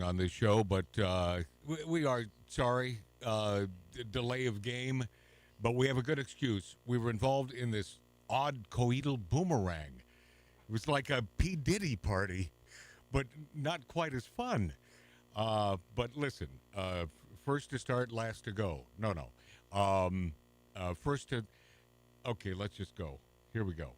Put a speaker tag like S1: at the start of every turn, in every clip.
S1: on this show, but we are sorry. Delay of game, but we have a good excuse. We were involved in this odd coital boomerang. It was like a P. Ditty party, but not quite as fun. But listen, first to start, last to go. No. First to... Okay, let's just go. Here we go.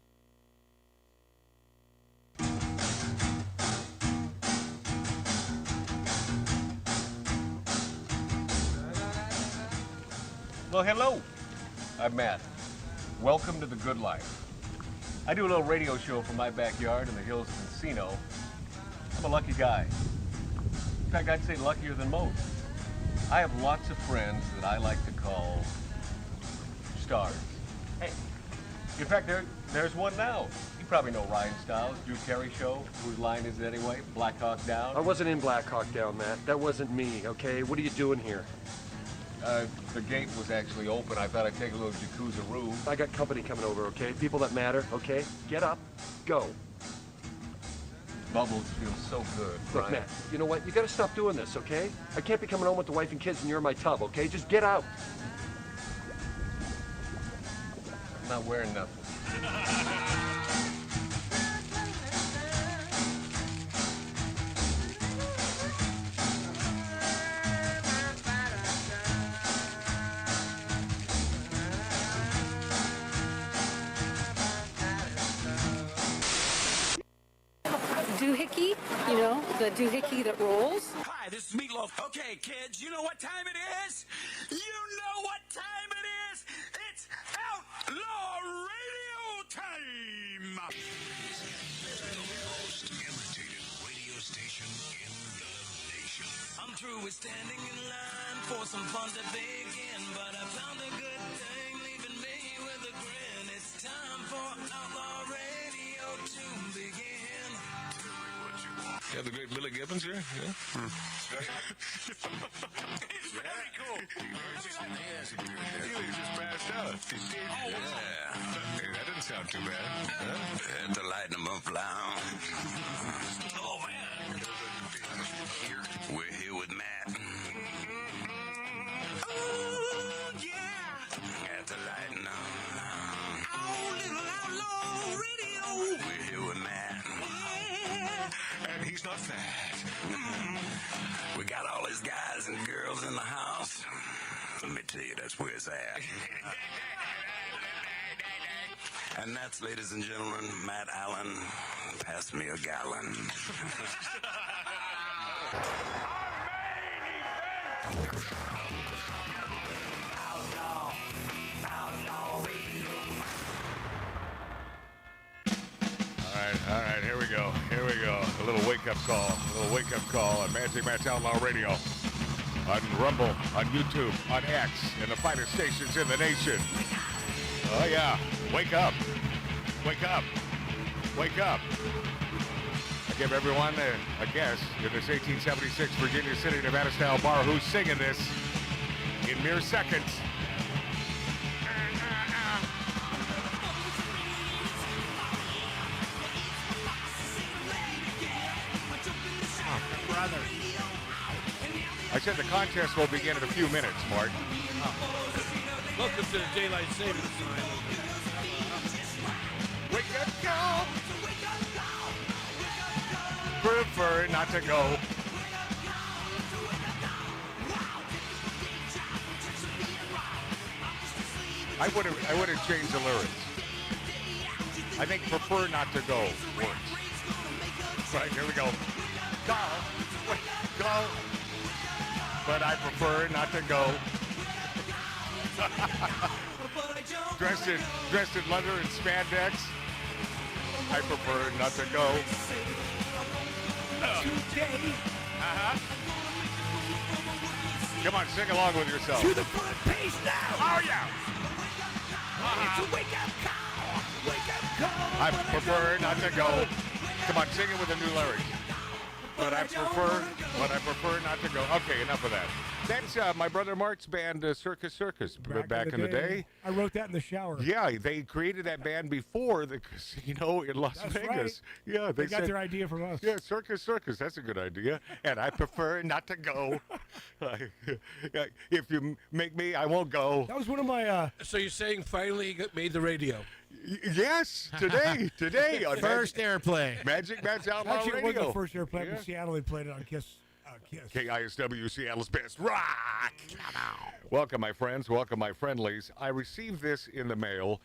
S2: Well, hello. I'm Matt. Welcome to the good life. I do a little radio show from my backyard in the hills of Encino. I'm a lucky guy. In fact, I'd say luckier than most. I have lots of friends that I like to call stars. Hey, in fact, there's one now. You probably know Ryan Stiles, Drew Carey Show. Whose line is it anyway? Black Hawk Down?
S3: I wasn't in Black Hawk Down, Matt. That wasn't me, okay? What are you doing here?
S2: The gate was actually open. I thought I'd take a little jacuzzi-roo.
S3: I got company coming over, okay? People that matter, okay? Get up, go.
S2: Bubbles feel so good,
S3: Look,
S2: Ryan.
S3: Matt, you know what? You gotta stop doing this, okay? I can't be coming home with the wife and kids and you're in my tub, okay? Just get out.
S2: I'm not wearing nothing.
S4: Doohickey, you know, the doohickey that rolls.
S5: Hi, this is Meatloaf. Okay, kids, you know what time it is? You know what time it is? It's Outlaw Radio time!
S6: The most imitated radio station in the nation.
S5: I'm through with standing in line for some fun to begin, but I found a good thing leaving me with a grin. It's time for Outlaw Radio to begin.
S6: Yeah, the great Billy Gibbons here. Yeah.
S5: It's very cool.
S6: He just passed out. Oh, yeah. Hey, that didn't sound too bad. Huh? To lighten him up, loud.
S5: Oh, man.
S6: We're here with Matt.
S5: Oh, yeah.
S6: At the lighten up.
S5: Oh, little Outlaw Radio.
S6: We're here with Matt. And he's not fat. We got all his guys and girls in the house. Let me tell you, that's where it's at. And that's, ladies and gentlemen, Matt Allen. Pass me a gallon.
S1: All right, here we go. A little wake-up call on Magic Matt's Outlaw Radio, on Rumble, on YouTube, on X, and the finest stations in the nation. Oh, yeah. Wake up. I give everyone a guess in this 1876 Virginia City, Nevada-style bar who's singing this in mere seconds. I said the contest will begin in a few minutes, Mark.
S7: Welcome to the Daylight Savings Time.
S1: Wake up, go! Prefer not to go. I would have changed the lyrics. I think prefer not to go works. Right, here we go. Go. But I prefer not to go. dressed in leather and spandex. I prefer not to go.
S5: Today.
S1: Come on, sing along with yourself.
S5: To the front page now.
S1: Oh yeah.
S5: It's a wake-up call. Wake-up call.
S1: I prefer not to go. Come on, sing it with the new lyrics. But I prefer not to go. Okay, enough of that. That's my brother Mark's band, Circus Circus, back in the day.
S8: I wrote that in the shower.
S1: Yeah, they created that band before the casino in Las
S8: That's
S1: Vegas.
S8: right.
S1: Yeah,
S8: They got
S1: said,
S8: their idea from us.
S1: yeah, Circus Circus. That's a good idea. And I prefer not to go. If you make me, I won't go.
S8: That was one of my.
S7: So you're saying finally you made the radio?
S1: Yes, today on
S9: First airplay.
S1: Magic Matt's Outlaw
S8: Actually, it was
S1: Radio.
S8: the first airplane
S1: Yeah.
S8: in Seattle. They played it on Kiss.
S1: KISW, Seattle's best rock. Welcome, my friends. Welcome, my friendlies. I received this in the mail.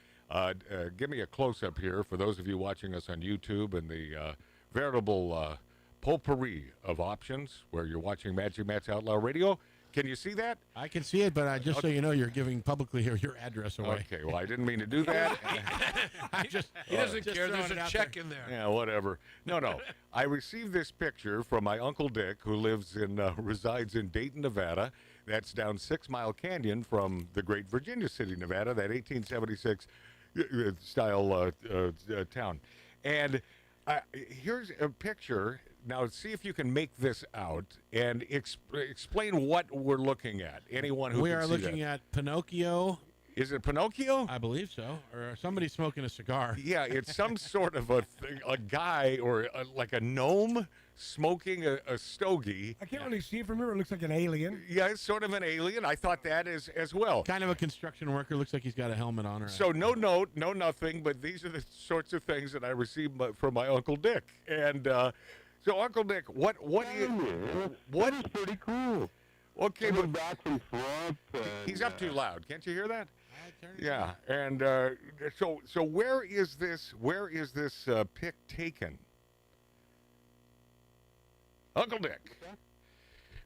S1: Give me a close-up here for those of you watching us on YouTube and the veritable potpourri of options where you're watching Magic Matt's Outlaw Radio. Can you see that?
S9: I can see it, but just so you know, you're giving publicly your address away.
S1: Okay, well, I didn't mean to do that.
S7: He doesn't
S9: Just
S7: care.
S9: throwing
S7: There's
S9: it
S7: a
S9: out
S7: check
S9: there.
S7: in there.
S1: Yeah, whatever. No. I received this picture from my Uncle Dick, who resides in Dayton, Nevada. That's down 6 Mile Canyon from the great Virginia City, Nevada, that 1876 style town. And here's a picture. Now, see if you can make this out and explain what we're looking at. Anyone who
S9: We
S1: can
S9: are
S1: see
S9: looking
S1: that.
S9: at Pinocchio.
S1: Is it Pinocchio?
S9: I believe so. Or somebody smoking a cigar.
S1: Yeah, it's some sort of a guy or like a gnome smoking a stogie.
S8: I can't really see it from here. It looks like an alien.
S1: Yeah, it's sort of an alien. I thought that as well.
S9: Kind of a construction worker. Looks like he's got a helmet on. Or
S1: So no note, no nothing, but these are the sorts of things that I received from my Uncle Dick. And so, Uncle Dick, what
S10: is pretty cool.
S1: Okay,
S10: Coming
S1: but
S10: back from Trump.
S1: he's up too loud. Can't you hear that? Yeah, and so where is this pic taken? Uncle Dick.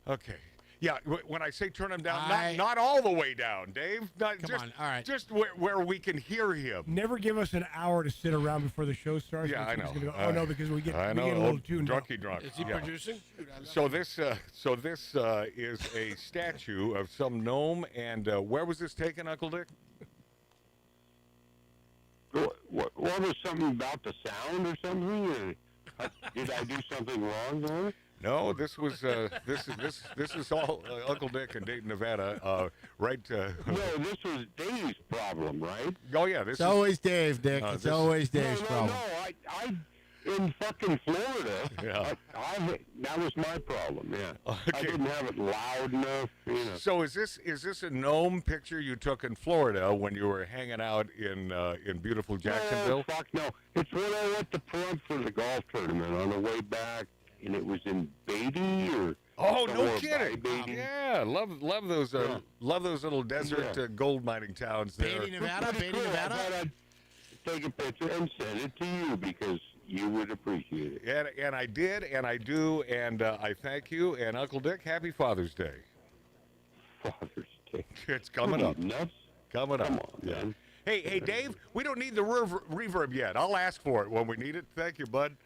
S1: Okay. Yeah, when I say turn him down, not all the way down, Dave.
S9: Come on, all right.
S1: Just where we can hear him.
S8: Never give us an hour to sit around before the show starts.
S1: Yeah, I know.
S8: Go, oh no, because we get
S1: I
S8: a
S1: know.
S8: little tuned up.
S1: Drunk.
S7: Is he producing?
S1: So this is a statue of some gnome, and where was this taken, Uncle Dick?
S10: What was something about the sound or something? Or did I do something wrong there?
S1: No, this was this is all Uncle Dick in Dayton, Nevada. Right.
S10: No, this was Dave's problem, right?
S1: Oh yeah, this
S9: It's
S1: is
S9: always Dave, Dick. It's
S1: this-
S9: always Dave's
S10: No,
S9: problem.
S10: I in fucking Florida.
S1: Yeah.
S10: That was my problem. Yeah.
S1: Okay.
S10: I didn't have it loud enough. You know.
S1: So is this a gnome picture you took in Florida when you were hanging out in beautiful Jacksonville?
S10: No, fuck no. It's when I went to Trump for the golf tournament on the way back, and it was in Beatty or.
S1: Oh, no
S10: somewhere
S1: kidding!
S10: by Beatty.
S1: Yeah, love those little desert gold mining towns there.
S9: Beatty, Nevada.
S10: Pretty
S9: Beatty,
S10: cool. I
S9: Nevada.
S10: thought I'd take a picture and send it to you because you would appreciate it.
S1: And I did, and I do, and I thank you. And Uncle Dick, happy Father's Day.
S10: Father's Day.
S1: It's coming up.
S10: Nuts.
S1: Coming up.
S10: Come on, man.
S1: Hey, Dave, we don't need the reverb yet. I'll ask for it when we need it. Thank you, bud.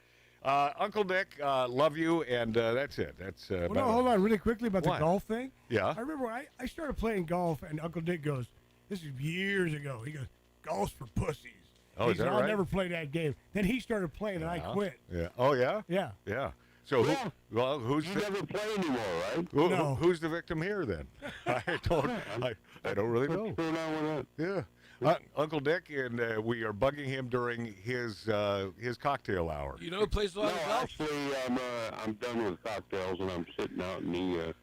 S1: Uncle Dick, love you, and that's it. That's
S8: Well, no, hold on, really quickly about the
S1: What?
S8: golf thing.
S1: Yeah.
S8: I remember when I started playing golf, and Uncle Dick goes, "This is years ago." He goes, "Golf's for pussies."
S1: Oh,
S8: he
S1: is
S8: said,
S1: that
S8: "I'll
S1: right?
S8: never play that game." Then he started playing, and I quit.
S1: Yeah. Oh, yeah?
S8: Yeah.
S1: Yeah. So,
S10: Yeah.
S1: who's
S10: You
S1: the,
S10: never play anymore, right?
S8: No.
S1: who's the victim here, then? I don't really know.
S10: What's going on with that?
S1: Yeah. Uncle Dick, and we are bugging him during his cocktail hour.
S7: You know who plays a lot
S10: No,
S7: of golf?
S10: actually, I'm done with cocktails, and I'm sitting out in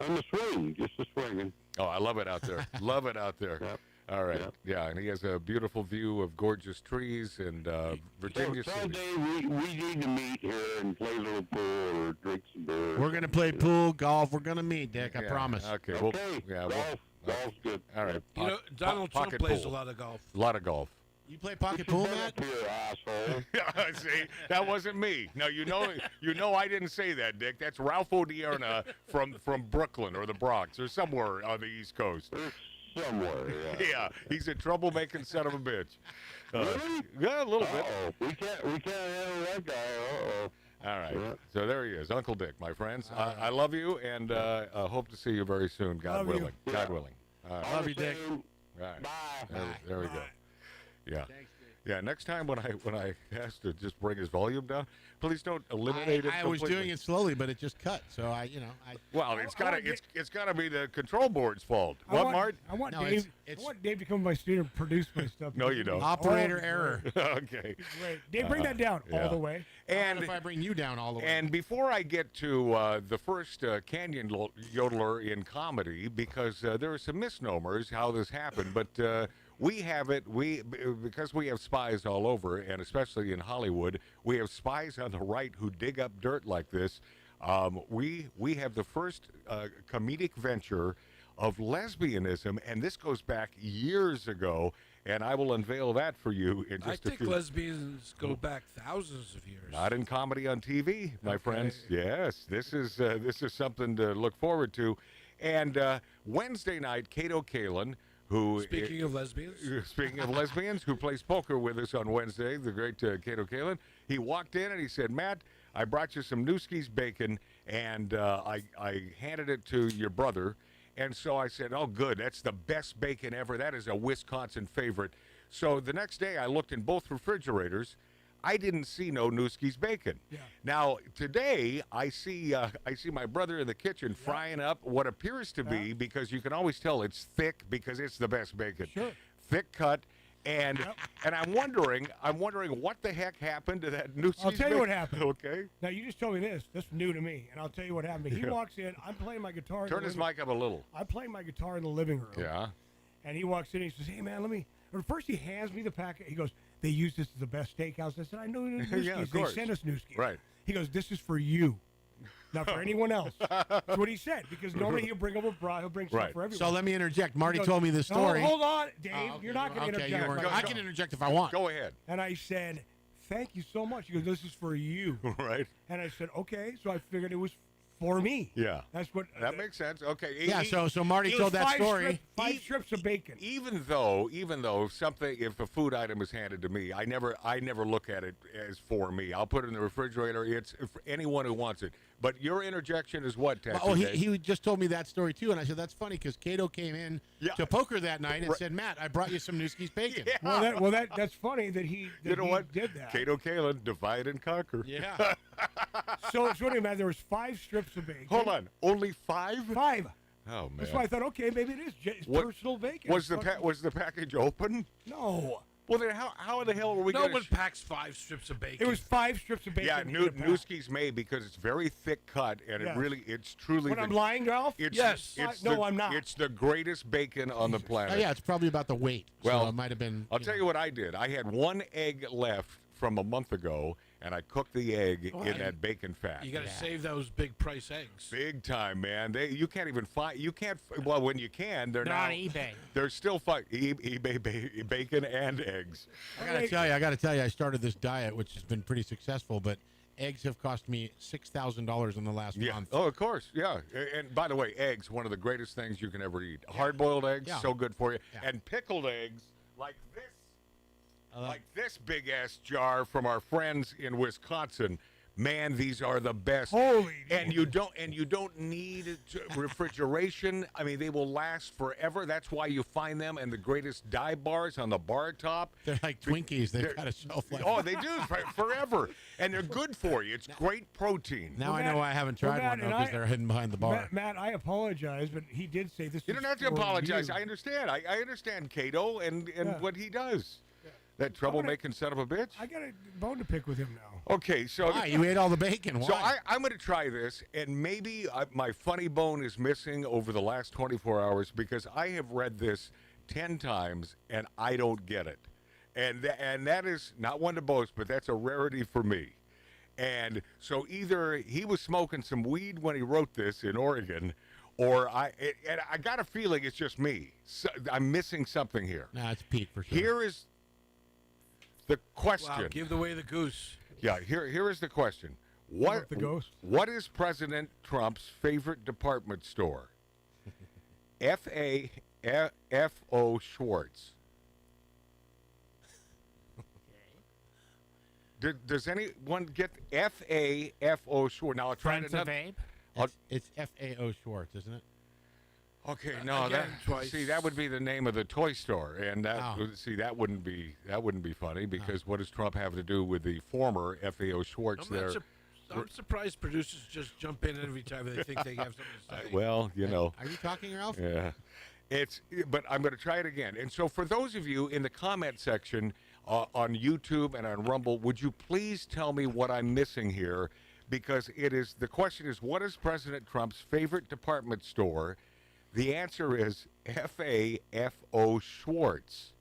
S10: on the swing, just a swinging.
S1: Oh, I love it out there. Love it out there.
S10: Yep.
S1: All right.
S10: Yep.
S1: Yeah, and he has a beautiful view of gorgeous trees and Virginia
S10: So tell
S1: City.
S10: Dave we need to meet here and play a little pool or drink some beer.
S9: We're gonna play pool, golf. We're gonna meet, Dick. I
S1: Yeah,
S9: promise.
S1: Okay.
S10: Okay,
S1: yeah.
S10: golf's good.
S1: All right.
S7: You know, Donald Trump
S1: pocket
S7: plays
S1: pool.
S7: a lot of golf.
S1: A lot of golf.
S9: You play pocket
S10: Put
S9: pool,
S10: your
S9: Matt?
S10: butt up here, asshole.
S1: See, that wasn't me. No, you know, I didn't say that, Dick. That's Ralph Odierna from Brooklyn or the Bronx or somewhere on the East Coast.
S10: Somewhere, yeah.
S1: Yeah, he's a troublemaking son of a bitch.
S10: Really?
S1: Yeah, a little bit.
S10: Uh-oh. We can't handle that guy. Uh-oh.
S1: All right.
S10: Yeah.
S1: So there he is, Uncle Dick, my friends. I love you, and hope to see you very soon, God
S8: Love you.
S1: willing. God willing. All right.
S10: All the
S9: you, Dick.
S10: same,
S1: All right.
S10: Bye.
S1: There we go. Yeah. Yeah, next time when I ask to just bring his volume down, please don't eliminate it.
S9: I was doing it slowly, but it just cut. So
S1: Well, it's gotta be the control board's fault. Mart?
S8: I want
S9: No,
S8: Dave.
S9: it's-
S8: I want Dave to come my studio and produce my stuff.
S1: No, you don't.
S9: operator error.
S1: Okay.
S8: Great. Dave, bring that down
S1: yeah.
S8: all the way.
S1: And
S9: if I bring you down all the way.
S1: And before I get to the first canyon yodeler in comedy, because there are some misnomers how this happened, but we have it. Because we have spies all over, and especially in Hollywood, we have spies on the right who dig up dirt like this. We have the first comedic venture of lesbianism, and this goes back years ago. And I will unveil that for you in just a few.
S7: I think lesbians go back thousands of years.
S1: Not in comedy on TV, my friends. Yes, this is something to look forward to. And Wednesday night, Cato Kalin, who
S7: Speaking of lesbians,
S1: who plays poker with us on Wednesday, the great Cato Kalin, he walked in and he said, "Matt, I brought you some Newski's bacon, and I handed it to your brother." And so I said, "Oh, good. That's the best bacon ever. That is a Wisconsin favorite." So the next day I looked in both refrigerators. I didn't see no Newski's bacon.
S8: Yeah.
S1: Now, today I see my brother in the kitchen frying up what appears to be, because you can always tell it's thick because it's the best bacon.
S8: Sure.
S1: Thick cut. And I'm wondering what the heck happened to that Newski's
S8: I'll tell you what happened.
S1: Okay.
S8: Now, you just told me this. This is new to me, and I'll tell you what happened. He walks in. I'm playing my guitar.
S1: Turn his mic up a little.
S8: I'm playing my guitar in the living room.
S1: Yeah.
S8: And he walks in and he says, "Hey, man, let me." Or first, he hands me the packet. He goes, "They use this as the best steakhouse." I said, "I know Newski's.
S1: Yeah, of
S8: They
S1: course.
S8: sent us Newski's."
S1: Right.
S8: He goes, "This is for you, not for anyone else." That's what he said, because normally he'll bring up a bra. He'll bring stuff
S1: Right.
S8: for everyone.
S9: So let me interject. Marty
S8: He goes,
S9: told me this
S8: "No,
S9: story.
S8: hold on, Dave.
S9: Okay,
S8: You're not going to
S9: okay, you
S8: interject.
S9: weren't- I can interject if I want.
S1: Go ahead.
S8: And I said, "Thank you so much." He goes, "This is for you."
S1: Right.
S8: And I said, "Okay." So I figured it was for me.
S1: Yeah.
S8: That's what.
S1: That makes sense. Okay.
S9: Yeah, so Marty
S8: it was
S9: told that story.
S8: Five strips of bacon.
S1: Even though if a food item is handed to me, I never look at it as for me. I'll put it in the refrigerator. It's for anyone who wants it. But your interjection is what, Taxi
S9: Oh,
S1: Dave?
S9: he just told me that story too, and I said that's funny because Cato came in to poker that night and said, "Matt, I brought you some Newski's bacon."
S1: Yeah.
S8: That's funny that he
S1: You know what?
S8: did that.
S1: Cato Kalin, divide and conquer.
S9: Yeah.
S8: So it's funny, man. There was 5 strips of bacon.
S1: Hold on, only 5?
S8: 5.
S1: Oh man.
S8: That's why I thought, okay, maybe it is
S1: What-
S8: personal bacon.
S1: Was the package open?
S8: No.
S1: Well, then how the hell were we
S7: no
S1: going
S7: one packs 5 strips of bacon.
S8: It was 5 strips of bacon.
S1: Yeah,
S8: in a pack.
S1: Newski's made because it's very thick cut, and
S8: Yes.
S1: it's truly.
S8: When I'm lying, Ralph?
S7: Yes.
S8: No, I'm not.
S1: It's the greatest bacon on the planet.
S9: Oh, yeah, it's probably about the weight.
S1: Well,
S9: so it might have been.
S1: I'll tell you what I did. I had 1 egg left from a month ago, and I cooked the egg in that bacon fat.
S7: You got to save those big price eggs.
S1: Big time, man. You can't even find. You can't. Well, when you can, they're now
S11: on eBay.
S1: They're still eBay bacon and eggs.
S9: I got to tell you, I started this diet, which has been pretty successful, but eggs have cost me $6,000 in the last month.
S1: Oh, of course. Yeah. And by the way, eggs, one of the greatest things you can ever eat. Hard-boiled eggs, so good for you.
S9: Yeah.
S1: And pickled eggs like this. Like this big-ass jar from our friends in Wisconsin. Man, these are the best.
S8: Holy
S1: and you don't need refrigeration. I mean, they will last forever. That's why you find them in the greatest dive bars on the bar top.
S9: They're like Twinkies. They've got a shelf life.
S1: Oh, they do forever, and they're good for you. It's great protein.
S9: Now I know why I haven't tried one though, because they're hidden behind the bar.
S8: Matt, I apologize, but he did say this.
S1: You don't have to apologize. I understand. I understand Cato and what he does. That troublemaking son of a bitch.
S8: I got a bone to pick with him now.
S1: Okay, so
S9: Why? You ate all the bacon. Why?
S1: So I'm going to try this, and maybe my funny bone is missing over the last 24 hours because I have read this 10 times and I don't get it, and that is not one to boast, but that's a rarity for me. And so either he was smoking some weed when he wrote this in Oregon, or I got a feeling it's just me. So I'm missing something here.
S9: Nah, it's Pete for sure.
S1: Here is the question.
S7: Wow, give away the goose.
S1: Yeah, here is the question. What is President Trump's favorite department store? F.O. Schwartz. Does anyone get F.O. Schwartz? Now I'll try
S11: Friends of
S1: another.
S11: Abe?
S9: It's FAO Schwartz, isn't it?
S1: Okay, no,
S7: Again,
S1: that
S7: twice.
S1: see that would be the name of the toy store, and that
S9: Oh.
S1: see that wouldn't be funny because what does Trump have to do with the former FAO Schwartz there?
S7: I'm surprised producers just jump in every time they think they have something to say.
S1: Well, you know,
S9: Are you talking, Ralph?
S1: yeah, but I'm going to try it again. And so for those of you in the comment section on YouTube and on Rumble, would you please tell me what I'm missing here? Because the question is, what is President Trump's favorite department store? The answer is FAFO Schwartz.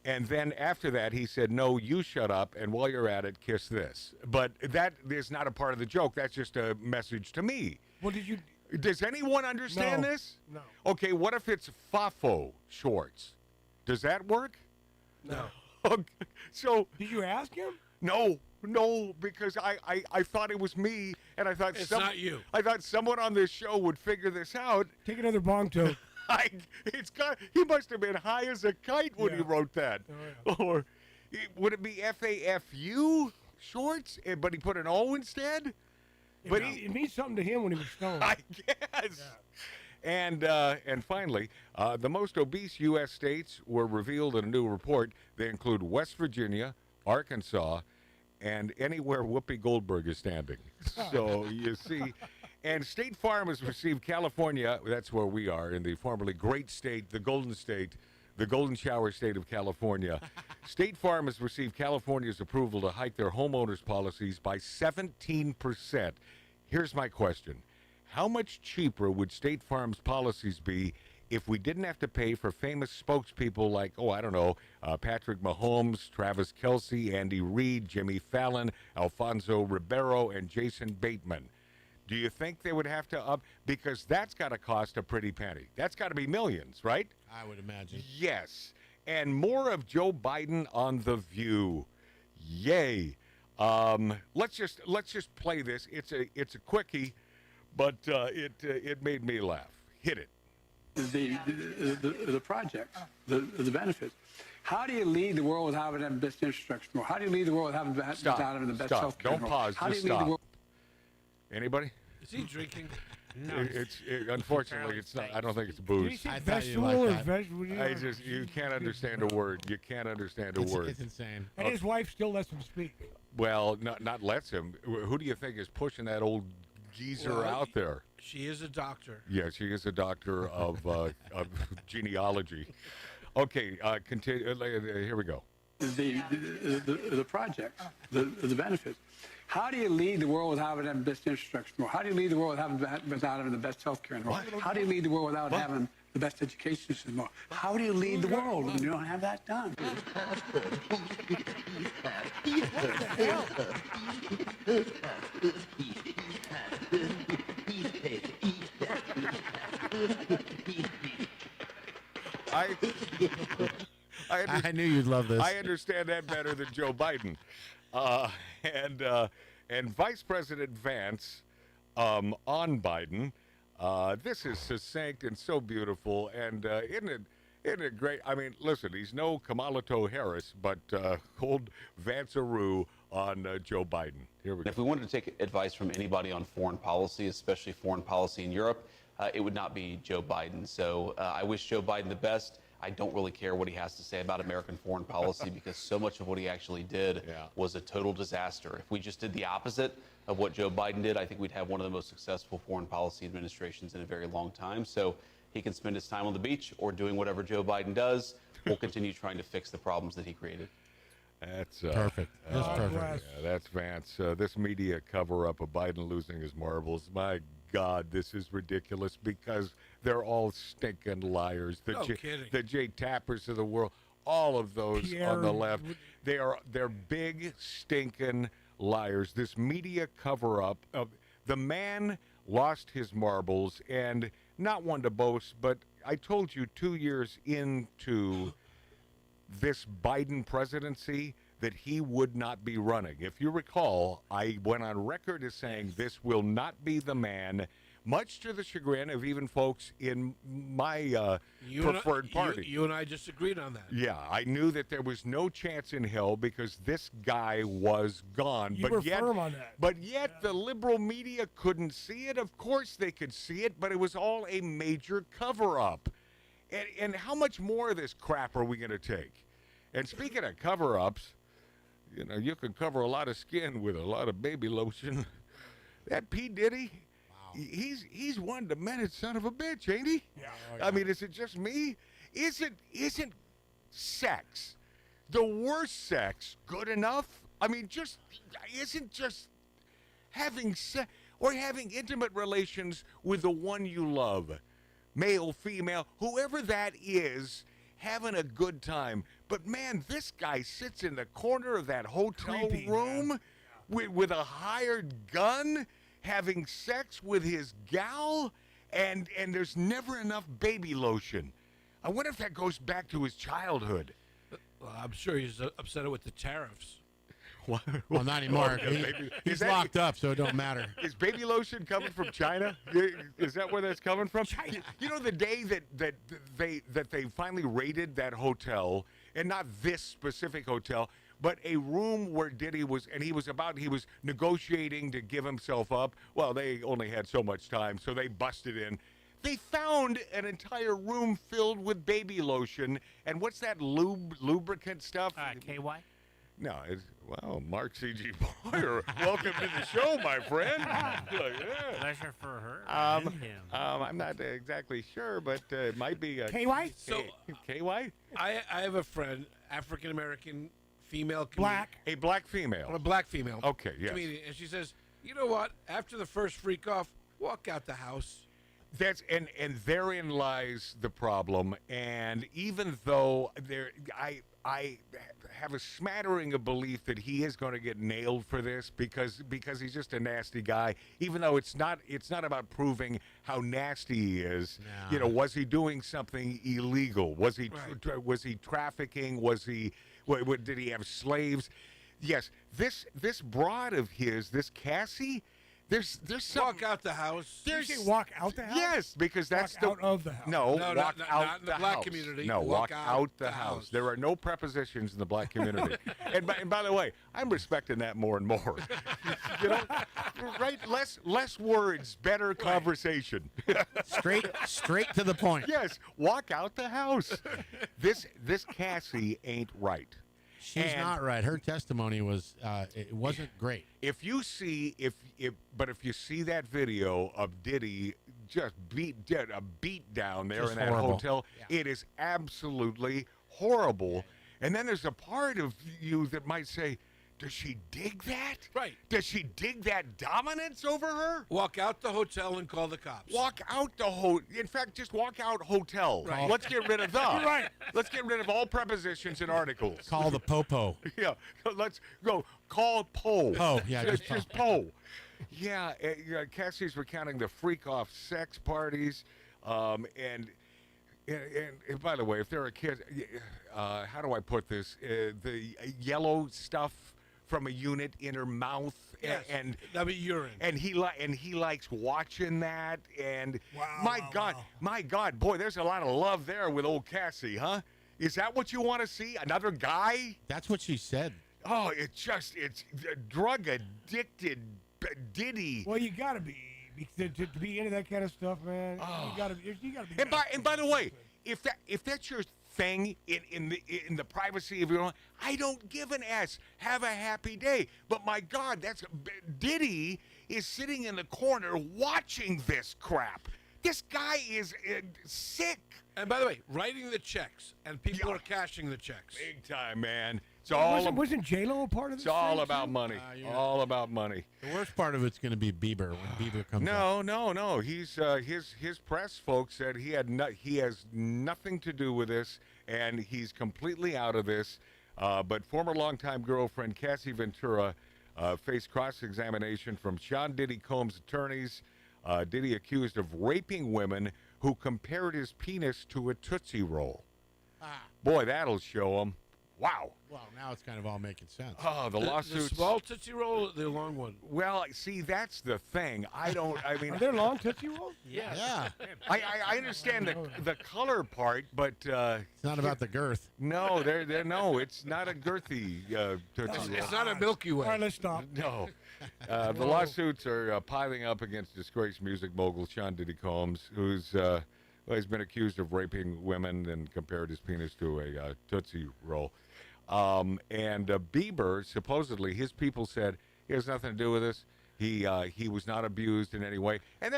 S1: And then after that, he said, no, you shut up, and while you're at it, kiss this. But that is not a part of the joke. That's just a message to me.
S8: Well,
S1: Does anyone understand
S8: No.
S1: this?
S8: No.
S1: Okay, what if it's Fafo Schwartz? Does that work?
S7: No.
S1: Okay, so,
S8: Did you ask him?
S1: no, because I thought it was me, and I thought
S7: It's not you.
S1: I thought someone on this show would figure this out.
S8: Take another bong toke.
S1: He must have been high as a kite when he
S8: Yeah.
S1: wrote that.
S8: Oh,
S1: Or would it be FAFU Schwartz? But he put an O instead? But
S8: It means something to him when he was stoned.
S1: I guess. And finally, the most obese U.S. states were revealed in a new report. They include West Virginia, Arkansas, and anywhere Whoopi Goldberg is standing. So you see, and State Farm has received California. That's where we are in the formerly great state, the Golden State, the Golden Shower state of California. State Farm has received California's approval to hike their homeowners policies by 17%. Here's my question. How much cheaper would State Farm's policies be if we didn't have to pay for famous spokespeople like, Patrick Mahomes, Travis Kelce, Andy Reid, Jimmy Fallon, Alfonso Ribeiro, and Jason Bateman? Do you think they would have to up? Because that's got to cost a pretty penny. That's got to be millions, right?
S9: I would imagine.
S1: Yes. And more of Joe Biden on The View. Yay. Let's just play this. It's a quickie, but it made me laugh. Hit it.
S11: The projects, the benefits. How do you lead the world without having the best infrastructure? How do you lead the world without having the best health care?
S1: Don't pause.
S11: How do
S1: Just
S11: you lead
S1: stop.
S11: the world?
S1: Anybody?
S7: Is he drinking?
S1: Unfortunately, it's not. I don't think it's
S8: Did
S1: booze.
S8: he say
S9: I thought you
S8: vegetable
S9: liked
S8: or
S9: that.
S8: vegetable?
S1: You can't understand a word. You can't understand a word.
S9: It's insane.
S8: And his wife still lets him speak.
S1: Well, not lets him. Who do you think is pushing that old geezer out there?
S7: She is a doctor.
S1: Yeah, she is a doctor of genealogy. Okay, continue. Here we go.
S11: The projects, the benefits. How do you lead the world without having the best infrastructure? How do you lead the world without having the best health care? How do you lead the world without having the best education system? How do you lead the world when you don't have that done?
S9: I knew you'd love this.
S1: I understand that better than Joe Biden. And Vice President Vance on Biden. This is succinct and so beautiful. And isn't it great? I mean, listen, he's no Kamala Harris, but old Vance-a-roo on Joe Biden. Here we go.
S12: If we wanted to take advice from anybody on foreign policy, especially foreign policy in Europe, it would not be Joe Biden. So I wish Joe Biden the best. I don't really care what he has to say about American foreign policy because so much of what he actually did was a total disaster. If we just did the opposite of what Joe Biden did, I think we'd have one of the most successful foreign policy administrations in a very long time. So he can spend his time on the beach or doing whatever Joe Biden does. We'll continue trying to fix the problems that he created.
S1: That's
S9: perfect. That's perfect.
S1: Yeah, that's Vance. This media cover-up of Biden losing his marbles. My God, this is ridiculous because they're all stinking liars. The Jay Tappers of the world, all of those on the left, they're big stinking liars. This media cover-up of the man lost his marbles, and not one to boast, but I told you 2 years into this Biden presidency that he would not be running. If you recall, I went on record as saying this will not be the man. much to the chagrin of even folks in my preferred party.
S7: You and I just agreed on that.
S1: Yeah, I knew that there was no chance in hell because this guy was gone.
S8: You were firm on that.
S1: But yet the liberal media couldn't see it. Of course they could see it, but it was all a major cover-up. And how much more of this crap are we going to take? And speaking of cover-ups, you know, you can cover a lot of skin with a lot of baby lotion. That P. Ditty, he's one demented son of a bitch, ain't he?
S8: Yeah.
S1: I mean, is it just me? Isn't sex, the worst sex, good enough? I mean, isn't just having sex or having intimate relations with the one you love, male, female, whoever that is, having a good time. But man, this guy sits in the corner of that hotel room with a hired gun, having sex with his gal, and there's never enough baby lotion. I wonder if that goes back to his childhood.
S7: Well, I'm sure he's upset with the tariffs.
S9: Well, not anymore. He's locked up, so it don't matter.
S1: Is baby lotion coming from China? Is that where that's coming from? China. You know, the day that they finally raided that hotel, and not this specific hotel, but a room where Ditty was, and he was negotiating to give himself up. Well, they only had so much time, so they busted in. They found an entire room filled with baby lotion, and what's that lubricant stuff?
S13: KY?
S1: No, well, Mark C.G. Boyer, welcome to the show, my friend.
S13: Pleasure for her and him.
S1: I'm not exactly sure, but it might be
S8: KY?
S1: KY?
S7: I have a friend, African-American female.
S1: A black female.
S7: A black female.
S1: Okay, yes.
S7: Comedian, and she says, you know what? After the first freak off, walk out the house.
S1: That's and therein lies the problem. And even though I have a smattering of belief that he is going to get nailed for this because he's just a nasty guy. Even though it's not about proving how nasty he is.
S9: No.
S1: You know, was he doing something illegal? Was he was he trafficking? Was he? Did he have slaves? Yes. This broad of his, this Cassie. There's some
S7: walk out the house.
S8: Did you say walk out the house?
S1: Yes, because that's
S8: walk out of the house.
S1: No, walk out
S7: not in the black
S1: house.
S7: community.
S1: No, walk out the house. There are no prepositions in the black community. and by the way, I'm respecting that more and more. You know, right? Less words, better conversation.
S9: Straight to the point.
S1: Yes, walk out the house. This Cassie ain't right.
S9: She's not right. Her testimony was it wasn't great.
S1: If you see if you see that video of Ditty just beat down there
S9: Just
S1: in that
S9: horrible.
S1: hotel, it is absolutely horrible. And then there's a part of you that might say, does she dig that?
S7: Right.
S1: Does she dig that dominance over her?
S7: Walk out the hotel and call the cops.
S1: Walk out the in fact, just walk out hotel.
S7: Right.
S1: Let's get rid of the.
S8: You're right.
S1: Let's get rid of all prepositions and articles.
S9: Call the popo.
S1: Yeah, let's go. Call Poe.
S9: Poe, yeah,
S1: just Poe. Yeah, Cassie's recounting the freak-off sex parties, and by the way, if there are kids, how do I put this? The yellow stuff from a unit in her mouth,
S7: Yes,
S1: and
S7: that'd be urine.
S1: and he likes watching that, and
S8: Wow,
S1: my God, boy, there's a lot of love there with old Cassie, huh? Is that what you want to see? Another guy?
S9: That's what she said.
S1: Oh, it's drug addicted Ditty.
S8: Well, you gotta be to be into that kind of stuff, man. You gotta be.
S1: And by the way, if that's your thing in the privacy of your own, I don't give an S. Have a happy day. But my God, Ditty is sitting in the corner watching this crap. This guy is sick.
S7: And by the way, writing the checks, and people are cashing the checks.
S1: Big time, man. It's
S8: Wasn't J-Lo a part of this?
S1: It's all
S8: thing,
S1: about
S8: too?
S1: money.
S9: Yeah.
S1: All about money.
S9: The worst part of it's going to be Bieber when Bieber comes up.
S1: No. He's his press folks said he has nothing to do with this, and he's completely out of this. But former longtime girlfriend Cassie Ventura faced cross-examination from Sean Diddy Combs' attorneys. Diddy accused of raping women who compared his penis to a Tootsie Roll. Boy, that'll show him. Wow.
S9: Well, now it's kind of all making sense.
S1: Oh, the lawsuits.
S7: The small Tootsie Roll or the long one?
S1: Well, see, that's the thing. I mean,
S8: Are there long Tootsie Rolls?
S9: Yeah.
S1: I understand the color part, but
S9: It's not about the girth.
S1: no, no, it's not a girthy Tootsie Roll.
S7: It's not a Milky Way.
S8: All right, let's stop.
S1: No. The lawsuits are piling up against disgraced music mogul Sean Diddy Combs, who's he's been accused of raping women and compared his penis to a Tootsie Roll. And Bieber, supposedly, his people said he has nothing to do with this. He was not abused in any way. And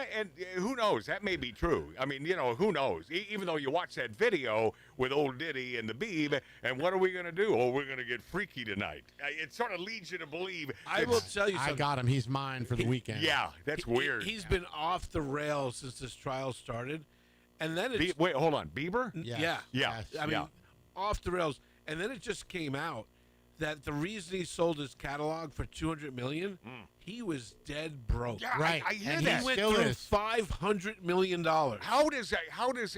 S1: who knows? That may be true. I mean, who knows? Even though you watch that video with old Ditty and the Beeb, and what are we going to do? Oh, we're going to get freaky tonight. It sort of leads you to believe.
S7: I will tell you something.
S9: I got him. He's mine for the weekend.
S1: Yeah, that's weird.
S7: He's been off the rails since this trial started. And then it's...
S1: Wait, hold on. Bieber?
S9: Yes.
S7: Yeah.
S1: Yeah.
S7: I mean, off the rails. And then it just came out that the reason he sold his catalog for $200 million, he was dead broke.
S1: Yeah,
S9: Right.
S1: I hear
S9: And
S1: that.
S7: He went
S9: still
S7: through
S9: is.
S7: $500 million.
S1: How does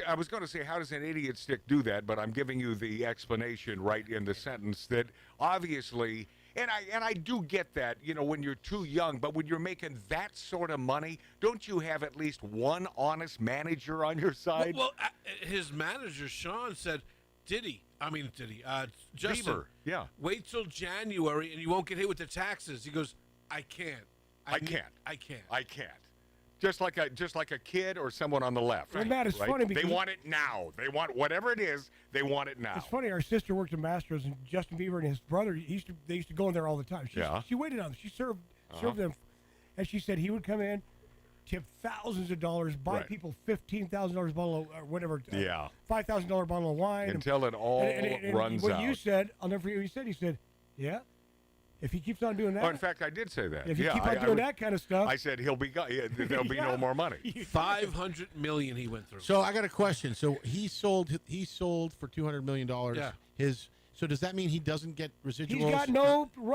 S1: I was going to say, how does an idiot stick do that? But I'm giving you the explanation right in the sentence that obviously, and I do get that, when you're too young, but when you're making that sort of money, don't you have at least one honest manager on your side?
S7: Well, his manager, Sean, said, Justin,
S1: Bieber, yeah.
S7: wait till January and you won't get hit with the taxes. He goes, I can't.
S1: I can't.
S7: I can't.
S1: I can't. Just like a kid or someone on the left.
S8: Well, Matt, it's
S1: right?
S8: funny because
S1: they want it now. They want whatever it is. They want it now.
S8: It's funny. Our sister worked at Mastro's, and Justin Bieber and his brother they used to go in there all the time. She waited on them. She served them, and she said he would come in, tip thousands of dollars, buy
S1: Right.
S8: people $15,000 bottle of, or whatever,
S1: Yeah.
S8: $5,000 bottle of wine
S1: Until it all runs
S8: what
S1: out.
S8: you said, I'll never forget what you said. He said, "Yeah, if he keeps on doing that,
S1: Oh, in fact, I did say that.
S8: if you
S1: yeah,
S8: keep on doing that kind of stuff,
S1: I said there'll be no more money.
S7: $500 million he went through.
S9: So I got a question. So he sold for $200 million.
S7: Yeah.
S9: So does that mean he doesn't get residuals?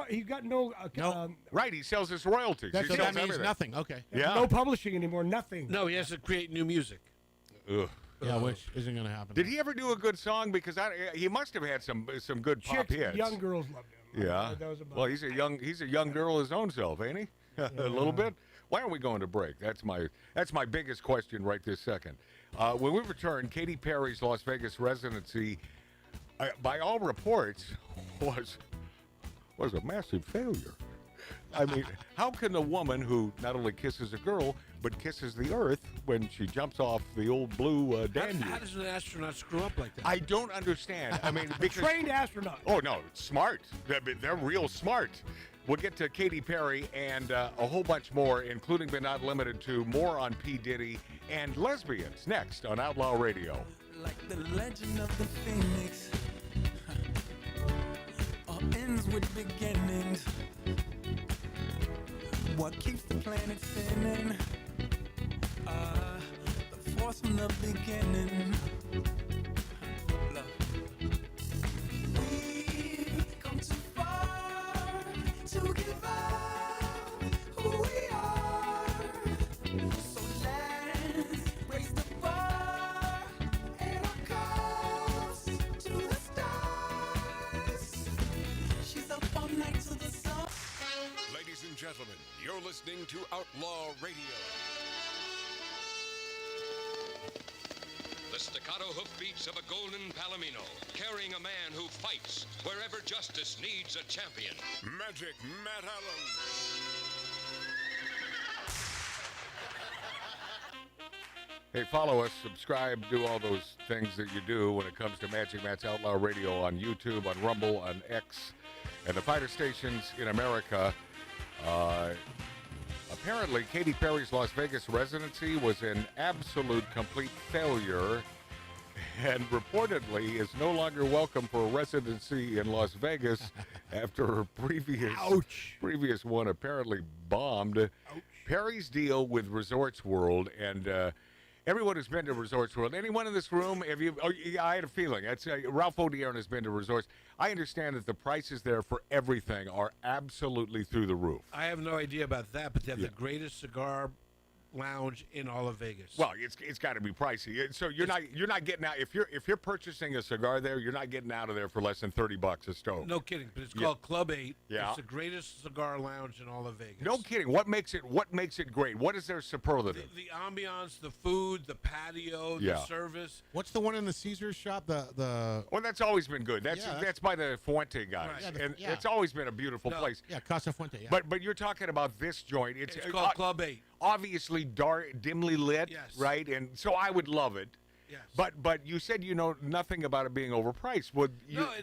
S8: he's got no,
S1: Right, he sells his royalties.
S9: So
S1: He
S9: that
S1: sells
S9: means
S1: everything.
S9: nothing. Okay.
S1: Yeah.
S8: no publishing anymore, nothing.
S7: No, he has to create new music.
S1: Ugh.
S9: Yeah, which isn't going to happen.
S1: Did he ever do a good song? Because he must have had some good pop
S8: Chicks,
S1: hits.
S8: young girls loved him.
S1: Yeah.
S8: That was about
S1: Well, he's a young girl his own self, ain't he? A little bit. Why aren't we going to break? That's my biggest question right this second. When we return, Katy Perry's Las Vegas residency, by all reports, was a massive failure. I mean, how can a woman who not only kisses a girl but kisses the earth when she jumps off the old blue Danube?
S7: How does an astronaut screw up like that?
S1: I don't understand. I mean, because
S8: trained astronaut.
S1: Oh no, smart. They're real smart. We'll get to Katy Perry and a whole bunch more, including but not limited to more on P. Diddy and Lesbians next on Outlaw Radio.
S5: Like the legend of the phoenix, all ends with beginnings. What keeps the planet spinning? The force from the beginning. We've come too far to give up who we are. So let's raise the bar and our cups to the stars. She's up all night to the sun.
S6: Ladies and gentlemen, you're listening to Outlaw Radio. The staccato hoofbeats of a golden palomino, carrying a man who fights wherever justice needs a champion. Magic Matt Allen.
S1: Hey, follow us, subscribe, do all those things that you do when it comes to Magic Matt's Outlaw Radio on YouTube, on Rumble, on X, and the fighter stations in America. Apparently, Katy Perry's Las Vegas residency was an absolute complete failure and reportedly is no longer welcome for a residency in Las Vegas after her previous one apparently bombed. Ouch. Perry's deal with Resorts World, and everyone who's been to Resorts World, anyone in this room, have you? Oh, yeah, I had a feeling. That's Ralph O'Dearn has been to Resorts. I understand that the prices there for everything are absolutely through the roof.
S7: I have no idea about that, but they have the greatest cigar lounge in all of Vegas.
S1: Well, it's got to be pricey. So you're not getting out if you're purchasing a cigar there, you're not getting out of there for less than $30 a stove.
S7: No kidding, but it's called Club 8.
S1: Yeah.
S7: It's the greatest cigar lounge in all of Vegas.
S1: No kidding. What makes it great? What is their superlative?
S7: The ambiance, the food, the patio, the service.
S9: What's the one in the Caesars shop? The
S1: Well, that's always been good. That's by the Fuente guys,
S7: Right.
S1: and it's always been a beautiful place.
S9: Yeah, Casa Fuente. Yeah.
S1: But you're talking about this joint. It's
S7: called Club 8.
S1: Obviously dark, dimly lit, right? And so I would love it.
S7: Yes.
S1: But you said you know nothing about it being overpriced.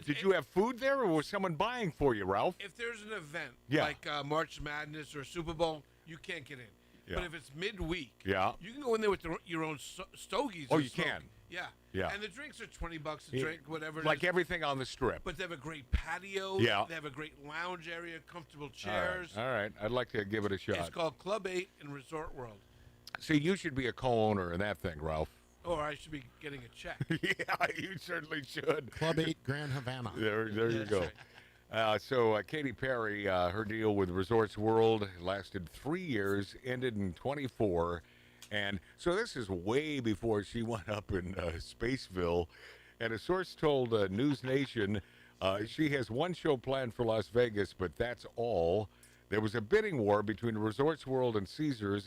S1: Did you have food there, or was someone buying for you, Ralph?
S7: If there's an event
S1: Yeah.
S7: like March Madness or Super Bowl, you can't get in.
S1: Yeah.
S7: But if it's midweek,
S1: Yeah.
S7: you can go in there with your own stogies.
S1: Oh,
S7: and
S1: you
S7: smoke.
S1: can?
S7: Yeah.
S1: Yeah.
S7: And the drinks are $20 a drink, whatever. it
S1: Like
S7: is.
S1: everything on the strip.
S7: But they have a great patio.
S1: Yeah.
S7: They have a great lounge area, comfortable
S1: All right.
S7: chairs.
S1: All right. I'd like to give it a shot.
S7: It's called Club 8 in Resort World.
S1: See, you should be a co-owner in that thing, Ralph.
S7: Or I should be getting a check.
S1: Yeah, you certainly should.
S9: Club 8 Grand Havana.
S1: There you
S7: That's
S1: go.
S7: right.
S1: So Katy Perry, her deal with Resorts World lasted 3 years, ended in 24, and so this is way before she went up in Spaceville. And a source told News Nation she has one show planned for Las Vegas, but that's all. There was a bidding war between Resorts World and Caesars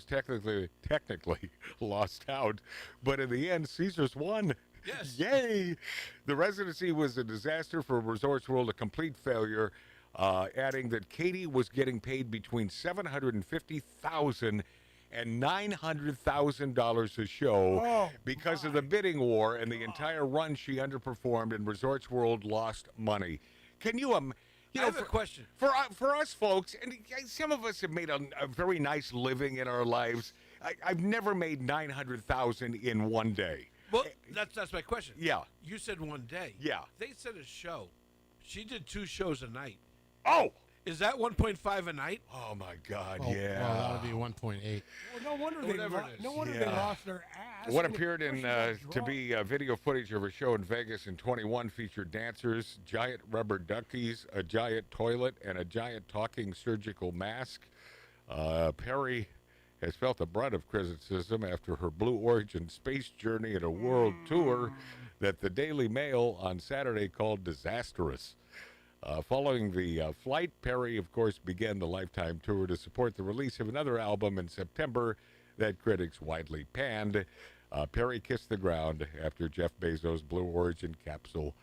S1: technically lost out, but in the end, Caesars won.
S7: Yes.
S1: Yay! The residency was a disaster for Resorts World, a complete failure, adding that Katie was getting paid between $750,000 and $900,000 a show because of the bidding war, and the entire run she underperformed, and Resorts World lost money. Can you
S7: I have a question.
S1: For us folks, and some of us have made a very nice living in our lives. I've never made $900,000 in one day.
S7: Well, that's my question.
S1: Yeah.
S7: You said one day.
S1: Yeah.
S7: They said a show. She did 2 shows a night.
S1: Oh!
S7: Is that 1.5 a night?
S1: Oh my God!
S9: Oh,
S1: yeah.
S9: Well, that would be 1.8.
S8: Well, no wonder they lost their ass.
S1: What
S8: and
S1: appeared in to be video footage of a show in Vegas in 21 featured dancers, giant rubber duckies, a giant toilet, and a giant talking surgical mask. Perry has felt the brunt of criticism after her Blue Origin space journey and a world tour that the Daily Mail on Saturday called disastrous. Following the flight, Perry, of course, began the Lifetime tour to support the release of another album in September that critics widely panned. Perry kissed the ground after Jeff Bezos' Blue Origin capsule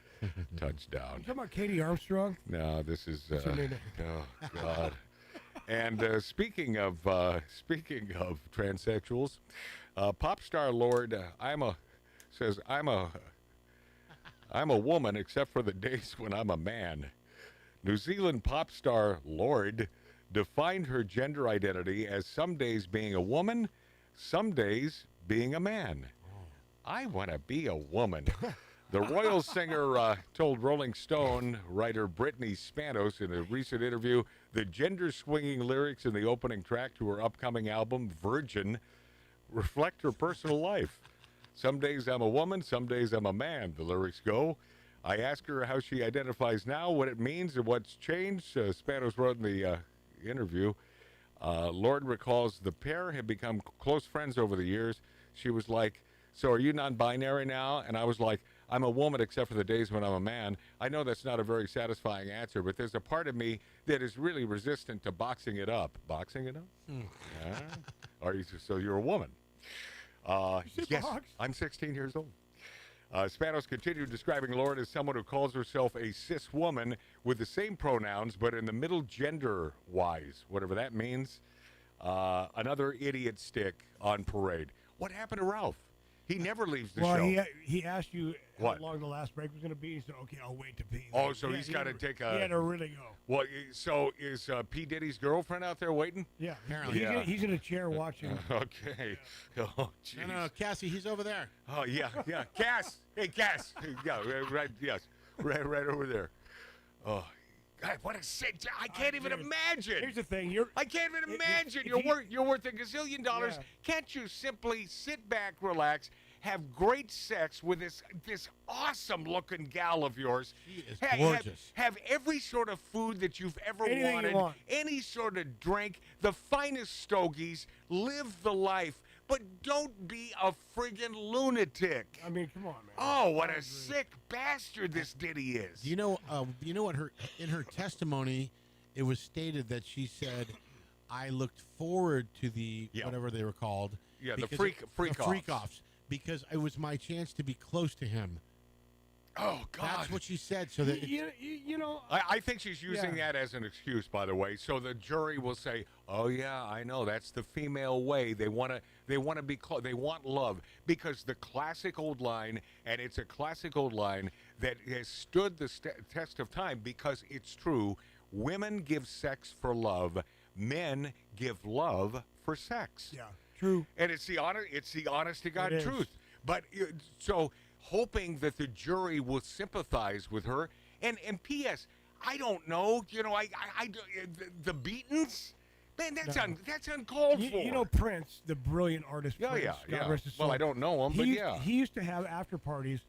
S1: touched down.
S8: You talking about Katie Armstrong?
S1: No, this is.
S8: What's her name?
S1: Oh God! And speaking of transsexuals, pop star Lord, I'm a woman except for the days when I'm a man. New Zealand pop star Lorde defined her gender identity as some days being a woman, some days being a man. I want to be a woman. The royal singer told Rolling Stone writer Brittany Spanos in a recent interview the gender-swinging lyrics in the opening track to her upcoming album, Virgin, reflect her personal life. Some days I'm a woman, some days I'm a man, the lyrics go. I ask her how she identifies now, what it means, and what's changed. Spanos wrote in the interview. Lorde recalls the pair have become close friends over the years. She was like, so are you non-binary now? And I was like, I'm a woman except for the days when I'm a man. I know that's not a very satisfying answer, but there's a part of me that is really resistant to boxing it up. Boxing it up? Yeah. Are you? So you're a woman. Yes, I'm 16 years old. Spanos continued describing Lorde as someone who calls herself a cis woman with the same pronouns, but in the middle gender-wise, whatever that means. Another idiot stick on parade. What happened to Ralph? He never leaves the show.
S8: Well, he asked you
S1: What?
S8: how long the last break was going to be. He said, okay, I'll wait to pee.
S1: Oh, so he's got to take a...
S8: He had to really go.
S1: Well, so is P. Diddy's girlfriend out there waiting?
S8: Yeah.
S9: Apparently.
S8: He's in a chair watching.
S1: Okay. Oh, jeez.
S9: No, Cassie, he's over there.
S1: Oh, yeah. Cass. Hey, Cass. Yeah, right, yes. Right over there. Oh, God, what a sick job. I can't even imagine.
S8: Here's the thing.
S1: I can't even imagine. You're worth $1 gazillion.
S8: Yeah.
S1: Can't you simply sit back, relax, have great sex with this awesome looking gal of yours.
S9: She is gorgeous.
S1: Have every sort of food that you've ever
S8: Anything you
S1: wanted,
S8: want.
S1: any sort of drink, the finest stogies, live the life, but don't be a friggin' lunatic.
S8: I mean, come on, man.
S1: Oh, what a sick bastard this Ditty is.
S9: You know what in her testimony, it was stated that she said, I looked forward to the whatever they were called.
S1: Yeah, the
S9: because
S1: freak
S9: offs because it was my chance to be close to him.
S1: Oh God,
S9: that's what she said. So that
S8: you know,
S1: I think she's using that as an excuse, by the way, so the jury will say, "Oh yeah, I know that's the female way. They want to be close. They want love." Because the classic old line, and it's a classic old line that has stood the test of time because it's true. Women give sex for love. Men give love for sex.
S8: Yeah, true.
S1: And it's the honest to God
S8: It is.
S1: truth. But so hoping that the jury will sympathize with her. And P.S. I don't know. You know, the beatings. Man, that's uncalled for.
S8: You know Prince, the brilliant artist.
S1: Yeah,
S8: Prince,
S1: yeah,
S8: God
S1: yeah.
S8: rest his
S1: Well,
S8: soul.
S1: I don't know him, but yeah.
S8: He used to have after parties.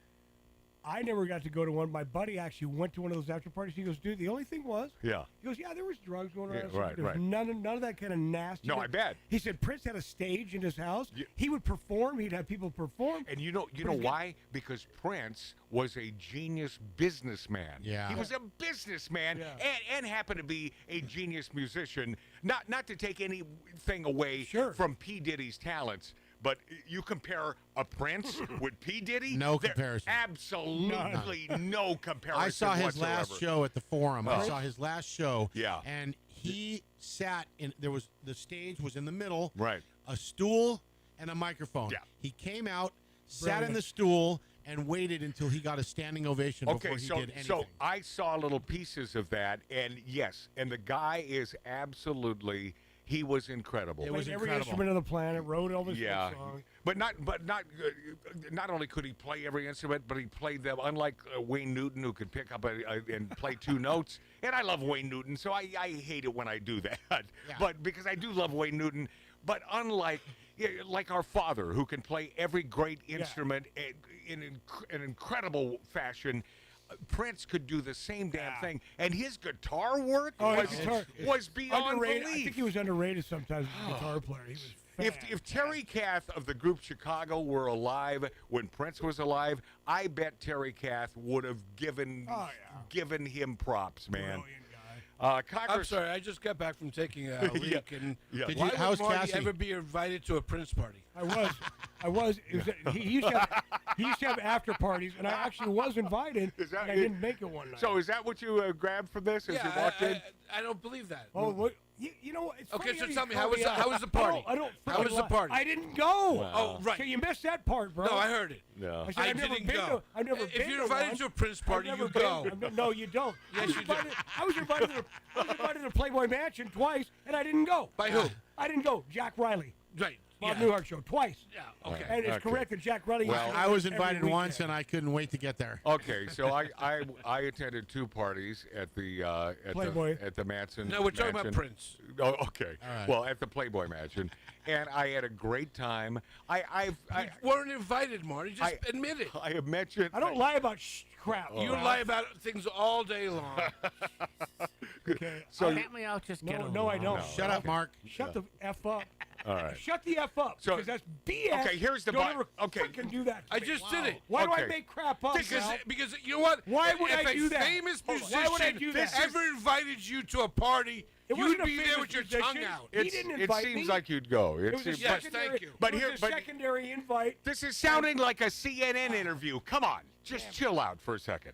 S8: I never got to go to one. My buddy actually went to one of those after parties. He goes, dude, the only thing was,
S1: Yeah.
S8: he goes, yeah, there was drugs going around.
S1: Yeah, right,
S8: There was
S1: right.
S8: None of that kind of nasty.
S1: No, I bet.
S8: He said Prince had a stage in his house.
S1: Yeah.
S8: He would perform. He'd have people perform.
S1: And you know why? Because Prince was a genius businessman.
S9: Yeah.
S1: He was a businessman
S8: Yeah.
S1: and happened to be a genius musician. Not to take anything away from P. Diddy's talents. But you compare a Prince with P. Diddy?
S9: No comparison.
S1: Absolutely no comparison.
S9: I saw his
S1: whatsoever.
S9: last show at the Forum.
S1: Oh.
S9: I saw his last show.
S1: Yeah.
S9: And he sat in. The stage was in the middle.
S1: Right.
S9: A stool and a microphone.
S1: Yeah.
S9: He came out, sat in
S8: Brilliant.
S9: the stool, and waited until he got a standing ovation before he did anything.
S1: So I saw little pieces of that, and yes, and the guy is absolutely. He was incredible.
S9: It was
S8: Played every
S9: incredible.
S8: instrument of the planet. Wrote all his
S1: Yeah,
S8: songs.
S1: but not only could he play every instrument, but he played them. Unlike Wayne Newton, who could pick up and play two notes. And I love Wayne Newton, so I hate it when I do that. But because I do love Wayne Newton, but unlike like our father, who can play every great instrument in an incredible fashion. Prince could do the same damn thing, and his guitar work was beyond
S8: underrated.
S1: belief.
S8: I think he was underrated sometimes as a guitar player. He was
S1: If Terry Kath of the group Chicago were alive when Prince was alive, I bet Terry Kath would have given him props, man.
S7: I'm sorry, I just got back from taking a leak, and why
S9: how's
S7: would Marty
S9: Cassie?
S7: ever be invited to a Prince party?
S8: I was. He used to have after parties, and I actually was invited, and I didn't make it one night.
S1: So is that what you grabbed from this as you walked in?
S7: I don't believe that.
S8: Oh, what? You know, it's
S7: Okay,
S8: funny
S7: so
S8: you
S7: tell me,
S8: call
S7: how was the party?
S8: I don't.
S7: How was the party?
S8: I didn't go.
S1: Wow.
S7: Oh, right.
S8: So you missed that part, bro.
S7: No, I heard it.
S1: No.
S8: I said, I've never
S7: didn't
S8: been
S7: go.
S8: I've never
S7: If
S8: been
S7: you're
S8: to
S7: invited
S8: one.
S7: to a Prince party,
S8: I've
S7: you
S8: never
S7: go.
S8: been- no, you don't.
S7: Yes, you do.
S8: I was invited to the Playboy Mansion twice, and I didn't go.
S7: By who?
S8: I didn't go. Jack Riley.
S7: Right.
S8: Bob
S7: Yeah.
S8: Newhart show twice.
S7: Yeah. Okay.
S8: And it's
S1: Okay.
S8: correct that Jack Riley.
S1: Well,
S8: used to
S9: I
S8: go
S9: was
S8: every
S9: invited once,
S8: weekend.
S9: and I couldn't wait to get there.
S1: Okay, so I attended two parties at the
S8: Playboy.
S1: at the Mansion.
S7: No, we're talking about
S1: Mansion.
S7: Prince.
S1: Oh, okay.
S9: All right.
S1: Well, at the Playboy Mansion, and I had a great time. I
S7: You weren't invited, Marty. Just admit it.
S1: I have mentioned.
S8: I don't lie about crap.
S7: You lie about things all day long.
S8: Okay.
S1: So
S13: Can't we all just get along?
S8: No, I don't.
S9: Shut up, Mark.
S8: Shut the f up.
S1: All right.
S8: Shut the f up.
S1: So-
S8: because that's BS.
S1: Okay, here's the
S8: Don't
S1: bu-
S8: ever
S1: okay.
S8: freaking do that. to
S7: I
S8: me.
S7: just did it.
S8: Why do
S1: Okay.
S8: I make crap up?
S7: Because you know what?
S8: Why would
S7: if
S8: I do that?
S7: a famous
S8: Hold on.
S7: musician
S8: Why would I do that?
S7: ever invited you to a party,
S8: It
S7: you'd
S8: wasn't a
S7: be there
S8: famous
S7: with your
S8: musician.
S7: tongue out.
S8: He didn't
S1: It
S8: invite
S1: seems
S8: me.
S1: like you'd go.
S8: It was a
S7: Yes,
S8: secondary,
S7: thank you.
S1: But
S8: it
S1: here-
S8: was a
S1: but-
S8: secondary invite.
S1: This is sounding like a CNN interview. Come on, just chill out for a second.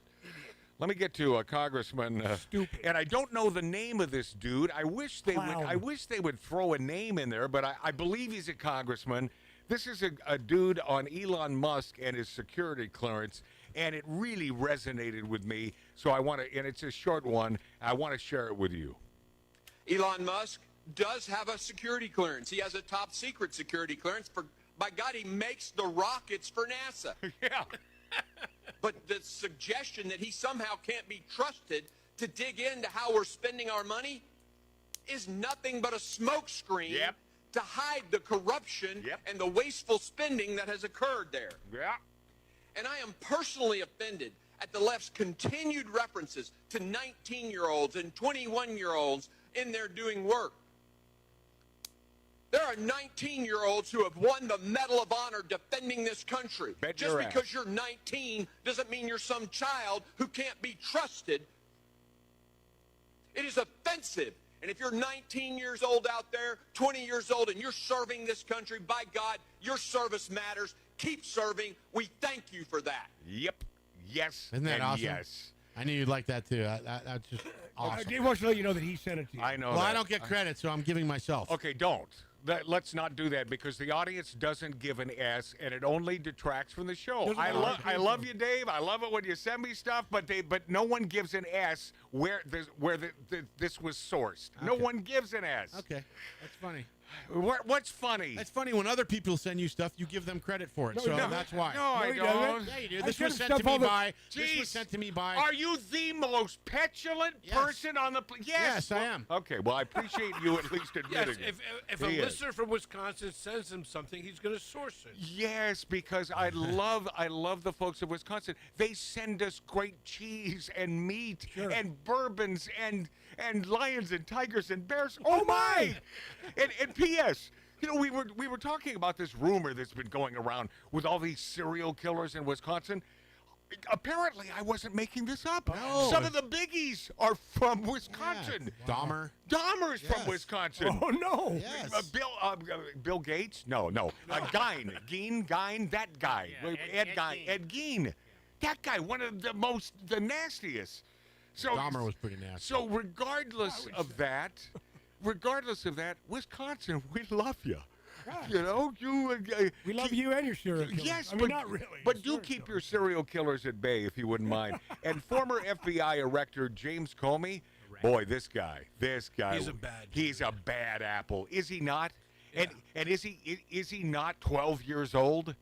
S1: Let me get to Congressman.
S8: Stupid.
S1: And I don't know the name of this dude. I wish they would.
S8: Clown.
S1: I wish they would throw a name in there, but I believe he's a congressman. This is a dude on Elon Musk and his security clearance, and it really resonated with me. So I want to, and it's a short one. I want to share it with you.
S14: Elon Musk does have a security clearance. He has a top secret security clearance. By God, he makes the rockets for NASA.
S1: Yeah.
S14: But the suggestion that he somehow can't be trusted to dig into how we're spending our money is nothing but a smokescreen
S1: Yep.
S14: to hide the corruption and the wasteful spending that has occurred there.
S2: Yeah.
S14: And I am personally offended at the left's continued references to 19-year-olds and 21-year-olds in there doing work. There are 19-year-olds who have won the Medal of Honor defending this country.
S2: Bet
S14: Just
S2: your ass.
S14: because you're 19 doesn't mean you're some child who can't be trusted. It is offensive. And if you're 19 years old out there, 20 years old, and you're serving this country, by God, your service matters. Keep serving. We thank you for that.
S2: Yep. Yes.
S9: Isn't that
S2: and
S9: awesome?
S2: Yes.
S9: I knew you'd like that too. That's just awesome.
S8: Dave wants to let you know that he sent it to you.
S2: I know.
S9: Well,
S2: that.
S9: I don't get credit, so I'm giving myself.
S2: Okay, don't. Let's not do that because the audience doesn't give an S, and it only detracts from the show. I love you, Dave. I love it when you send me stuff, but no one gives an S where this was sourced. Okay. No one gives an S.
S9: Okay, that's funny.
S2: What's funny?
S9: That's funny when other people send you stuff, you give them credit for it.
S8: No,
S9: So
S8: no.
S9: that's why.
S2: No, I
S8: he
S2: don't.
S8: doesn't.
S9: Yeah, you do.
S8: I
S9: This
S8: send
S9: was
S8: him
S9: sent to
S8: stuff
S9: me
S8: all the-
S9: by. This
S2: Jeez.
S9: was sent to me by.
S2: Are you the most petulant
S9: Yes.
S2: person on the planet?
S9: Yes, I am.
S2: Okay, well, I appreciate you at least admitting
S7: Yes,
S2: it.
S7: if a
S2: He is.
S7: listener from Wisconsin sends him something, he's going to source it.
S2: Yes, because I love the folks of Wisconsin. They send us great cheese and meat and bourbons and lions and tigers and bears. Oh my! And P.S. You know, we were talking about this rumor that's been going around with all these serial killers in Wisconsin. Apparently, I wasn't making this up.
S9: No.
S2: Some of the biggies are from Wisconsin.
S9: Yeah. Dahmer.
S2: Dahmer's from Wisconsin.
S8: Oh, no.
S9: Yes.
S2: Bill Gates? No. Gein, that guy.
S13: Yeah,
S2: Ed Gein. That guy, one of the nastiest. So
S9: Dahmer was pretty nasty.
S2: So regardless of that, Wisconsin, we love you.
S8: Right.
S2: You know,
S8: We love you and your serial killers.
S2: Yes,
S8: I mean, not really.
S2: But do keep your serial killers at bay if you wouldn't mind. And former FBI director James Comey, boy, this guy.
S7: He's a bad dude.
S2: He's a bad apple, is he not? Yeah. And is he not 12 years old?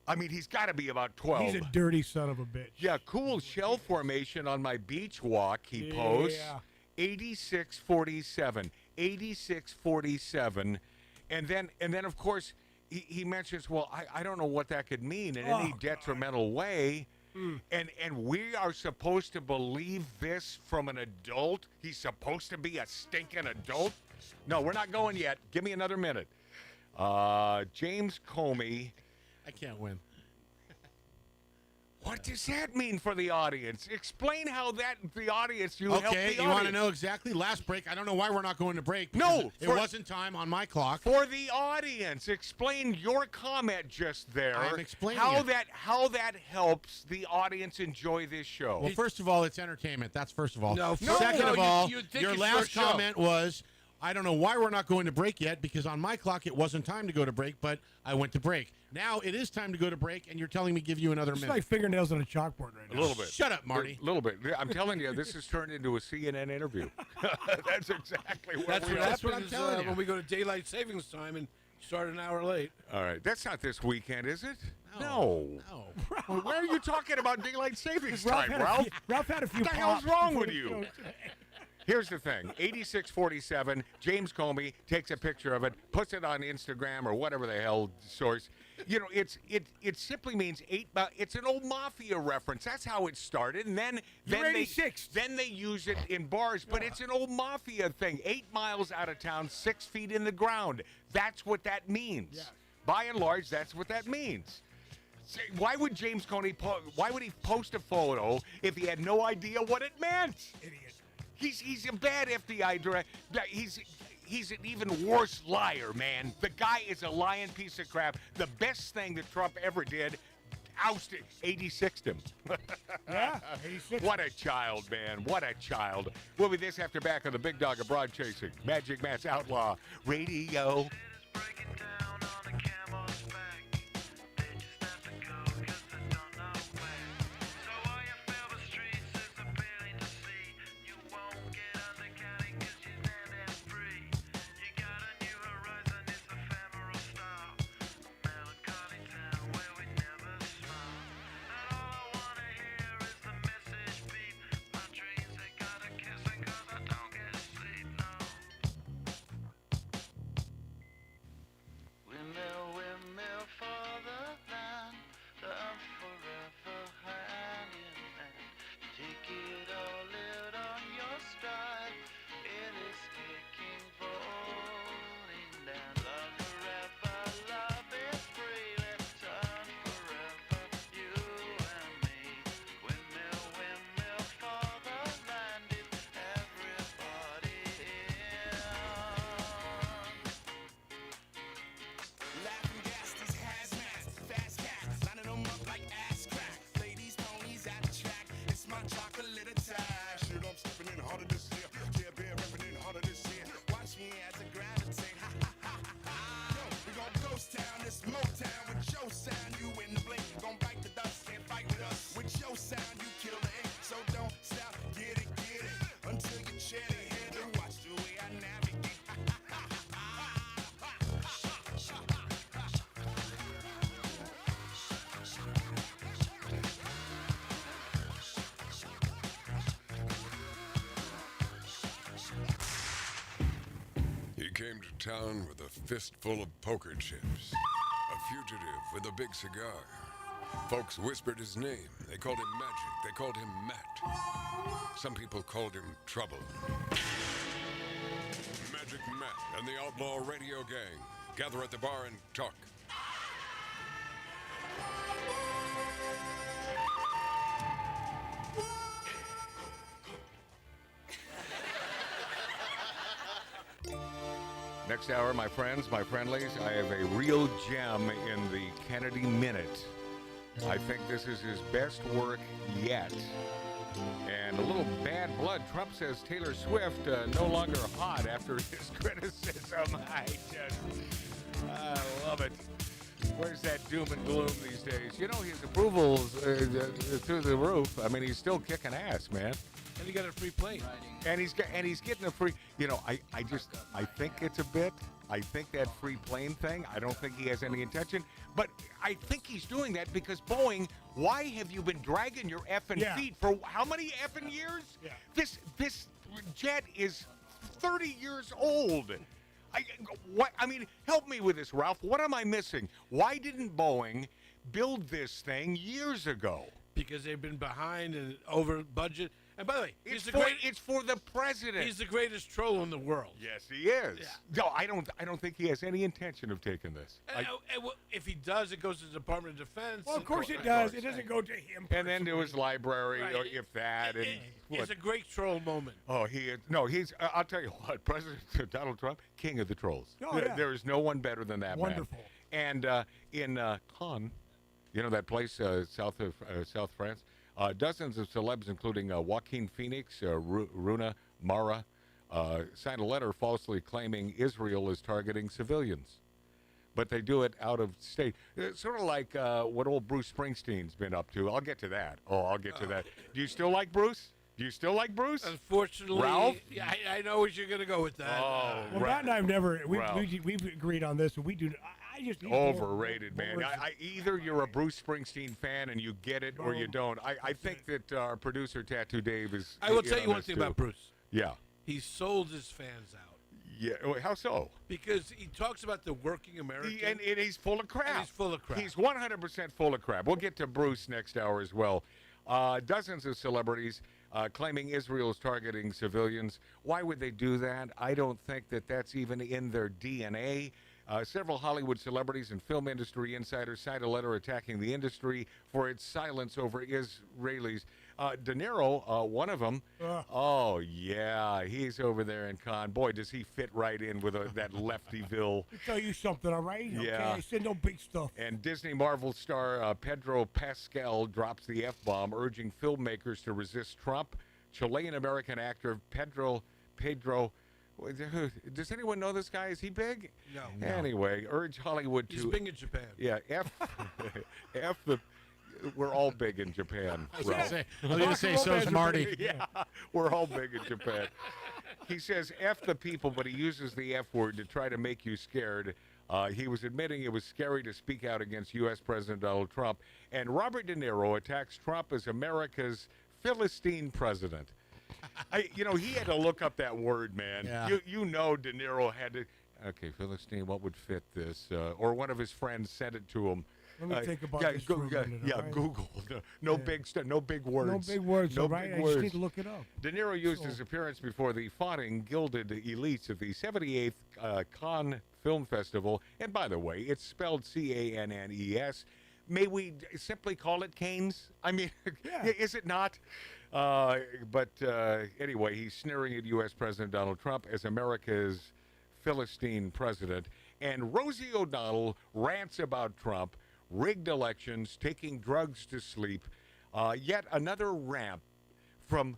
S2: I mean, he's got to be about 12.
S8: He's a dirty son of a bitch.
S2: Yeah, cool shell formation on my beach walk, he posts. 8647. 8647. And then of course, he mentions, well, I don't know what that could mean in any detrimental way. And we are supposed to believe this from an adult? He's supposed to be a stinking adult? No, we're not going yet. Give me another minute. James Comey.
S9: I can't win.
S2: What does that mean for the audience? Explain how the audience, you help the audience.
S9: Okay, you want to know exactly? Last break, I don't know why we're not going to break.
S2: No,
S9: It wasn't time on my clock.
S2: For the audience, explain your comment just there.
S9: I'm explaining
S2: how
S9: it.
S2: how that helps the audience enjoy this show.
S9: Well, first of all, it's entertainment. That's first of all.
S7: No,
S9: Second
S7: no,
S9: of all,
S7: you'd think
S9: your
S7: it's
S9: last
S7: your show.
S9: comment was, I don't know why we're not going to break yet, because on my clock it wasn't time to go to break, but I went to break. Now it is time to go to break, and you're telling me give you another
S8: It's
S9: minute.
S8: like fingernails on a chalkboard right now.
S2: A little bit.
S9: Shut up, Marty.
S2: A little bit. I'm telling you, this has turned into a CNN interview. That's exactly what
S7: That's
S2: we
S7: what
S2: are.
S9: what I'm
S7: happens
S9: telling you.
S7: when we go to daylight savings time and start an hour late.
S2: All right. That's not this weekend, is it? No. Well, why are you talking about daylight savings time, Ralph?
S8: Ralph had a few
S2: What the hell's
S8: pops
S2: wrong
S8: before
S2: with
S8: the
S2: you?
S8: show.
S2: Here's the thing. 8647, James Comey takes a picture of it, puts it on Instagram or whatever the hell source. You know, it simply means it's an old mafia reference. That's how it started. And then
S8: You're 86.
S2: they use it in bars, but it's an old mafia thing. 8 miles out of town, 6 feet in the ground. That's what that means.
S8: Yeah.
S2: By and large, that's what that means. Why would James Comey why would he post a photo if he had no idea what it meant?
S8: Idiot.
S2: He's a bad FBI director. He's an even worse liar, man. The guy is a lying piece of crap. The best thing that Trump ever did, ousted, 86'd him.
S8: Yeah, 86.
S2: What a child, man. What a child. We'll be this after back on the Big Dog of Broad Chasing. Magic Matt's Outlaw Radio.
S15: came to town with a fistful of poker chips. A fugitive with a big cigar. Folks whispered his name. They called him Magic. They called him Matt. Some people called him Trouble. Magic Matt and the Outlaw Radio Gang gather at the bar and talk.
S1: Next hour, my friends, my friendlies, I have a real gem in the Kennedy Minute. I think this is his best work yet. And a little bad blood. Trump says Taylor Swift no longer hot after his criticism. I love it. Where's that doom and gloom these days? You know, his approval's through the roof. I mean, he's still kicking ass, man.
S7: And he got a free plane.
S1: And he's getting a free. You know, I think it's a bit. I think that free plane thing. I don't think he has any intention, but I think he's doing that because Boeing. Why have you been dragging your effing feet for how many effing years?
S8: Yeah.
S1: This jet is 30 years old. I mean, help me with this, Ralph. What am I missing? Why didn't Boeing build this thing years ago?
S7: Because they've been behind and over budget. And by the way,
S1: it's for the president.
S7: He's the greatest troll in the world.
S1: Yes, he is.
S7: Yeah.
S1: No, I don't think he has any intention of taking this.
S7: And if he does, it goes to the Department of Defense.
S8: Well, of course it does. It doesn't go to him.
S1: And then to his library,
S7: Right.
S1: or if that.
S7: It's a great troll moment.
S1: Oh, he is. No, he's. I'll tell you what, President Donald Trump, king of the trolls.
S8: Oh, yeah.
S1: There is no one better than that
S8: Wonderful.
S1: man. And in Cannes, you know that place south of South France. Dozens of celebs, including Joaquin Phoenix, Runa Mara, signed a letter falsely claiming Israel is targeting civilians. But they do it out of state. It's sort of like what old Bruce Springsteen's been up to. I'll get to that. I'll get to that. Do you still like Bruce? Do you still like Bruce?
S7: Unfortunately,
S1: Ralph?
S7: Yeah, I know what you're going to go with that.
S1: Oh,
S8: Well, Matt and I've never. We've agreed on this, and we do. I just
S1: overrated, man. Either you're a Bruce Springsteen fan and you get it, or you don't. I think that our producer Tattoo Dave is.
S7: I will tell you one thing about Bruce.
S1: Yeah.
S7: He sold his fans out.
S1: Yeah. How so?
S7: Because he talks about the working American.
S1: And he's full of crap.
S7: And he's full of crap.
S1: He's 100% full of crap. We'll get to Bruce next hour as well. Dozens of celebrities claiming Israel is targeting civilians. Why would they do that? I don't think that that's even in their DNA. Several Hollywood celebrities and film industry insiders signed a letter attacking the industry for its silence over Israelis. De Niro, one of them. Oh, yeah, he's over there in Cannes. Boy, does he fit right in with that Leftyville.
S8: I'll tell you something, all right?
S1: Yeah.
S8: Okay, I said no big stuff.
S1: And Disney Marvel star Pedro Pascal drops the F-bomb, urging filmmakers to resist Trump. Chilean-American actor Pedro. Does anyone know this guy? Is he big?
S7: No.
S1: Anyway, urge Hollywood to.
S7: He's big in Japan.
S1: Yeah, F the. We're all big in Japan.
S9: I was going to say, so's Marty.
S1: Yeah, we're all big in Japan. He says F the people, but he uses the F word to try to make you scared. He was admitting it was scary to speak out against U.S. President Donald Trump. And Robert De Niro attacks Trump as America's Philistine president. He had to look up that word, man.
S9: Yeah.
S1: You know De Niro had to. Okay, Philistine, what would fit this? Or one of his friends sent it to him.
S8: Let me think about this for a minute, all right?
S1: Google. No big stuff. No big words.
S8: No big words,
S1: No
S8: all right?
S1: big
S8: I
S1: words.
S8: just need to look it up.
S1: De Niro used his appearance before the fawning gilded elites of the 78th Cannes Film Festival. And by the way, it's spelled Cannes. May we simply call it Canes? I mean, is it not? But anyway, he's sneering at U.S. President Donald Trump as America's Philistine president. And Rosie O'Donnell rants about Trump, rigged elections, taking drugs to sleep. Yet another rant from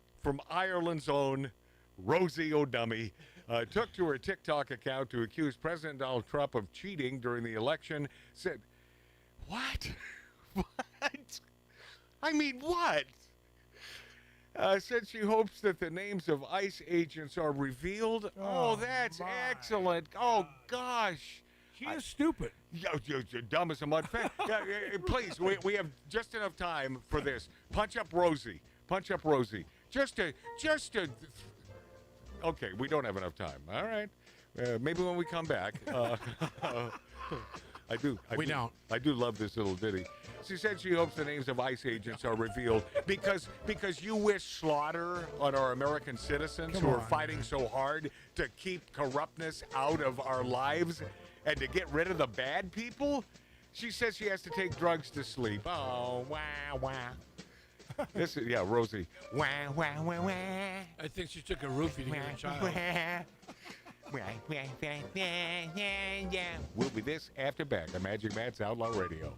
S1: Ireland's own Rosie O'Dummy took to her TikTok account to accuse President Donald Trump of cheating during the election. Said, what? What? I mean, what? Said she hopes that the names of ICE agents are revealed. Oh, that's excellent. Oh, gosh.
S8: She is stupid.
S1: You're dumb as a mud fan. Please, we have just enough time for this. Punch up Rosie. Punch up Rosie. Just to. Okay, we don't have enough time. All right. Maybe when we come back. I do love this little ditty. She said she hopes the names of ICE agents are revealed because you wish slaughter on our American citizens who are fighting so hard to keep corruptness out of our lives and to get rid of the bad people. She says she has to take drugs to sleep. Oh, wah, wah. This is, Rosie. Wah, wah, wah, wah.
S7: I think she took a roofie to get a child.
S1: We'll be this after back on Magic Matt's Outlaw Radio.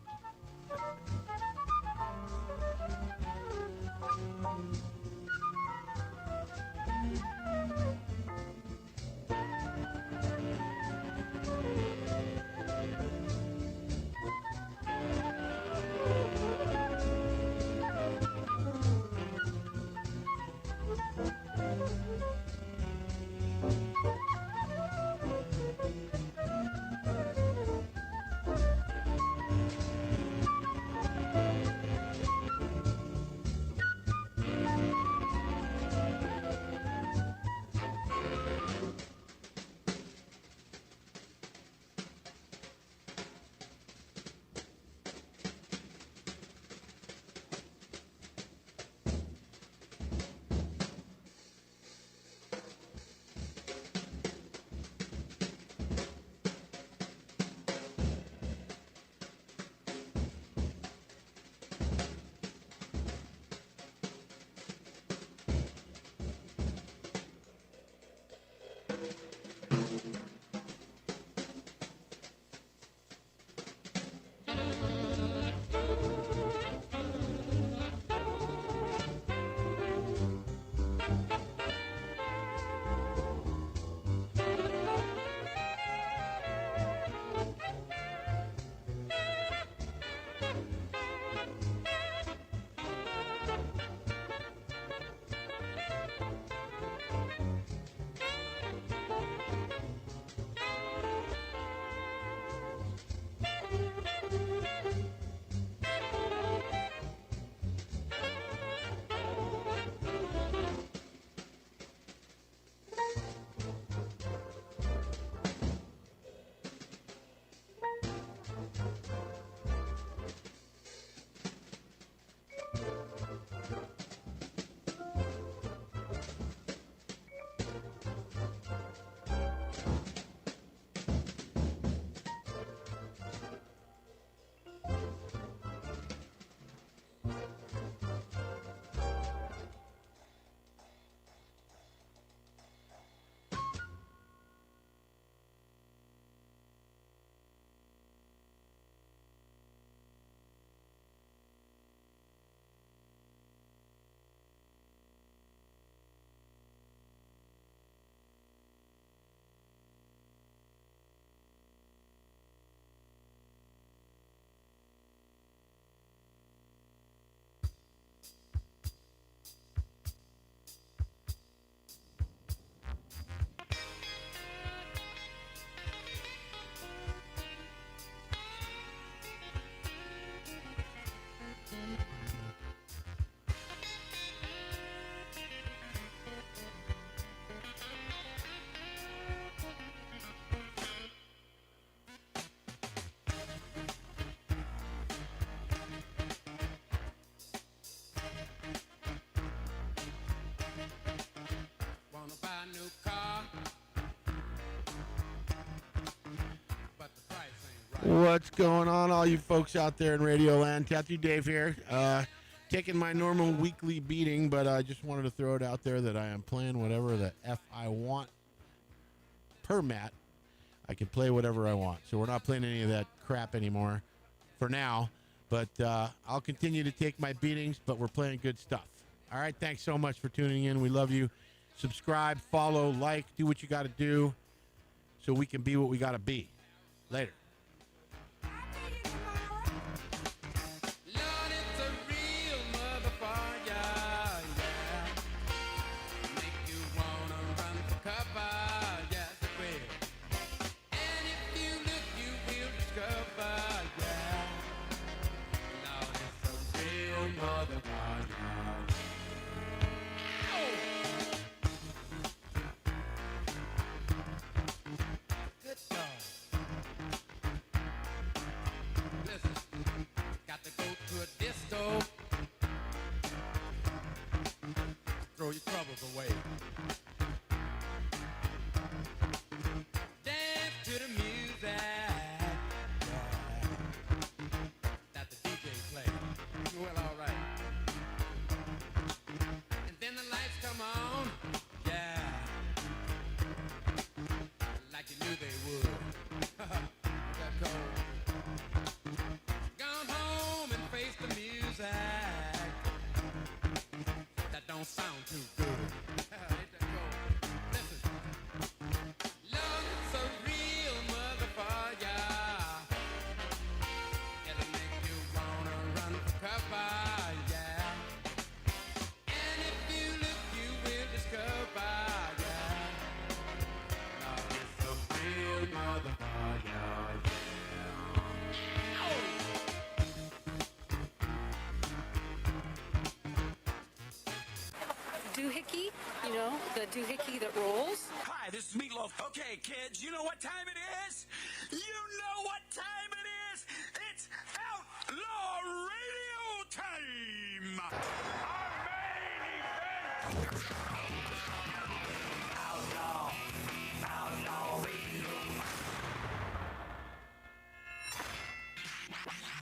S9: What's going on, all you folks out there in Radio Land? Tattoo Dave here. Taking my normal weekly beating, but I just wanted to throw it out there that I am playing whatever the F I want per mat. I can play whatever I want. So we're not playing any of that crap anymore for now. But I'll continue to take my beatings, but we're playing good stuff. All right, thanks so much for tuning in. We love you. Subscribe, follow, like, do what you got to do so we can be what we got to be. Later.
S16: go. Throw your troubles away. Dance to the music that the DJ plays. Well, all right. And then the lights come on. Yeah. Like you knew they would. That cold. Gone home and face the music. That don't sound too good. Ain't that cold? Listen. Love's a real motherfucker. It'll make you wanna run for cover, yeah. And if you look, you will discover, yeah. Love is a real motherfucker, yeah. Oh!
S4: Doohickey, you know, the doohickey that rolls.
S6: Hi, this is Meatloaf. Okay, kids, you know what time it is? You know what time it is? It's Outlaw Radio time! Our main event! Outlaw Radio.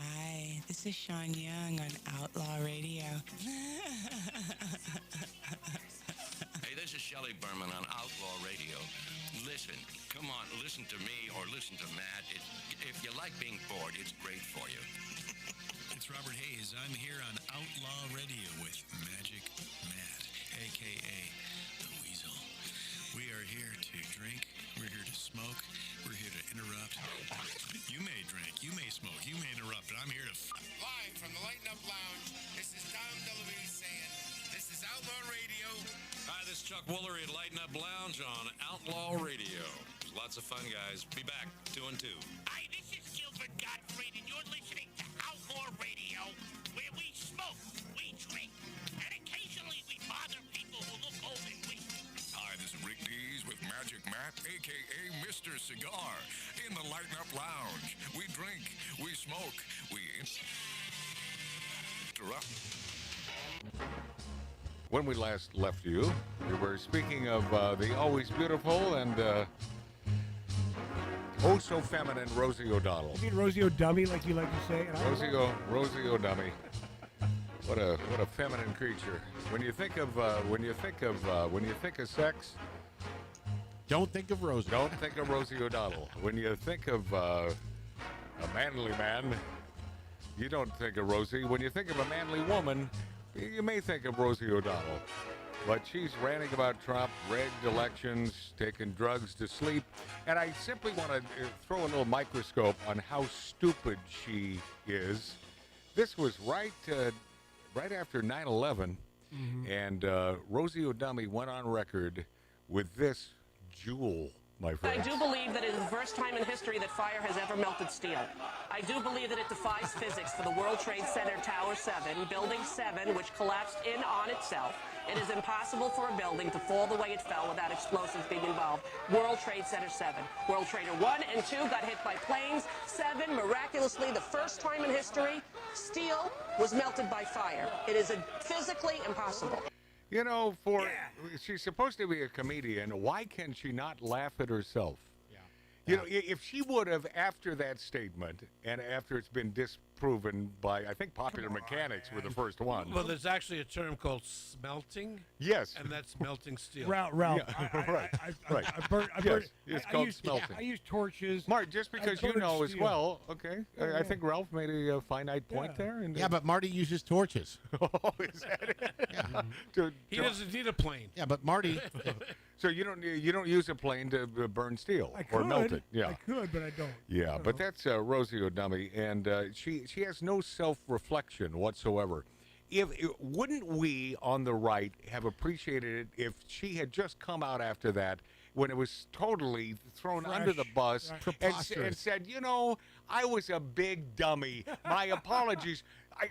S17: Hi, this is Sean Young on Outlaw Radio.
S18: Hey, this is Shelley Berman on Outlaw Radio. Listen, come on, listen to me or listen to Matt. If you like being bored, it's great for you.
S19: It's Robert Hayes. I'm here on Outlaw Radio with Magic Matt, a.k.a. The Weasel. We are here to drink. We're here to smoke. We're here to interrupt. You may drink. You may smoke. You may interrupt, but I'm here to...
S20: Live from the Lighten Up Lounge, this is Tom DeLuise saying, this is Outlaw Radio.
S21: Hi, this is Chuck Woolery at Lighten Up Lounge on Outlaw Radio. Lots of fun, guys. Be back, 2 and 2.
S20: Hi, this is Gilbert Gottfried, and you're listening to Outlaw Radio, where we smoke, we drink, and occasionally we bother people who look old and weak.
S15: Hi, this is Rick Dees with Magic Matt, a.k.a. Mr. Cigar, in the Lighten Up Lounge. We drink, we smoke, we interrupt.
S1: When we last left you, we were speaking of the always beautiful and oh so feminine Rosie O'Donnell.
S8: You mean Rosie O'Dummy, like you like to say?
S1: Rosie O'Dummy. What a feminine creature. When you think of sex,
S9: don't think of Rosie.
S1: Don't think of Rosie O'Donnell. When you think of a manly man, you don't think of Rosie. When you think of a manly woman, you may think of Rosie O'Donnell. But she's ranting about Trump, rigged elections, taking drugs to sleep. And I simply want to throw a little microscope on how stupid she is. This was right after 9/11, and Rosie O'Dummy went on record with this jewel, my friend.
S22: I do believe that it is the first time in history that fire has ever melted steel. I do believe that it defies physics for the World Trade Center Tower 7, Building 7, which collapsed in on itself. It is impossible for a building to fall the way it fell without explosives being involved. World Trade Center 7. World Trader 1 and 2 got hit by planes. 7, miraculously, the first time in history, steel was melted by fire. It is physically impossible.
S1: You know, she's supposed to be a comedian. Why can she not laugh at herself? Yeah. You know, if she would have, after that statement, and after it's been disproven by, I think, Popular Mechanics were the first one.
S7: Well, there's actually a term called smelting.
S1: Yes.
S7: And that's melting steel.
S8: Ralph.
S1: Yeah, right.
S8: I burned.
S1: It's called smelting.
S8: I use torches.
S1: Mark, just because you know as well, okay. I think Ralph made a finite point there. And
S9: yeah, but Marty uses torches.
S1: Oh, is that it?
S9: Yeah.
S7: He doesn't need a plane.
S9: Yeah, but Marty.
S1: So you don't use a plane to burn steel or melt it. Yeah,
S8: I could, but I don't.
S1: Yeah, but that's Rosie O'Dummy, and she has no self-reflection whatsoever. Wouldn't we on the right have appreciated it if she had just come out after that, when it was totally thrown under the bus, and said, you know, I was a big dummy. My apologies.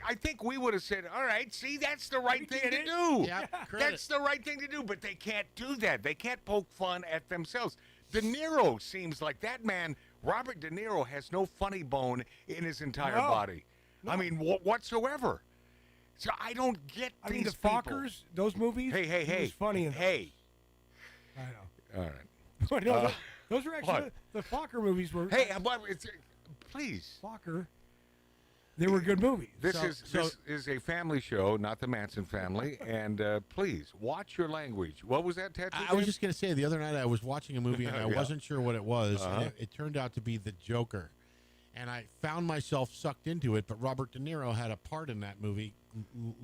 S1: I think we would have said, all right, see, that's the right thing to do.
S9: Yeah,
S1: that's the right thing to do, but they can't do that. They can't poke fun at themselves. De Niro seems like that man. Robert De Niro has no funny bone in his entire body. No. I mean, whatsoever. So I don't get
S8: I mean,
S1: these
S8: the
S1: people.
S8: Fockers, those movies.
S1: Hey,
S8: He was funny in those.
S1: Hey.
S8: I know.
S1: All right.
S8: But no, those are actually
S1: what?
S8: the Fokker movies were.
S1: Hey, please.
S8: Fokker. They were good movies.
S1: This is a family show, not the Manson family. And please watch your language. What was that, Ted?
S9: I was just going to say, the other night I was watching a movie and I
S1: Yeah.
S9: wasn't sure what it was.
S1: Uh-huh.
S9: And it turned out to be The Joker. And I found myself sucked into it, but Robert De Niro had a part in that movie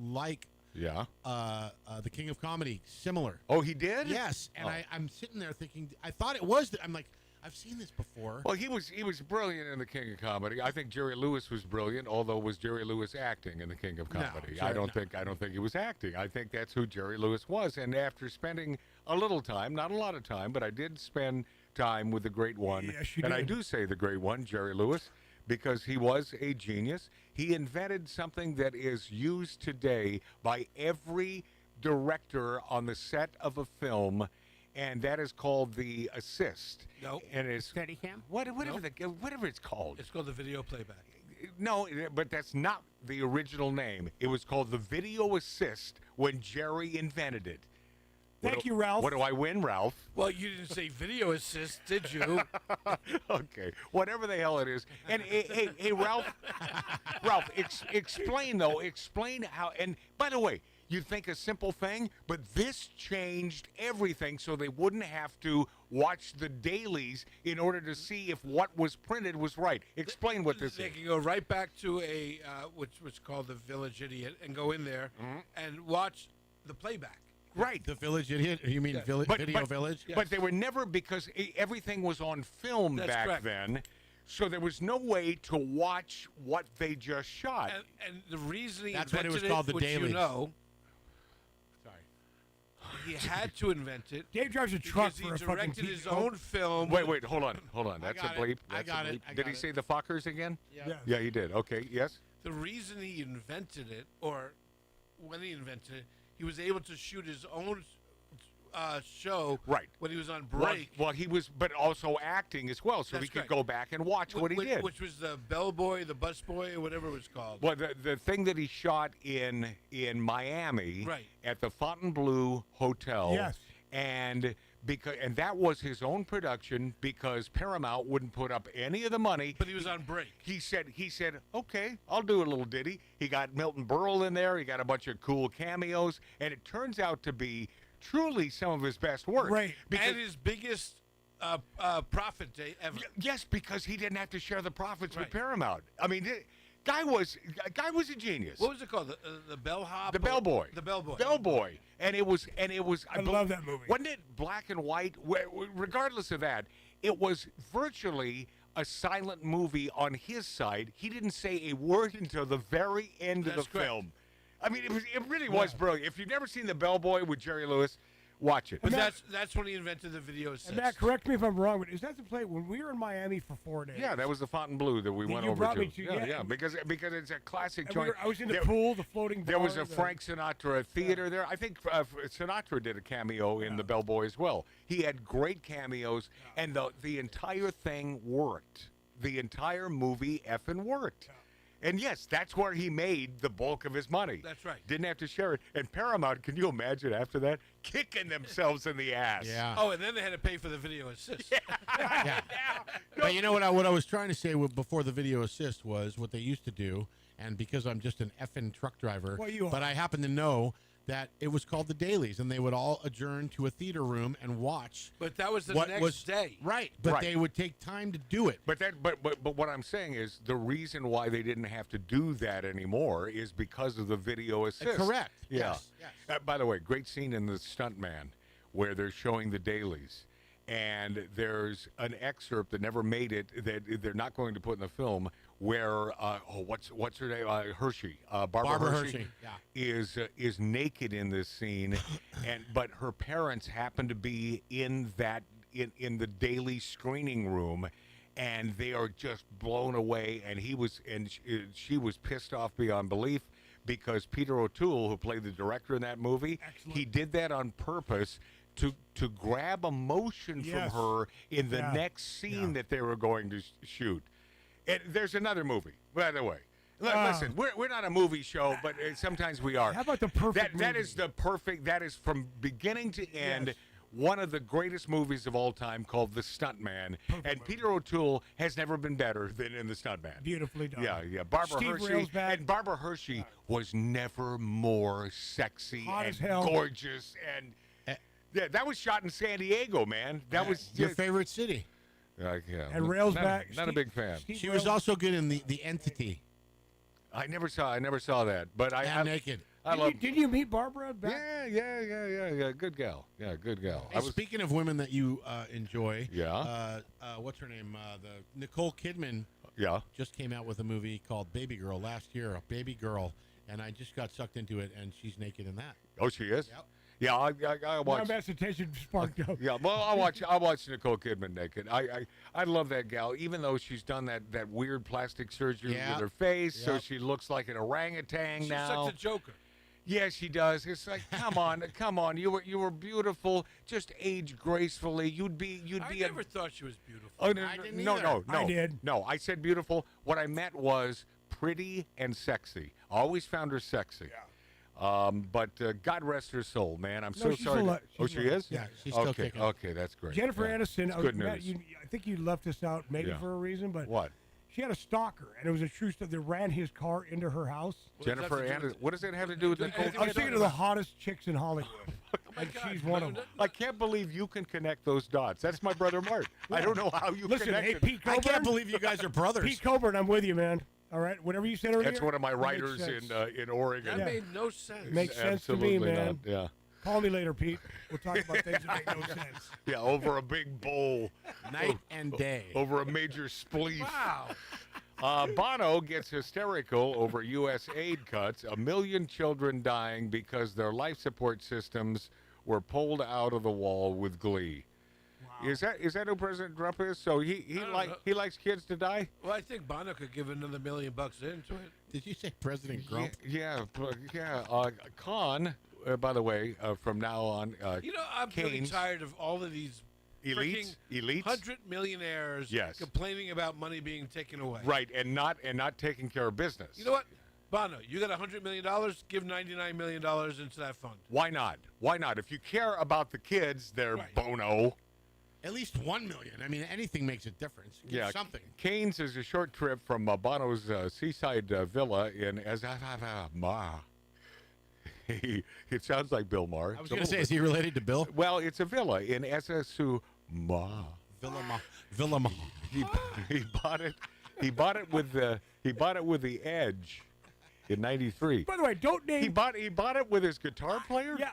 S9: like The King of Comedy, similar.
S1: Oh, he did?
S9: Yes. And
S1: Oh.
S9: I'm sitting there thinking, I thought it was, I'm like, I've seen this before.
S1: Well, he was brilliant in The King of Comedy. I think Jerry Lewis was brilliant, although was Jerry Lewis acting in The King of Comedy? I don't think he was acting. I think that's who Jerry Lewis was. And after spending a little time, not a lot of time, but I did spend time with the great one.
S8: Yes, you
S1: and
S8: did.
S1: I do say the great one, Jerry Lewis, because he was a genius. He invented something that is used today by every director on the set of a film, and that is called the assist.
S7: No.
S1: And it's
S13: Steadicam?
S1: whatever it's called.
S7: It's called the video playback.
S1: No, but that's not the original name. It was called the video assist when Jerry invented it.
S8: Thank you, Ralph.
S1: What do I win, Ralph?
S7: Well, you didn't say video assist, did you?
S1: Okay, whatever the hell it is. And hey, Ralph, explain how. And by the way, you'd think a simple thing, but this changed everything, so they wouldn't have to watch the dailies in order to see if what was printed was right. Explain what this
S7: They
S1: is.
S7: can go right back to a which was called the Village Idiot and go in there and watch the playback.
S1: Right.
S9: The Village Idiot? You mean Video Village?
S1: But they were never, because everything was on film
S7: That's
S1: back
S7: correct.
S1: then, so there was no way to watch what they just shot.
S7: And the reason he
S9: That's what it
S7: invented
S9: was called, the
S7: which
S9: dailies.
S7: you know, he had to invent it.
S8: Dave drives a truck
S7: because he
S8: for a fucking
S7: directed
S8: piece
S7: his
S8: of-
S7: own film.
S1: Wait, hold on. That's a
S9: got it.
S1: bleep.
S9: I
S1: That's
S9: got
S1: a
S9: it.
S1: bleep.
S9: I
S1: Did
S9: got
S1: he
S9: it.
S1: say the Fockers again?
S9: Yeah.
S1: Yeah, he did. Okay, yes.
S7: The reason he invented it, or when he invented it, he was able to shoot his own show
S1: Right.
S7: when he was on break.
S1: Well, he was, but also acting as well, so
S7: That's
S1: he could
S7: correct.
S1: go back and watch what he did.
S7: Which was the bellboy, the busboy, or whatever it was called.
S1: Well, the thing that he shot in Miami
S7: Right.
S1: at the Fontainebleau Hotel.
S8: Yes.
S1: And that was his own production because Paramount wouldn't put up any of the money.
S7: But he was on break.
S1: He said, okay, I'll do a little ditty. He got Milton Berle in there. He got a bunch of cool cameos, and it turns out to be truly some of his best work.
S8: Right.
S7: And his biggest profit day ever.
S1: Yes, because he didn't have to share the profits with
S7: Right.
S1: Paramount. I mean, guy was a genius.
S7: What was it called? The bellhop?
S1: The bellboy.
S7: The bellboy.
S1: Bellboy. And it was.
S8: I love that movie.
S1: Wasn't it black and white? Regardless of that, it was virtually a silent movie on his side. He didn't say a word until the very end of
S7: That's
S1: the
S7: correct.
S1: film. I mean, it really was brilliant. If you've never seen The Bellboy with Jerry Lewis, watch it.
S7: But that's when he invented the video assist.
S8: And Matt, correct me if I'm wrong, but is that the play when we were in Miami for 4 days?
S1: Yeah, that was the Fontainebleau that we
S8: That
S1: went
S8: you
S1: over
S8: brought
S1: to.
S8: me to, yeah.
S1: because it's a classic
S8: And we
S1: joint.
S8: were- I was in the pool, the floating
S1: There was
S8: bar,
S1: a
S8: the-
S1: Frank Sinatra theater there. I think Sinatra did a cameo in The Bellboy as well. He had great cameos, and the entire thing worked. The entire movie effing worked. And yes, that's where he made the bulk of his money.
S7: That's right.
S1: Didn't have to share it. And Paramount, can you imagine after that? Kicking themselves in the ass.
S9: Yeah.
S7: Oh, and then they had to pay for the video assist.
S9: Yeah. But you know what I was trying to say before the video assist was what they used to do, and because I'm just an effing truck driver,
S8: Well, you are.
S9: but I happen to know that it was called the dailies, and they would all adjourn to a theater room and watch.
S7: But that was the
S9: what
S7: next
S9: was
S7: day.
S9: Right, but
S1: Right.
S9: they would take time to do it.
S1: But what I'm saying is the reason why they didn't have to do that anymore is because of the video assist.
S9: Correct.
S1: Yeah.
S9: Yes.
S1: By the way, great scene in The Stuntman where they're showing the dailies, and there's an excerpt that never made it that they're not going to put in the film where what's her name, Hershey, Barbara
S9: Hershey, yeah.
S1: is naked in this scene, but her parents happen to be in in the daily screening room, and they are just blown away. And she was pissed off beyond belief because Peter O'Toole, who played the director in that movie, he did that on purpose to grab emotion
S8: Yes.
S1: from her in the
S8: Yeah.
S1: next scene that they were going to shoot. And there's another movie, by the way. Listen, we're not a movie show, but sometimes we are.
S8: How about the perfect
S1: That
S8: movie?
S1: is the perfect. That is from beginning to end.
S8: Yes.
S1: One of the greatest movies of all time, called The Stuntman, and Peter O'Toole has never been better than in The Stuntman.
S8: Beautifully done.
S1: Yeah. Barbara
S8: Steve
S1: Hershey,
S8: Railsback.
S1: and Barbara Hershey was never more sexy
S8: Hot
S1: and
S8: as hell.
S1: gorgeous, and yeah, that was shot in San Diego, man. That was
S9: your
S1: just,
S9: favorite city.
S1: yeah.
S8: And Railsback.
S1: Not a big fan.
S9: She was also good in the Entity.
S1: I never saw that, but I
S9: Naked.
S1: I love.
S8: Did you meet Barbara? Back?
S1: Yeah. Good gal. Yeah, good gal.
S9: Hey, speaking of women that you enjoy,
S1: Yeah.
S9: What's her name? The Nicole Kidman.
S1: Yeah.
S9: Just came out with a movie called Baby Girl last year. Baby Girl, and I just got sucked into it, and she's naked in that.
S1: Oh, she is.
S9: Yep.
S1: Yeah, I
S8: My
S1: watched.
S8: imagination sparked up.
S1: Yeah, well, I watch Nicole Kidman naked. I love that gal, even though she's done that weird plastic surgery with her face, so
S9: Yep.
S1: she looks like an orangutan
S7: She's
S1: now.
S7: such a joker.
S1: Yeah, she does. It's like, come on, you were beautiful. Just age gracefully. You'd be.
S7: I never thought she was beautiful.
S1: Oh no,
S9: I didn't
S1: no,
S9: either.
S1: no, no.
S8: I did.
S1: No, I said beautiful. What I meant was pretty and sexy. Always found her sexy. But God rest her soul, man. I'm
S8: No,
S1: so
S8: she's
S1: sorry.
S8: still
S1: to-
S8: alive.
S1: oh,
S8: She's
S1: she
S8: alive.
S1: is.
S9: Yeah, she's still
S1: okay.
S9: kicking.
S1: Okay, that's great.
S8: Jennifer
S1: Yeah.
S8: Aniston.
S1: It's good
S8: Matt,
S1: news.
S8: I think you left this out maybe
S1: Yeah.
S8: for a reason, but
S1: What?
S8: she had a stalker, and it was a true story. They ran his car into her house.
S1: Jennifer Aniston. What does that have to do with Nicole
S8: I was thinking
S1: Kidman?
S8: of the hottest chicks in Hollywood, and
S7: God,
S8: she's one of them.
S1: I can't believe you can connect those dots. That's my brother Mark. I don't know how you
S8: Listen, hey,
S1: connected.
S8: Pete
S9: I
S8: Coburn.
S9: can't believe you guys are brothers.
S8: Pete Coburn, I'm with you, man. All right, whatever you said earlier.
S1: That's one of my
S8: makes
S1: writers
S8: sense.
S1: in Oregon.
S7: That made no sense.
S8: Makes sense to me,
S1: Absolutely
S8: man.
S1: not. Yeah.
S8: Call me later, Pete. We'll talk about things that make no sense.
S1: Yeah, over a big bowl.
S9: Night and day.
S1: Over a major spleef.
S7: Wow.
S1: Bono gets hysterical over U.S. aid cuts. 1 million children dying because their life support systems were pulled out of the wall with glee. Wow. Is that who President Trump is? So he likes kids to die?
S7: Well, I think Bono could give another $1 million into it.
S9: Did you say President Grump?
S1: Yeah. Khan, by the way, from now on,
S7: You know, I'm getting
S1: Keynes.
S7: tired of all of these
S1: Elites?
S7: 100 millionaires
S1: Yes.
S7: complaining about money being taken away.
S1: Right, and not taking care of business.
S7: You know what? Bono, you got $100 million, give $99 million into that fund.
S1: Why not? Why not? If you care about the kids, they're
S7: Right.
S1: Bono.
S9: At least 1 million. I mean, anything makes a difference. Give something.
S1: Keynes is a short trip from Bono's seaside villa in Ezavama. It sounds like Bill Maher.
S9: I was going to say, is he related to Bill?
S1: Well, it's a villa in Ezavama.
S9: Villa.
S1: He bought it. He bought it with the Edge in '93.
S8: By the way, don't name.
S1: He bought it with his guitar player.
S8: Yeah,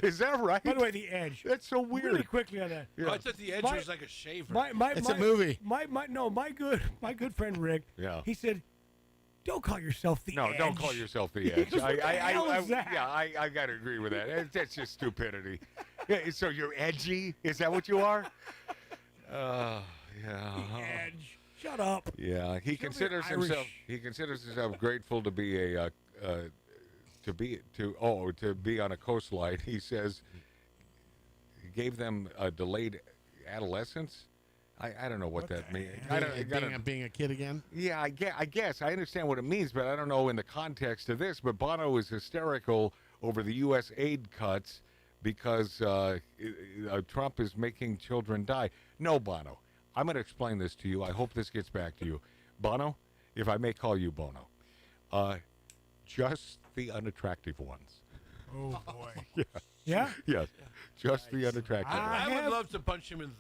S1: Is that right?
S8: By the way, the Edge.
S1: That's so weird.
S8: Really quickly on that.
S7: Oh, I thought the Edge
S8: My-
S7: was like a shaver.
S9: It's a movie.
S8: My good friend Rick.
S1: Yeah.
S8: He said, "Don't call yourself the
S1: No,
S8: Edge."
S1: don't call yourself the
S8: He
S1: Edge.
S8: goes, "What the hell is that?"
S1: Yeah, I got to agree with that. That's just stupidity. Yeah, so you're edgy? Is that what you are? Yeah.
S8: Edge. Shut up.
S1: Yeah, he considers
S8: Irish.
S1: himself. He considers himself grateful to be to be on a coastline. He says he gave them a delayed adolescence. I don't know what that means.
S9: Being a kid again?
S1: Yeah, I guess. I understand what it means, but I don't know in the context of this. But Bono is hysterical over the U.S. aid cuts because Trump is making children die. No, Bono. I'm going to explain this to you. I hope this gets back to you. Bono, if I may call you Bono, just the unattractive ones.
S8: Oh, boy.
S1: Yeah.
S8: Yeah?
S1: Yes. Just the unattractive ones.
S7: I would love to punch him in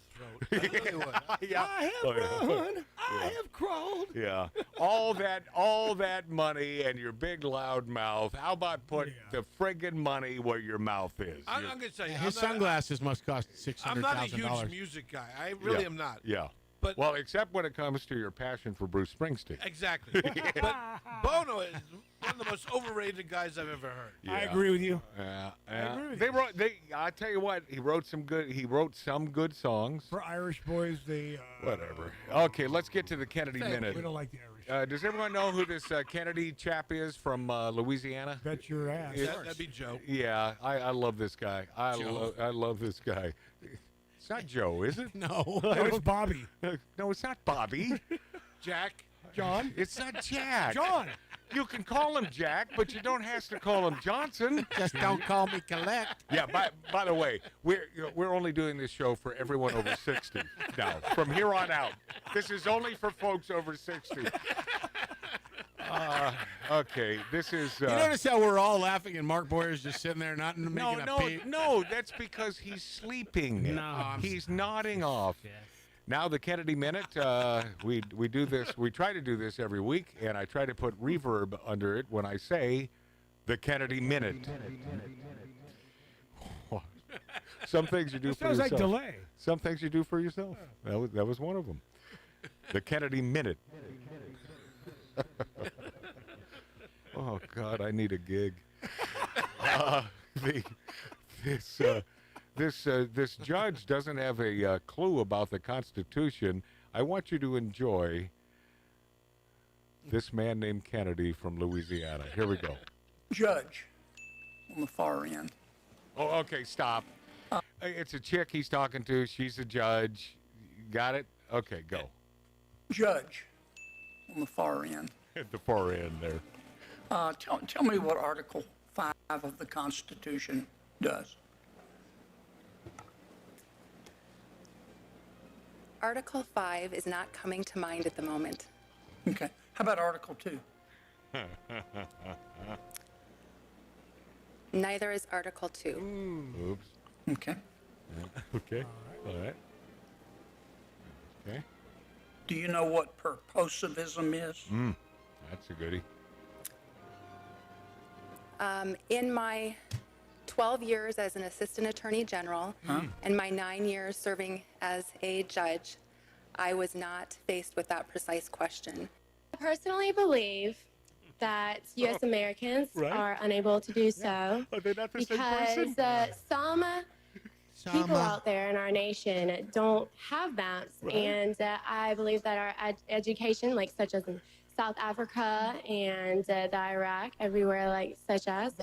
S7: the throat. I really would.
S1: Yeah.
S8: I have run. I have crawled.
S1: Yeah. All that money and your big loud mouth. How about put the friggin' money where your mouth is?
S7: I'm going to tell you.
S9: His sunglasses must cost $600,000.
S7: I'm not a huge music guy. I really am not.
S1: Yeah.
S7: But
S1: well, except when it comes to your passion for Bruce Springsteen.
S7: Exactly. But Bono is one of the most overrated guys I've ever heard.
S8: I agree with you.
S1: Yeah.
S8: I agree with you.
S1: I tell you what, he wrote some good songs.
S8: For Irish boys, they.
S1: Whatever. Okay, let's get to the Kennedy minute.
S8: We don't like the Irish.
S1: Does everyone know who this Kennedy chap is from Louisiana?
S8: Bet your ass.
S7: That'd be Joe.
S1: Yeah, I love this guy. I love this guy. It's not Joe, is it?
S9: No.
S8: No, it's Bobby.
S1: No, it's not Bobby.
S7: Jack.
S8: John.
S1: It's not Jack.
S8: John.
S1: You can call him Jack, but you don't have to call him Johnson.
S9: Just don't call me Collect.
S1: Yeah. By the way, we're only doing this show for everyone over 60 now. From here on out, this is only for folks over 60. Okay, this is.
S9: You notice how we're all laughing and Mark Boyer's just sitting there not making a peep?
S1: No, that's because he's sleeping.
S13: No.
S1: He's nodding off.
S13: Yes.
S1: Now the Kennedy Minute, we do this. We try to do this every week, and I try to put reverb under it when I say the Kennedy Minute. Some things you do for yourself.
S8: Sounds like delay.
S1: Some things you do for yourself. That was one of them. The Kennedy Minute. Oh God, I need a gig. This judge doesn't have a clue about the Constitution. I want you to enjoy this man named Kennedy from Louisiana. Here we go.
S3: Judge on the far end.
S1: Oh, okay, stop. It's a chick he's talking to. She's a judge. Got it? Okay, go.
S3: Judge on the far end.
S1: At the far end there.
S3: Tell me what Article 5 of the Constitution does.
S10: Article 5 is not coming to mind at the moment.
S3: Okay. How about Article 2?
S10: Neither is Article 2.
S1: Oops.
S3: Okay.
S1: Okay. All right. Okay.
S3: Do you know what purposivism is?
S1: That's a goodie.
S10: In my 12 years as an assistant attorney general and my 9 years serving as a judge, I was not faced with that precise question.
S23: I personally believe that U.S. Americans are unable to do so
S1: Are they not the same
S23: because
S1: person?
S23: some people out there in our nation don't have maps, and I believe that our education, like such as in South Africa and the Iraq, everywhere like such as,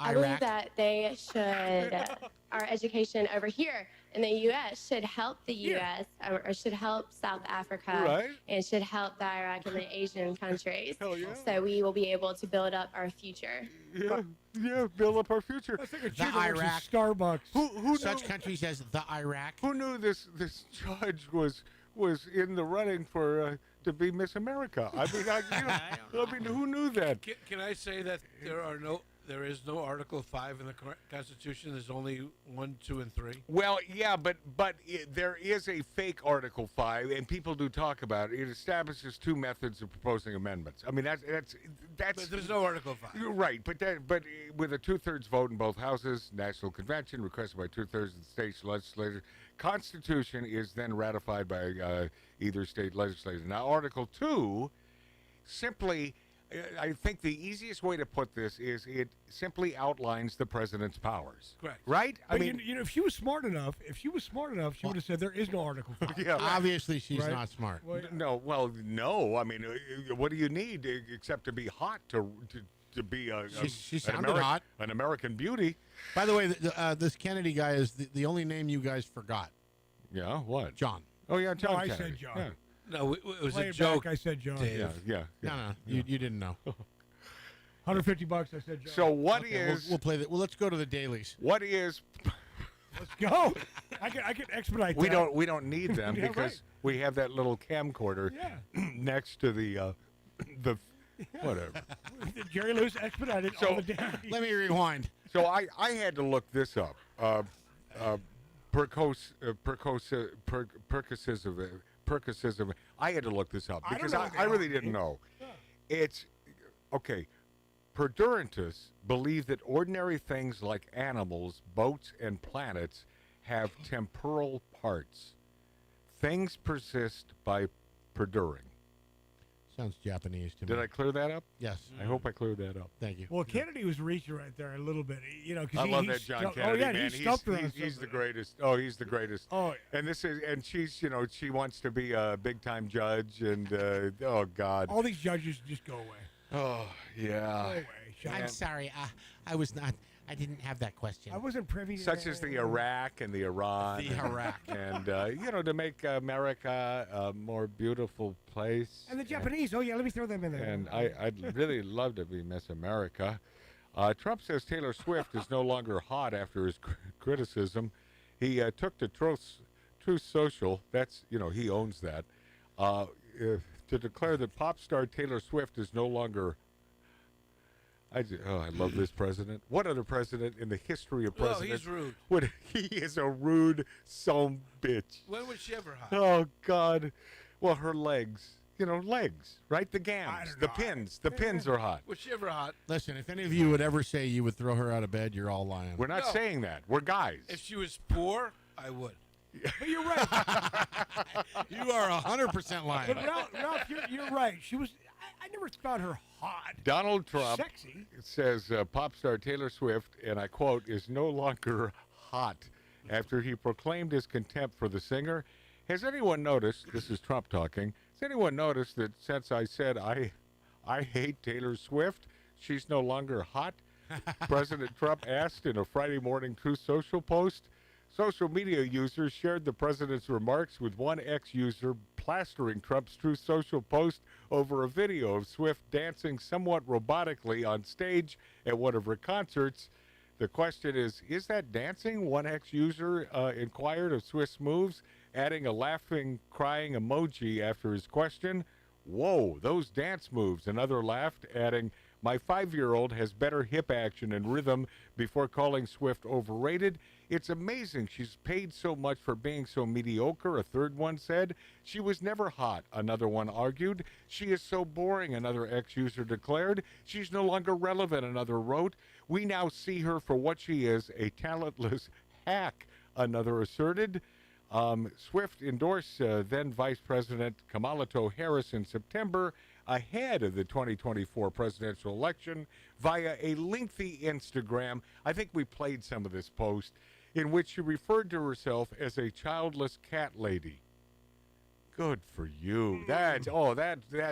S23: I believe that they should, our education over here in the U.S. should help the U.S. or should help South Africa and should help the Iraq and the Asian countries. So we will be able to build up our future.
S1: Yeah, build up our future.
S8: I think
S9: The Iraq.
S8: Starbucks.
S1: Who
S9: Such
S1: knew,
S9: countries as the Iraq.
S1: Who knew this judge was in the running for to be Miss America? I mean, who knew that?
S7: Can I say that there is no Article 5 in the Constitution? There's only 1, 2, and 3.
S1: Well, yeah, but there is a fake Article 5, and people do talk about it. It establishes two methods of proposing amendments. I mean, that's.
S7: But there's no Article 5.
S1: You're right, but with a 2/3 vote in both houses, National Convention requested by 2/3 of the state's legislators, Constitution is then ratified by either state legislature. Now, Article 2 simply. I think the easiest way to put this is it simply outlines the president's powers.
S7: Correct.
S1: Right?
S8: But if she was smart enough, she would have said there is no Article 5.
S1: Yeah.
S9: Obviously, she's not smart.
S1: No. I mean, what do you need except to be hot to be
S9: she sounded hot.
S1: An American beauty.
S9: By the way, this Kennedy guy is the only name you guys forgot.
S1: Yeah, what?
S9: John.
S1: Oh, yeah, John
S8: I
S1: Kennedy.
S8: said John.
S1: Yeah.
S7: No, it was
S8: Play
S7: a
S8: it
S7: joke.
S8: back, I said John.
S7: Dave.
S1: Yeah.
S9: No, you didn't know.
S8: $150, I said John.
S1: So what
S9: Okay,
S1: is?
S9: We'll play that. Well, let's go to the dailies.
S1: What is?
S8: Let's go. I can expedite
S1: We
S8: that.
S1: don't need them
S8: Yeah,
S1: because
S8: right.
S1: we have that little camcorder next to the whatever.
S8: Jerry Lewis expedited all the damn.
S9: Let me rewind.
S1: So I had to look this up. Percocism. I had to look this up because I really didn't know. It's okay. Perdurantists believe that ordinary things like animals, boats, and planets have temporal parts. Things persist by perduring.
S9: Sounds Japanese to me.
S1: Did I clear that up?
S9: Yes.
S1: I hope I cleared that up.
S9: Thank you.
S8: Well, Kennedy was reaching right there a little bit, because
S1: I love that John Kennedy,
S8: oh, yeah,
S1: man.
S8: He stumped her on
S1: He's the
S8: something.
S1: greatest. Oh, he's the greatest.
S8: Oh,
S1: and she's, she wants to be a big time judge, and oh God,
S8: all these judges just go away.
S1: oh yeah.
S8: Go away.
S9: I'm sorry. I was not. I didn't have that question.
S8: I wasn't privy to
S1: Such
S8: that.
S1: as the Iraq and the Iran.
S9: The Iraq.
S1: And, to make America a more beautiful place.
S8: And the Japanese. Oh, yeah, let me throw them in there.
S1: And I'd really love to be Miss America. Trump says Taylor Swift is no longer hot after his criticism. He took to Truth Social, that's, he owns that, to declare that pop star Taylor Swift is no longer... I love this president. What other president in the history of presidents?
S7: Oh, he's rude.
S1: He is a rude son bitch.
S7: When was she ever hot?
S1: Oh, God. Well, her legs. Legs, right? The gams, the pins. The pins are hot.
S7: Was she ever hot?
S9: Listen, if any of you would ever say you would throw her out of bed, you're all lying.
S1: We're not saying that. We're guys.
S7: If she was poor, I would.
S8: But you're right.
S9: You are 100% lying.
S8: But Ralph, you're right. She was. I never thought her hot.
S1: Donald Trump
S8: Sexy.
S1: says pop star Taylor Swift, and I quote, is no longer hot after he proclaimed his contempt for the singer. Has anyone noticed, this is Trump talking, has anyone noticed that since I said I hate Taylor Swift, she's no longer hot? President Trump asked in a Friday morning Truth Social post. Social media users shared the president's remarks, with one ex-user plastering Trump's Truth Social post over a video of Swift dancing somewhat robotically on stage at one of her concerts. The question is that dancing? One ex-user inquired of Swift's moves, adding a laughing, crying emoji after his question. Whoa, those dance moves. Another laughed, adding, my 5-year-old has better hip action and rhythm, before calling Swift overrated. It's amazing she's paid so much for being so mediocre, a third one said. She was never hot, another one argued. She is so boring, another ex-user declared. She's no longer relevant, another wrote. We now see her for what she is, a talentless hack, another asserted. Swift endorsed then Vice President Kamala Harris in September, ahead of the 2024 presidential election, via a lengthy Instagram. I think we played some of this post, in which she referred to herself as a childless cat lady. Good for you. That's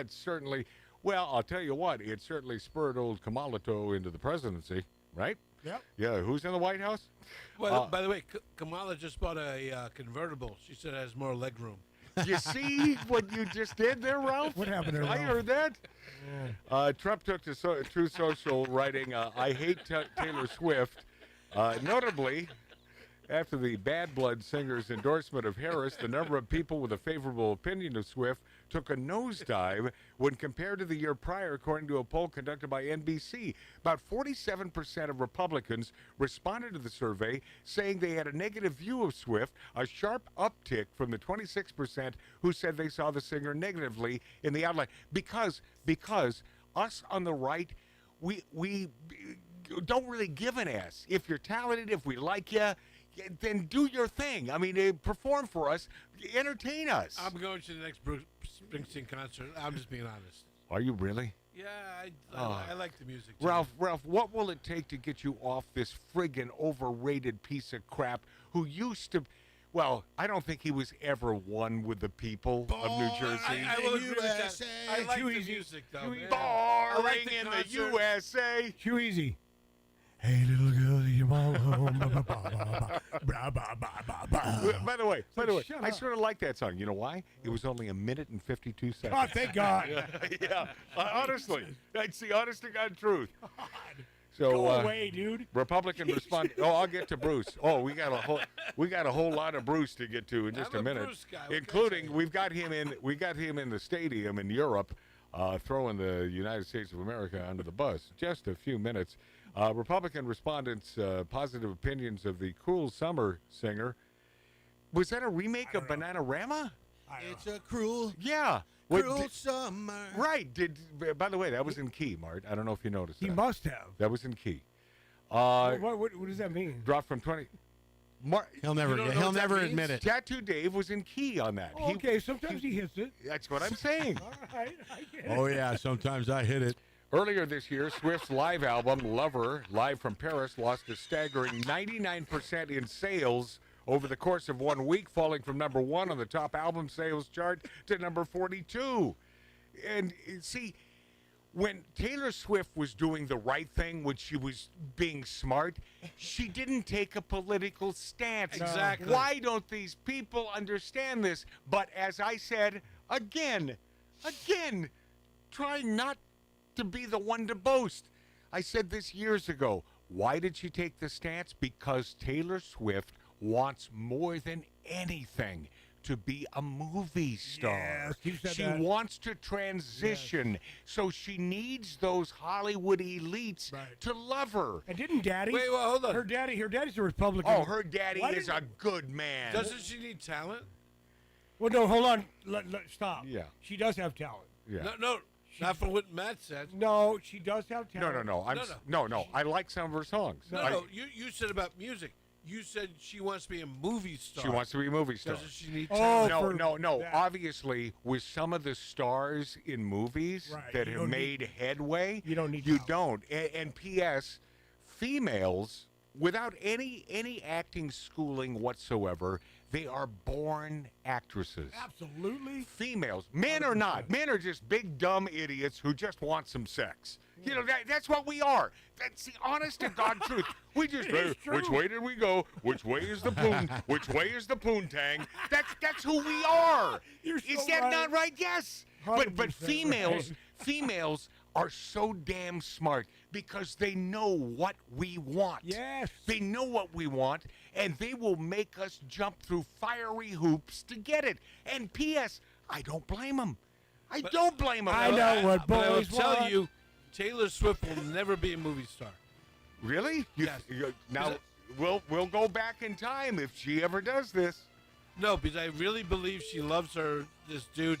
S1: certainly, well, I'll tell you what, it certainly spurred old Kamala into the presidency, right?
S8: Yep.
S1: Yeah, who's in the White House?
S7: Well, by the way, Kamala just bought a convertible. She said it has more leg room.
S1: You see what you just did there, Ralph?
S8: What happened there,
S1: I
S8: Ralph?
S1: heard that. Yeah. Trump took to Truth Social, writing, I hate Taylor Swift. Notably, after the Bad Blood singer's endorsement of Harris, the number of people with a favorable opinion of Swift took a nosedive when compared to the year prior, according to a poll conducted by NBC. About 47% of Republicans responded to the survey, saying they had a negative view of Swift, a sharp uptick from the 26% who said they saw the singer negatively in the outline. Because us on the right, we don't really give an ass. If you're talented, if we like you, then do your thing. I mean, perform for us, entertain us.
S7: I'm going to the next Bruce Springsteen concert. I'm just being honest.
S1: Are you really?
S7: Yeah, I like the music. Too.
S1: Ralph, what will it take to get you off this friggin' overrated piece of crap who used to... Well, I don't think he was ever one with the people of New Jersey.
S7: I will agree with that. I like the music, though.
S1: Boring in the USA.
S8: Too easy. Hey, little girl, your mama home.
S1: By the way, I sort of like that song. You know why? It was only 1 minute and 52 seconds.
S8: Oh, thank God.
S1: Yeah. Honestly, that's the honest to God truth. So,
S8: go away, dude.
S1: Republican respond. Oh, I'll get to Bruce. Oh, we got a whole lot of Bruce to get to in just a minute.
S7: Bruce guy.
S1: Including we got him in the stadium in Europe, throwing the United States of America under the bus. Just a few minutes. Republican respondents' positive opinions of the Cruel Summer singer. Was that a remake of Bananarama?
S9: It's a cruel,
S1: cruel
S9: summer.
S1: Right. By the way, that was in key, Mart. I don't know if you noticed that.
S8: He must have.
S1: That was in key.
S8: What does that mean?
S1: Dropped from 20.
S9: He'll never admit it.
S1: Tattoo Dave was in key on that.
S8: Okay, sometimes he hits it.
S1: That's what I'm saying.
S8: All right, I get it.
S9: Oh, yeah, sometimes I hit it.
S1: Earlier this year, Swift's live album, Lover, live from Paris, lost a staggering 99% in sales over the course of 1 week, falling from number 1 on the top album sales chart to number 42. And see, when Taylor Swift was doing the right thing, when she was being smart, she didn't take a political stance.
S7: Exactly.
S1: Why don't these people understand this? But as I said, again, try not to be the one to boast. I said this years ago. Why did she take the stance? Because Taylor Swift wants more than anything to be a movie star.
S8: Yes, you said
S1: she
S8: that.
S1: wants to transition, so she needs those Hollywood elites to love her.
S8: And didn't Daddy?
S7: Wait, well, hold on.
S8: Her daddy's a Republican.
S1: Oh, her daddy
S8: Why
S1: is
S8: didn't-
S1: a good man.
S7: Doesn't she need talent?
S8: Well, no, hold on. Stop.
S1: Yeah.
S8: She does have talent.
S1: Yeah.
S7: No, not for what Matt said.
S8: No, she does have talent.
S1: No. I like some of her songs.
S7: No, you said about music. You said she wants to be a movie star.
S1: She wants to be a movie star.
S7: Doesn't she need
S8: Oh,
S7: talent?
S1: No.
S8: that.
S1: Obviously, with some of the stars in movies
S8: Right,
S1: that
S8: you
S1: have
S8: don't
S1: made headway,
S8: you don't need
S1: You
S8: talent.
S1: don't. And P.S. Females, without any acting schooling whatsoever, they are born actresses.
S8: Absolutely.
S1: Females, men are not. Men are just big dumb idiots who just want some sex. You know, that's what we are. That's the honest to God truth. We just, which way did we go? Which way is the poon? Which way is the poontang? That's who we are. Is that not right? Yes. But
S8: 100%
S1: females are so damn smart because they know what we want.
S8: Yes.
S1: They know what we want, and they will make us jump through fiery hoops to get it. And P.S., I don't blame them. I don't blame them.
S8: I know what
S7: But I will
S8: boys
S7: tell
S8: want.
S7: you, Taylor Swift will never be a movie star.
S1: Really?
S7: Yes.
S1: Now, we'll go back in time if she ever does this.
S7: No, because I really believe she loves this dude,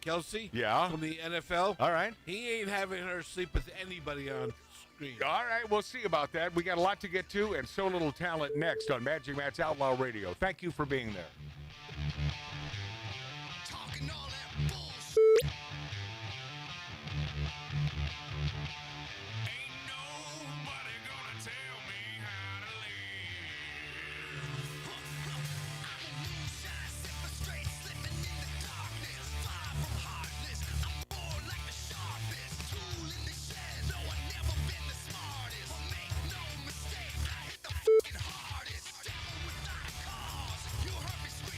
S7: Kelsey.
S1: Yeah.
S7: From the NFL.
S1: All right.
S7: He ain't having her sleep with anybody on screen.
S1: All right, we'll see about that. We got a lot to get to and so little talent next on Magic Matt's Outlaw Radio. Thank you for being there.
S6: Talking all that bullshit. Ain't nobody gonna tell me how to live. I'm a moonshine sipper, straight slipping in the darkness. Far from heartless, I'm more like the sharpest tool in the shed. No, I've never been the smartest, but make no mistake, I hit the fucking hardest. Devil without a cause, you heard me scream.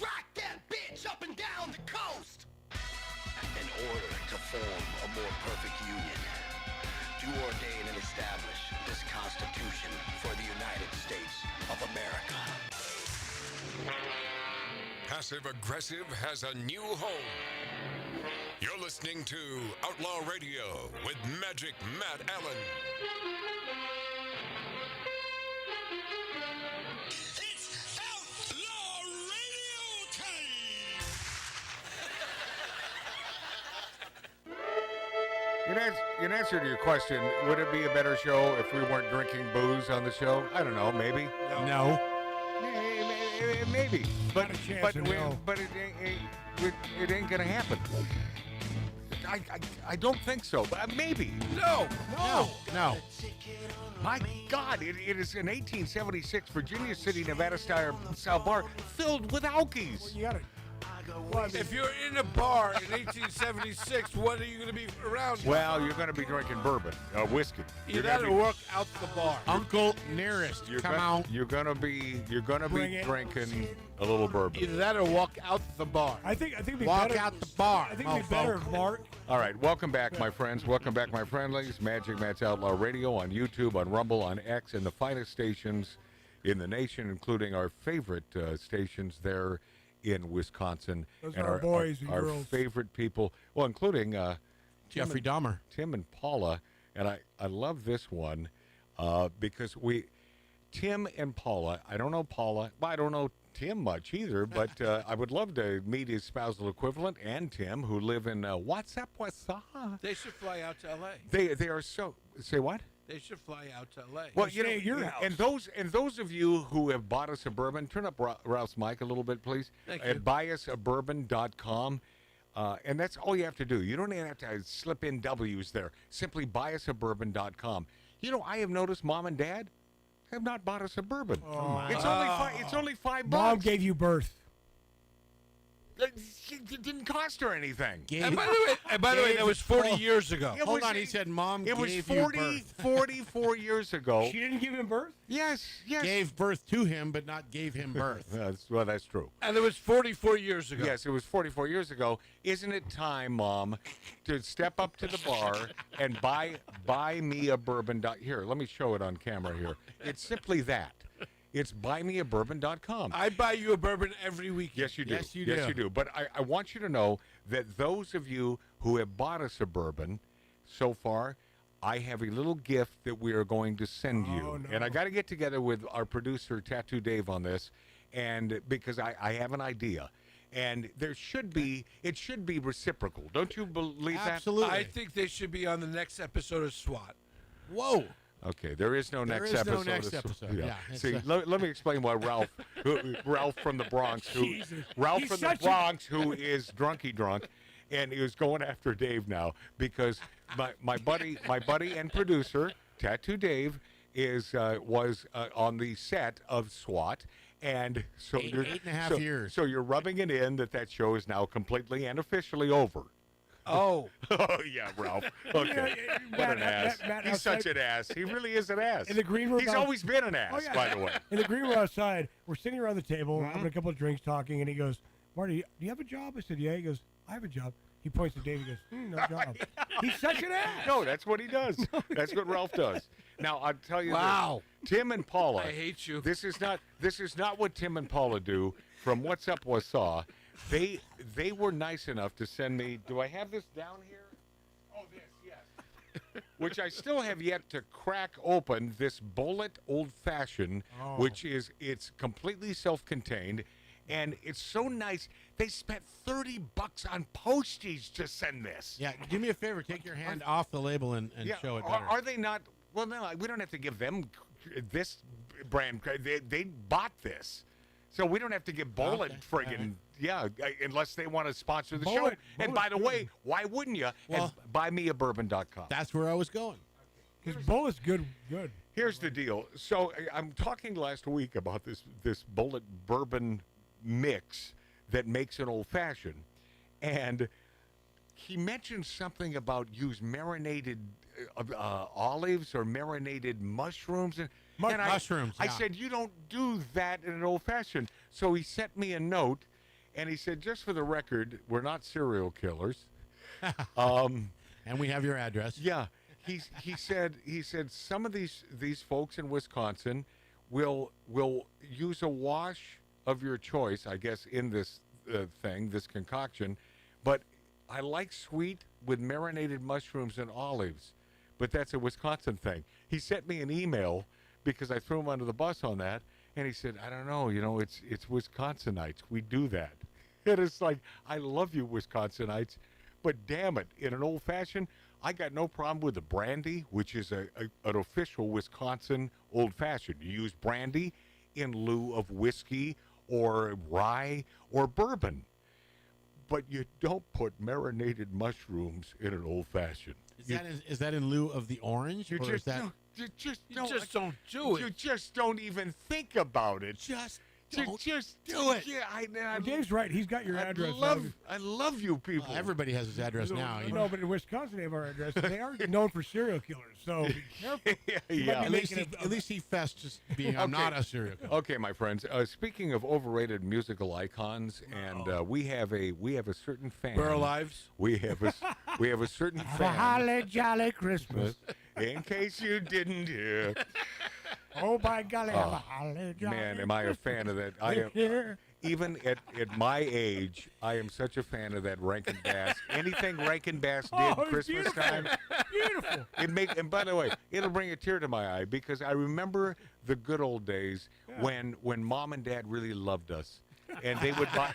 S6: Rock that bitch up and down the coast.
S18: In order to form a more perfect union, do ordain and establish this Constitution for the United States of America.
S15: Passive Aggressive has a new home. You're listening to Outlaw Radio with Magic Matt Allen.
S6: It's Outlaw Radio time.
S1: In answer to your question, would it be a better show if we weren't drinking booze on the show? I don't know, maybe.
S9: No.
S1: Maybe. But
S8: Not a chance
S1: but
S8: in
S1: we-
S8: hell.
S1: but it ain't gonna happen. I don't think so. But maybe.
S7: No.
S9: No.
S1: My God, it is an 1876 Virginia City, Nevada style bar filled with alkies.
S8: You got it.
S7: If you're in a bar in 1876, what are you going to be around?
S1: Well, you're going to be drinking bourbon, whiskey.
S7: You
S1: You're
S7: got
S1: gonna
S7: to
S1: be-
S7: work out the bar.
S9: Uncle nearest. Come out.
S1: You're gonna be
S8: Bring it.
S1: drinking a little bourbon.
S7: Either that or walk out the bar.
S8: I think it'd be
S9: Walk
S8: better.
S9: out the bar.
S8: I think it'd be better if Mark.
S1: All right, welcome back, my friends. Welcome back, my friendlies. Magic Matt's Outlaw Radio on YouTube, on Rumble, on X, and the finest stations in the nation, including our favorite stations there in Wisconsin.
S8: Those
S1: and
S8: are our boys and
S1: our
S8: girls.
S1: favorite people, well, including
S9: Jeffrey Dahmer.
S1: Tim and Paula. And I love this one because Tim and Paula, I don't know Paula, well, I don't know Tim much either, but I would love to meet his spousal equivalent and Tim, who live in what's up,
S7: They should fly out to L.A.
S1: They are so, say what?
S7: They should fly out to L.A.
S1: Well,
S8: Stay at your house.
S1: and those of you who have bought us a bourbon, turn up Ralph's mic a little bit, please.
S7: Thank
S1: At
S7: you.
S1: buyusabourbon.com. And that's all you have to do. You don't even have to slip in W's there. Simply buyusabourbon.com. You know, I have noticed Mom and Dad have not bought us a bourbon. It's only $5.
S8: Mom gave you birth.
S1: It didn't cost her anything.
S7: And by the way, that was 40 years ago.
S9: Hold on, he said Mom
S1: It was
S9: gave
S1: 40,
S9: you birth.
S1: 44 years ago.
S8: She didn't give him birth?
S1: Yes.
S9: Gave birth to him, but not gave him birth.
S1: That's true.
S7: And it was 44 years ago.
S1: Yes, it was 44 years ago. Isn't it time, Mom, to step up to the bar and buy me a bourbon? Here, let me show it on camera here. It's simply that. It's buymeabourbon.com.
S7: I buy you a bourbon every week.
S1: Yes, you do.
S9: Yes, you
S1: Yes,
S9: do.
S1: you do. But I want you to know that those of you who have bought us a bourbon so far, I have a little gift that we are going to send you.
S8: Oh, no.
S1: And I got to get together with our producer, Tattoo Dave, on this, and because I have an idea. And it should be reciprocal. Don't you believe that?
S9: Absolutely.
S7: I think they should be on the next episode of SWAT.
S9: Whoa.
S1: Okay, there is no
S9: There
S1: next
S9: is no
S1: episode.
S9: next episode, yeah, it's,
S1: See, let me explain why Ralph from the Bronx, who is drunky drunk, and he was going after Dave now because my buddy and producer Tattoo Dave was on the set of SWAT. And so
S9: Eight
S1: you're
S9: and a half years.
S1: So you're rubbing it in that show is now completely and officially over.
S7: Oh.
S1: Oh, yeah, Ralph. Okay. What an ass.
S8: Matt,
S1: He's
S8: outside-
S1: such an ass. He really is an ass.
S8: In the green room
S1: He's
S8: out-
S1: always been an ass,
S8: Oh, yeah.
S1: by the way.
S8: In the green room outside, we're sitting around the table,
S1: Mm-hmm.
S8: having a couple of drinks, talking, and he goes, Marty, do you have a job? I said, yeah. He goes, I have a job. He points to Dave. He goes, no job. He's such an ass.
S1: No, that's what he does. That's what Ralph does. Now, I'll tell you
S7: Wow.
S1: this. Tim and Paula.
S7: I hate you.
S1: This is not what Tim and Paula do from What's Up Wausau. They were nice enough to send me, do I have this down here? Oh, this, yes. Which I still have yet to crack open, this Bullet Old Fashioned, which it's completely self-contained. And it's so nice. They spent $30 on postage to send this.
S9: Yeah, do me a favor. Take your hand off the label and show it better.
S1: Are they not? Well, no, we don't have to give them this brand credit. They bought this. So we don't have to give Bullet friggin', unless they want to sponsor the show. And by the way, why wouldn't you?
S9: Well,
S1: and buymeabourbon.com.
S9: That's where I was going.
S8: Because Bullet's good.
S1: Here's the deal. So I'm talking last week about this Bullet bourbon mix that makes an old fashioned, and he mentioned something about use marinated olives or marinated mushrooms. And
S9: Mushrooms.
S1: I
S9: yeah.
S1: said, you don't do that in an old-fashioned. So he sent me a note, and he said, just for the record, we're not serial killers.
S9: And we have your address.
S1: Yeah. He said some of these folks in Wisconsin will use a wash of your choice, I guess, in this this concoction, but I like sweet with marinated mushrooms and olives, but that's a Wisconsin thing. He sent me an email because I threw him under the bus on that, and he said, I don't know, it's Wisconsinites. We do that. And it's like, I love you, Wisconsinites, but damn it, in an old-fashioned, I got no problem with the brandy, which is an official Wisconsin old-fashioned. You use brandy in lieu of whiskey or rye or bourbon. But you don't put marinated mushrooms in an old-fashioned.
S9: Is that in lieu of the orange?
S1: You
S9: or
S1: just,
S9: is that...
S1: you just
S7: don't do it.
S1: You just don't even think about it.
S9: Just
S1: just
S9: do it.
S1: Yeah,
S8: Well, Dave's right. He's got your address.
S1: I love you people.
S9: Everybody has his address now. You know.
S8: No, but in Wisconsin they have our address. They are known for serial killers, so be careful.
S1: Yeah.
S9: At least he fessed just being, I'm not a serial killer.
S1: Okay, my friends. Speaking of overrated musical icons, and we have a certain fan.
S7: Burl Lives.
S1: We have a certain
S8: Have a
S1: fan.
S8: holly jolly Christmas.
S1: In case you didn't hear.
S8: Oh, by golly, have a holly jolly
S1: Man, am I a fan of that? I am.
S8: Christmas.
S1: Even at my age, I am such a fan of that Rankin Bass. Anything Rankin Bass did
S8: Oh, it's
S1: Christmas
S8: beautiful.
S1: time.
S8: Beautiful.
S1: And by the way, it'll bring a tear to my eye because I remember the good old days when Mom and Dad really loved us. And they would buy,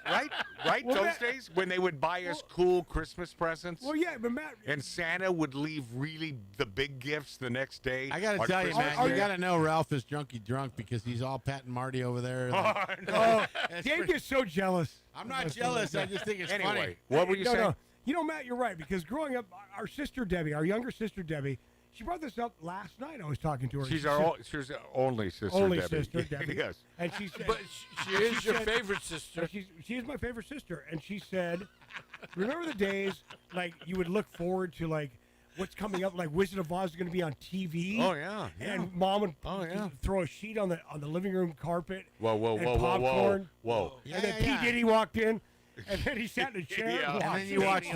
S1: right?
S8: Well,
S1: Those
S8: Matt-
S1: days when they would buy us cool Christmas presents.
S8: Well, yeah, but Matt,
S1: And Santa would leave really the big gifts the next day.
S9: I got to
S1: on
S9: tell you,
S1: Christmas
S9: man, you
S1: Day.
S9: got to know Ralph is drunk because he's all patting Marty over there.
S8: oh, Dave gets so jealous.
S9: I'm not jealous. I just think it's
S1: Anyway,
S9: funny.
S1: what were you saying?
S8: No. You know, Matt, you're right, because growing up, our sister Debbie, our younger sister Debbie, she brought this up last night. I was talking to her.
S1: She's
S8: She
S1: our
S8: said-
S1: she's our only sister,
S8: only
S1: Debbie.
S8: sister Debbie.
S1: Yes.
S8: And she said,
S7: But she is your favorite sister.
S8: She is my favorite sister, and she said, remember the days like you would look forward to like what's coming up, like Wizard of Oz is going to be on TV.
S1: Oh yeah.
S8: And Mom would
S1: yeah.
S8: throw a sheet on the living room carpet.
S1: Whoa,
S8: and popcorn.
S1: whoa.
S8: And then P. Diddy walked in, and then he sat in a chair.
S1: Yeah.
S8: And
S9: And then you watch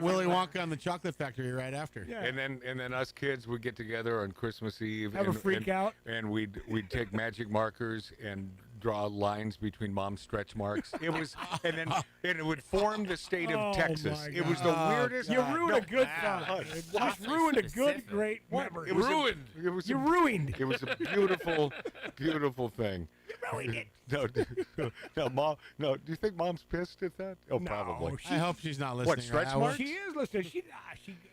S9: Willy Wonka on the Chocolate Factory right after.
S8: Yeah.
S1: And then us kids would get together on Christmas Eve.
S8: Have a freak out.
S1: And we'd take magic markers and draw lines between Mom's stretch marks. It was and it would form the state of Texas.
S8: my
S1: It was the
S8: God.
S1: weirdest.
S8: You ruined a good
S1: No.
S8: thought. You just ruined a good, great memory.
S1: It was
S7: Ruined.
S1: It was
S8: You ruined.
S1: It was a beautiful, beautiful thing.
S8: You ruined it.
S1: No, Mom. No, do you think Mom's pissed at that? Oh, probably.
S9: I hope she's not listening.
S1: What, stretch
S9: right?
S1: marks?
S8: She is listening.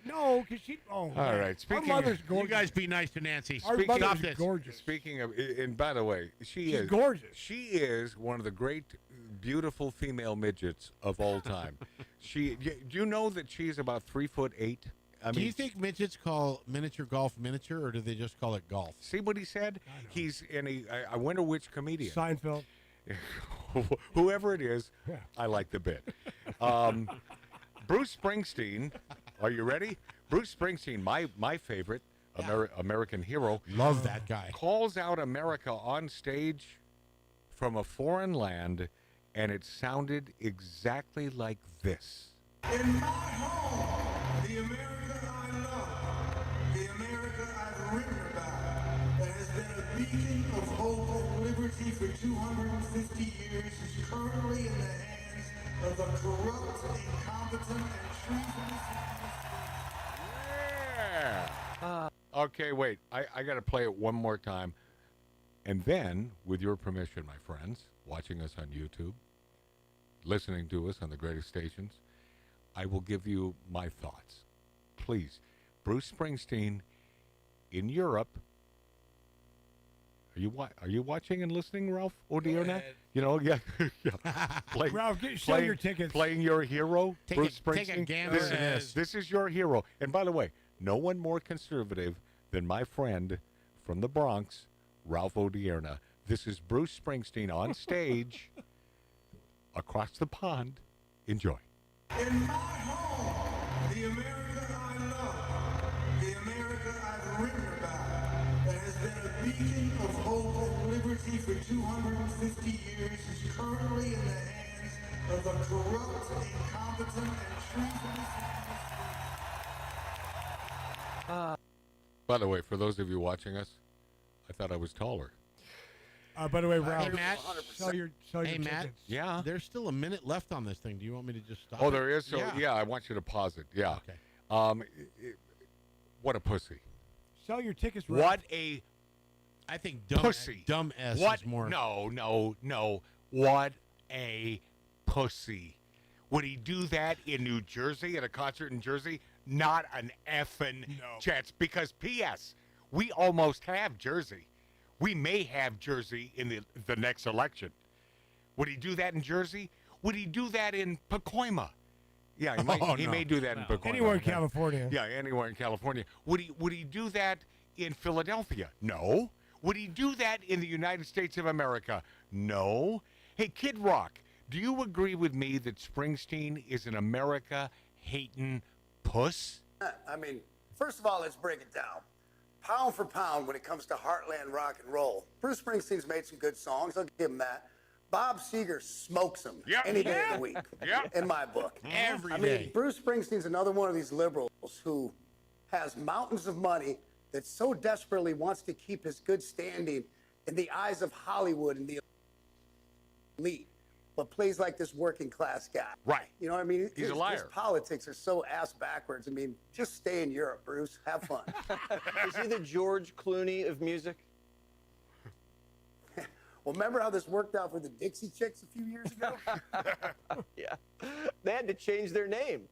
S8: No, because she. Oh,
S1: All right. Speaking
S8: our mother's
S1: of,
S8: gorgeous.
S9: You guys be nice to Nancy.
S8: Our
S1: speaking
S8: mother's
S9: of this.
S8: gorgeous.
S1: Speaking of, and by the way,
S8: She's
S1: is
S8: gorgeous.
S1: She is one of the great, beautiful female midgets of all time. Do you know that she's about 3'8"? I
S9: Do
S1: mean,
S9: you think midgets call miniature golf miniature, or do they just call it golf?
S1: see what he said? He's in a. I wonder which comedian.
S8: Seinfeld.
S1: Whoever it is, I like the bit. Bruce Springsteen, are you ready? Bruce Springsteen, my favorite American hero,
S9: Love that guy.
S1: calls out America on stage from a foreign land, and it sounded exactly like this.
S6: In my home, the America I love, the America I've written about, that has been a beacon of hope and liberty for 250 years, is currently in the hands of a corrupt, incompetent, and treasonous.
S1: Yeah. Okay, wait. I got to play it one more time. And then, with your permission, my friends, watching us on YouTube, listening to us on the greatest stations, I will give you my thoughts. Please, Bruce Springsteen in Europe. Are you watching and listening, Ralph Odierna? You know, yeah.
S8: Ralph, show your tickets.
S1: Playing your hero, Bruce Springsteen.
S9: Take a gander at this.
S1: This is your hero. And by the way, no one more conservative than my friend from the Bronx, Ralph Odierna. This is Bruce Springsteen on stage across the pond. Enjoy.
S6: In my home, the America I love,
S5: for 250 years is currently in the hands of the corrupt, incompetent, and treasonous.
S1: By the way, for those of you watching us, I thought I was taller.
S8: By the way, Ralph,
S9: Hey, Matt.
S8: sell your
S9: Hey, Matt.
S8: tickets.
S1: Yeah.
S9: There's still a minute left on this thing. Do you want me to just stop?
S1: Oh,
S9: it?
S1: there is? So, yeah, I want you to pause it. Yeah.
S9: Okay.
S1: What a pussy.
S8: Sell your tickets, Ralph.
S1: What a
S9: I think dumb
S1: pussy.
S9: Dumb S
S1: What?
S9: is more.
S1: No. What a pussy. Would he do that in New Jersey at a concert in Jersey? Not an effing chance. Because P.S., we almost have Jersey. We may have Jersey in the next election. Would he do that in Jersey? Would he do that in Pacoima? Yeah, he may do that in Pacoima.
S8: Anywhere in California.
S1: Yeah, anywhere in California. Would he do that in Philadelphia? No. Would he do that in the United States of America? No. Hey, Kid Rock, do you agree with me that Springsteen is an America-hating puss?
S11: I mean, first of all, let's break it down. Pound for pound, when it comes to heartland rock and roll, Bruce Springsteen's made some good songs. I'll give him that. Bob Seger smokes him any day of the week, in my book.
S9: Every
S11: I
S9: day.
S11: mean, Bruce Springsteen's another one of these liberals who has mountains of money that so desperately wants to keep his good standing in the eyes of Hollywood and the elite, but plays like this working class guy.
S1: Right.
S11: You know what I mean?
S1: He's a
S11: His
S1: liar.
S11: politics are so ass backwards. I mean, just stay in Europe, Bruce. Have fun.
S12: Is he the George Clooney of music?
S11: Well, remember how this worked out for the Dixie Chicks a few years ago?
S12: Yeah. They had to change their name.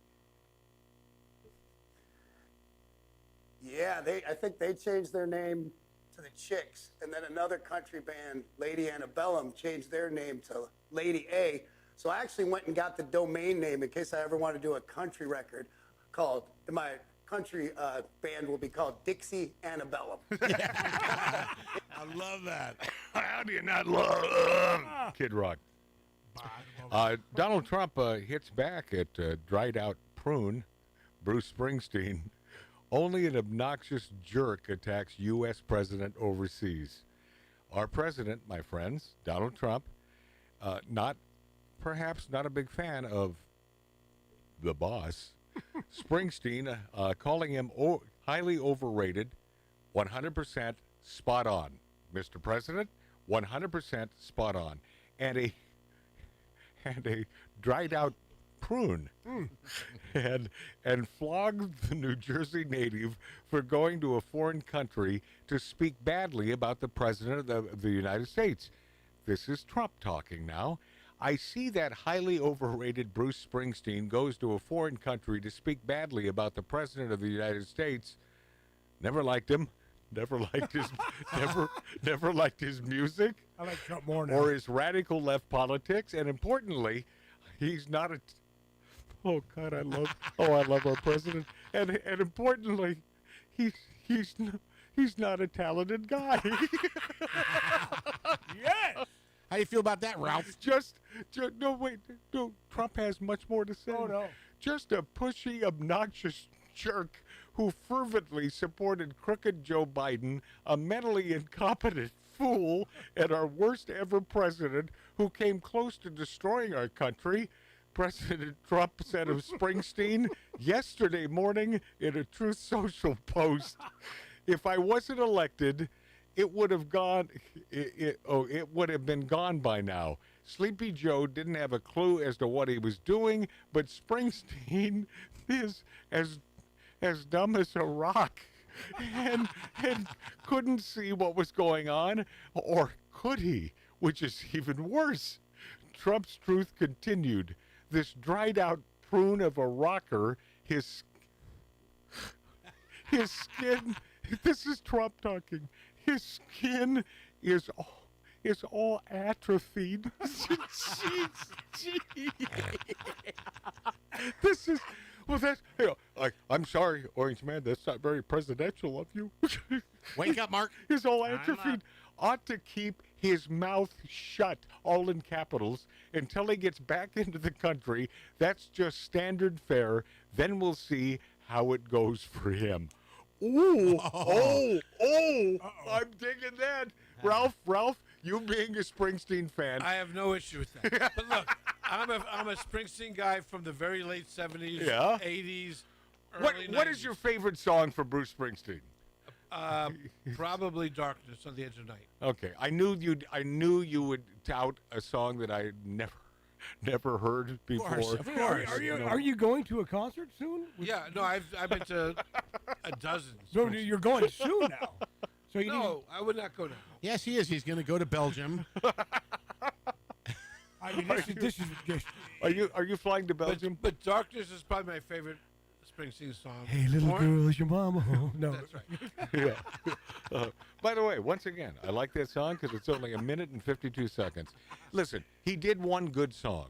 S11: Yeah, I think they changed their name to the Chicks, and then another country band, Lady Antebellum, changed their name to Lady A. So I actually went and got the domain name in case I ever want to do a country record called, my country band will be called Dixie Antebellum.
S9: I love that.
S1: How do you not love Kid Rock? Donald Trump hits back at dried out prune Bruce Springsteen. Only an obnoxious jerk attacks U.S. president overseas. Our president, my friends, Donald Trump, perhaps not a big fan of the boss, Springsteen, calling him highly overrated, 100% spot on. Mr. President, 100% spot on. And a dried out prune. and flogged the New Jersey native for going to a foreign country to speak badly about the President of the United States. This is Trump talking now. I see that highly overrated Bruce Springsteen goes to a foreign country to speak badly about the President of the United States. Never liked him. Never liked his never liked his music.
S8: I like Trump more now.
S1: Or his radical left politics, and importantly, he's not a. Oh God, I love our president, and importantly, he's not a talented guy.
S8: Yes.
S9: How do you feel about that, Ralph?
S1: No, Trump has much more to say.
S8: Oh, no.
S1: Just a pushy, obnoxious jerk who fervently supported crooked Joe Biden, a mentally incompetent fool, and our worst ever president who came close to destroying our country. President Trump said of Springsteen yesterday morning in a Truth Social post, if I wasn't elected, it would have gone. It would have been gone by now. Sleepy Joe didn't have a clue as to what he was doing, but Springsteen is as dumb as a rock, and couldn't see what was going on, or could he? Which is even worse. Trump's truth continued. This dried out prune of a rocker, his skin. This is Trump talking. His skin is all atrophied. This is I'm sorry, Orange Man. That's not very presidential of you.
S9: Wake up, Mark.
S1: He's all atrophied. Ought to keep his mouth shut, all in capitals, until he gets back into the country. That's just standard fare. Then we'll see how it goes for him. Ooh, I'm digging that. Ralph, You being a Springsteen fan.
S7: I have no issue with that. But look, I'm a Springsteen guy from the very late 70s,
S1: Yeah?
S7: 80s,
S1: What
S7: early
S1: What
S7: 90s.
S1: is your favorite song for Bruce Springsteen?
S7: Probably Darkness on the Edge of Night.
S1: Okay, I knew you would tout a song that I never heard before.
S7: Of course.
S8: Are you going to a concert soon?
S7: Yeah, no, I've been to a dozen.
S8: No, you're going soon now. So you
S7: No, I would not go now.
S9: Yes, he is. He's going to go to Belgium.
S8: I mean, this is just.
S1: Are you flying to Belgium?
S7: But Darkness is probably my favorite Springsteen song.
S8: Hey, little girl, is your mama home? No,
S7: That's right.
S1: Yeah. By the way, once again, I like that song because it's only 1 minute and 52 seconds. Listen, he did one good song,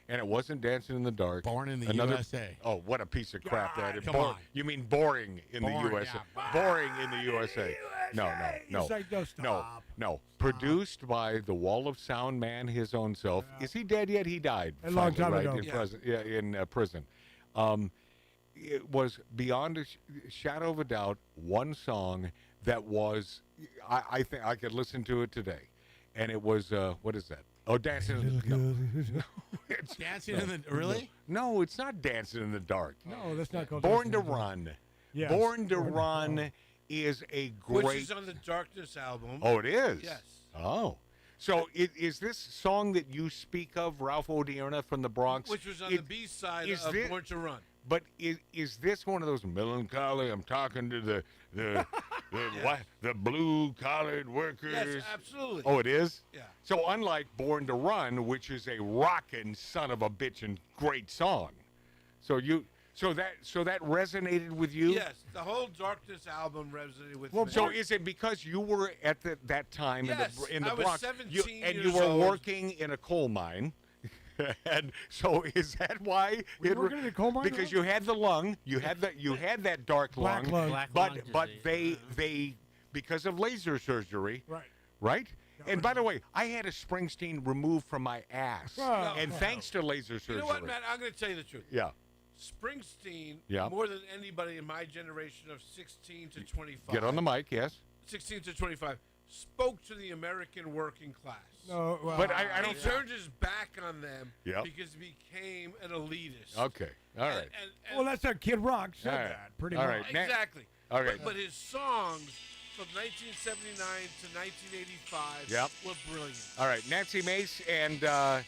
S1: and it wasn't "Dancing in the Dark."
S9: Born in the USA.
S1: Oh, what a piece of crap that is!
S9: come on.
S1: You mean boring in the
S9: Boring,
S1: USA?
S9: yeah.
S1: Boring in the USA. No.
S8: It's like, no, stop.
S1: No. Produced by the Wall of Sound man, his own self. Is he dead yet? He died
S8: A long
S1: finally,
S8: time
S1: right,
S8: ago.
S1: in prison. It was beyond a shadow of a doubt one song that was. I think I could listen to it today, and it was what is that? Oh, Dancing in the No, it's
S9: Dancing in the really?
S1: No, it's not Dancing in the Dark.
S8: No, that's not called
S1: Born to
S8: Dancing in the Dark.
S1: Run.
S8: Yes,
S1: Born to Run is a great.
S7: Which is on the Darkness album.
S1: Oh, it is?
S7: Yes.
S1: Oh. So is this song that you speak of, Ralph Odierna from the Bronx?
S7: Which was on the B side of Born to Run.
S1: But is this one of those melancholy? I'm talking to the blue-collared workers.
S7: Yes, absolutely.
S1: Oh, it is?
S7: Yeah.
S1: So unlike Born to Run, which is a rockin' son of a bitchin' great song, so that resonated with you?
S7: Yes, the whole Darkness album resonated with
S1: Well,
S7: me.
S1: so is it because you were at that time
S7: Yes,
S1: in the
S7: I was
S1: Bronx,
S7: 17
S1: and you
S7: years
S1: were
S7: old.
S1: working in a coal mine? And so is that why?
S8: Were you working in a coal mine,
S1: Because
S8: though?
S1: you had the lung, you had that dark
S8: Black
S1: lung,
S8: lung.
S1: but they because of laser surgery, right? And by the way, I had a Springsteen removed from my ass,
S8: Oh,
S1: and thanks to laser surgery.
S7: You know what, Matt? I'm going to tell you the truth.
S1: Yeah.
S7: Springsteen,
S1: Yeah.
S7: more than anybody in my generation of 16 to 25.
S1: Get on the mic, yes.
S7: 16 to 25 spoke to the American working class.
S8: No, well,
S1: But I don't.
S7: He turned his back on them
S1: Yep.
S7: because he became an elitist.
S1: Okay. All right.
S8: Well, that's how Kid Rock said
S1: All right.
S8: that. Pretty
S1: All
S8: much.
S1: right. Nat-
S7: Exactly.
S1: All right.
S7: But his songs from 1979 to 1985
S1: Yep.
S7: were brilliant.
S1: All right, Nancy Mace and no,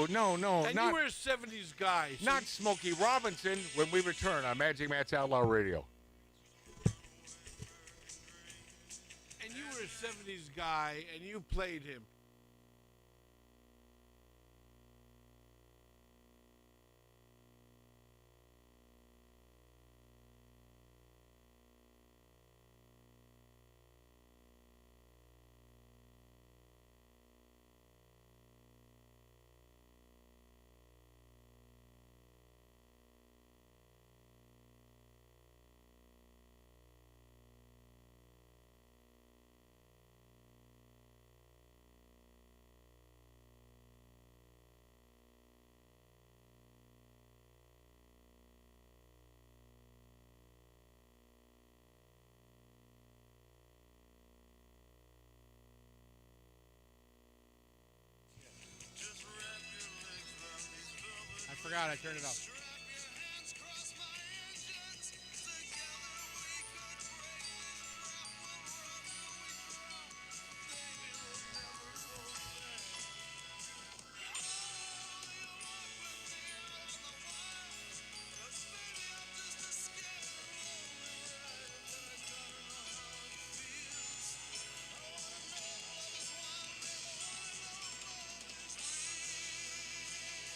S7: And
S1: not
S7: you were a 70s guy. So
S1: not Smokey Robinson. When we return on Magic Matt's Outlaw Radio.
S7: And you were a 70s guy, and you played him.
S9: I forgot I turned it off.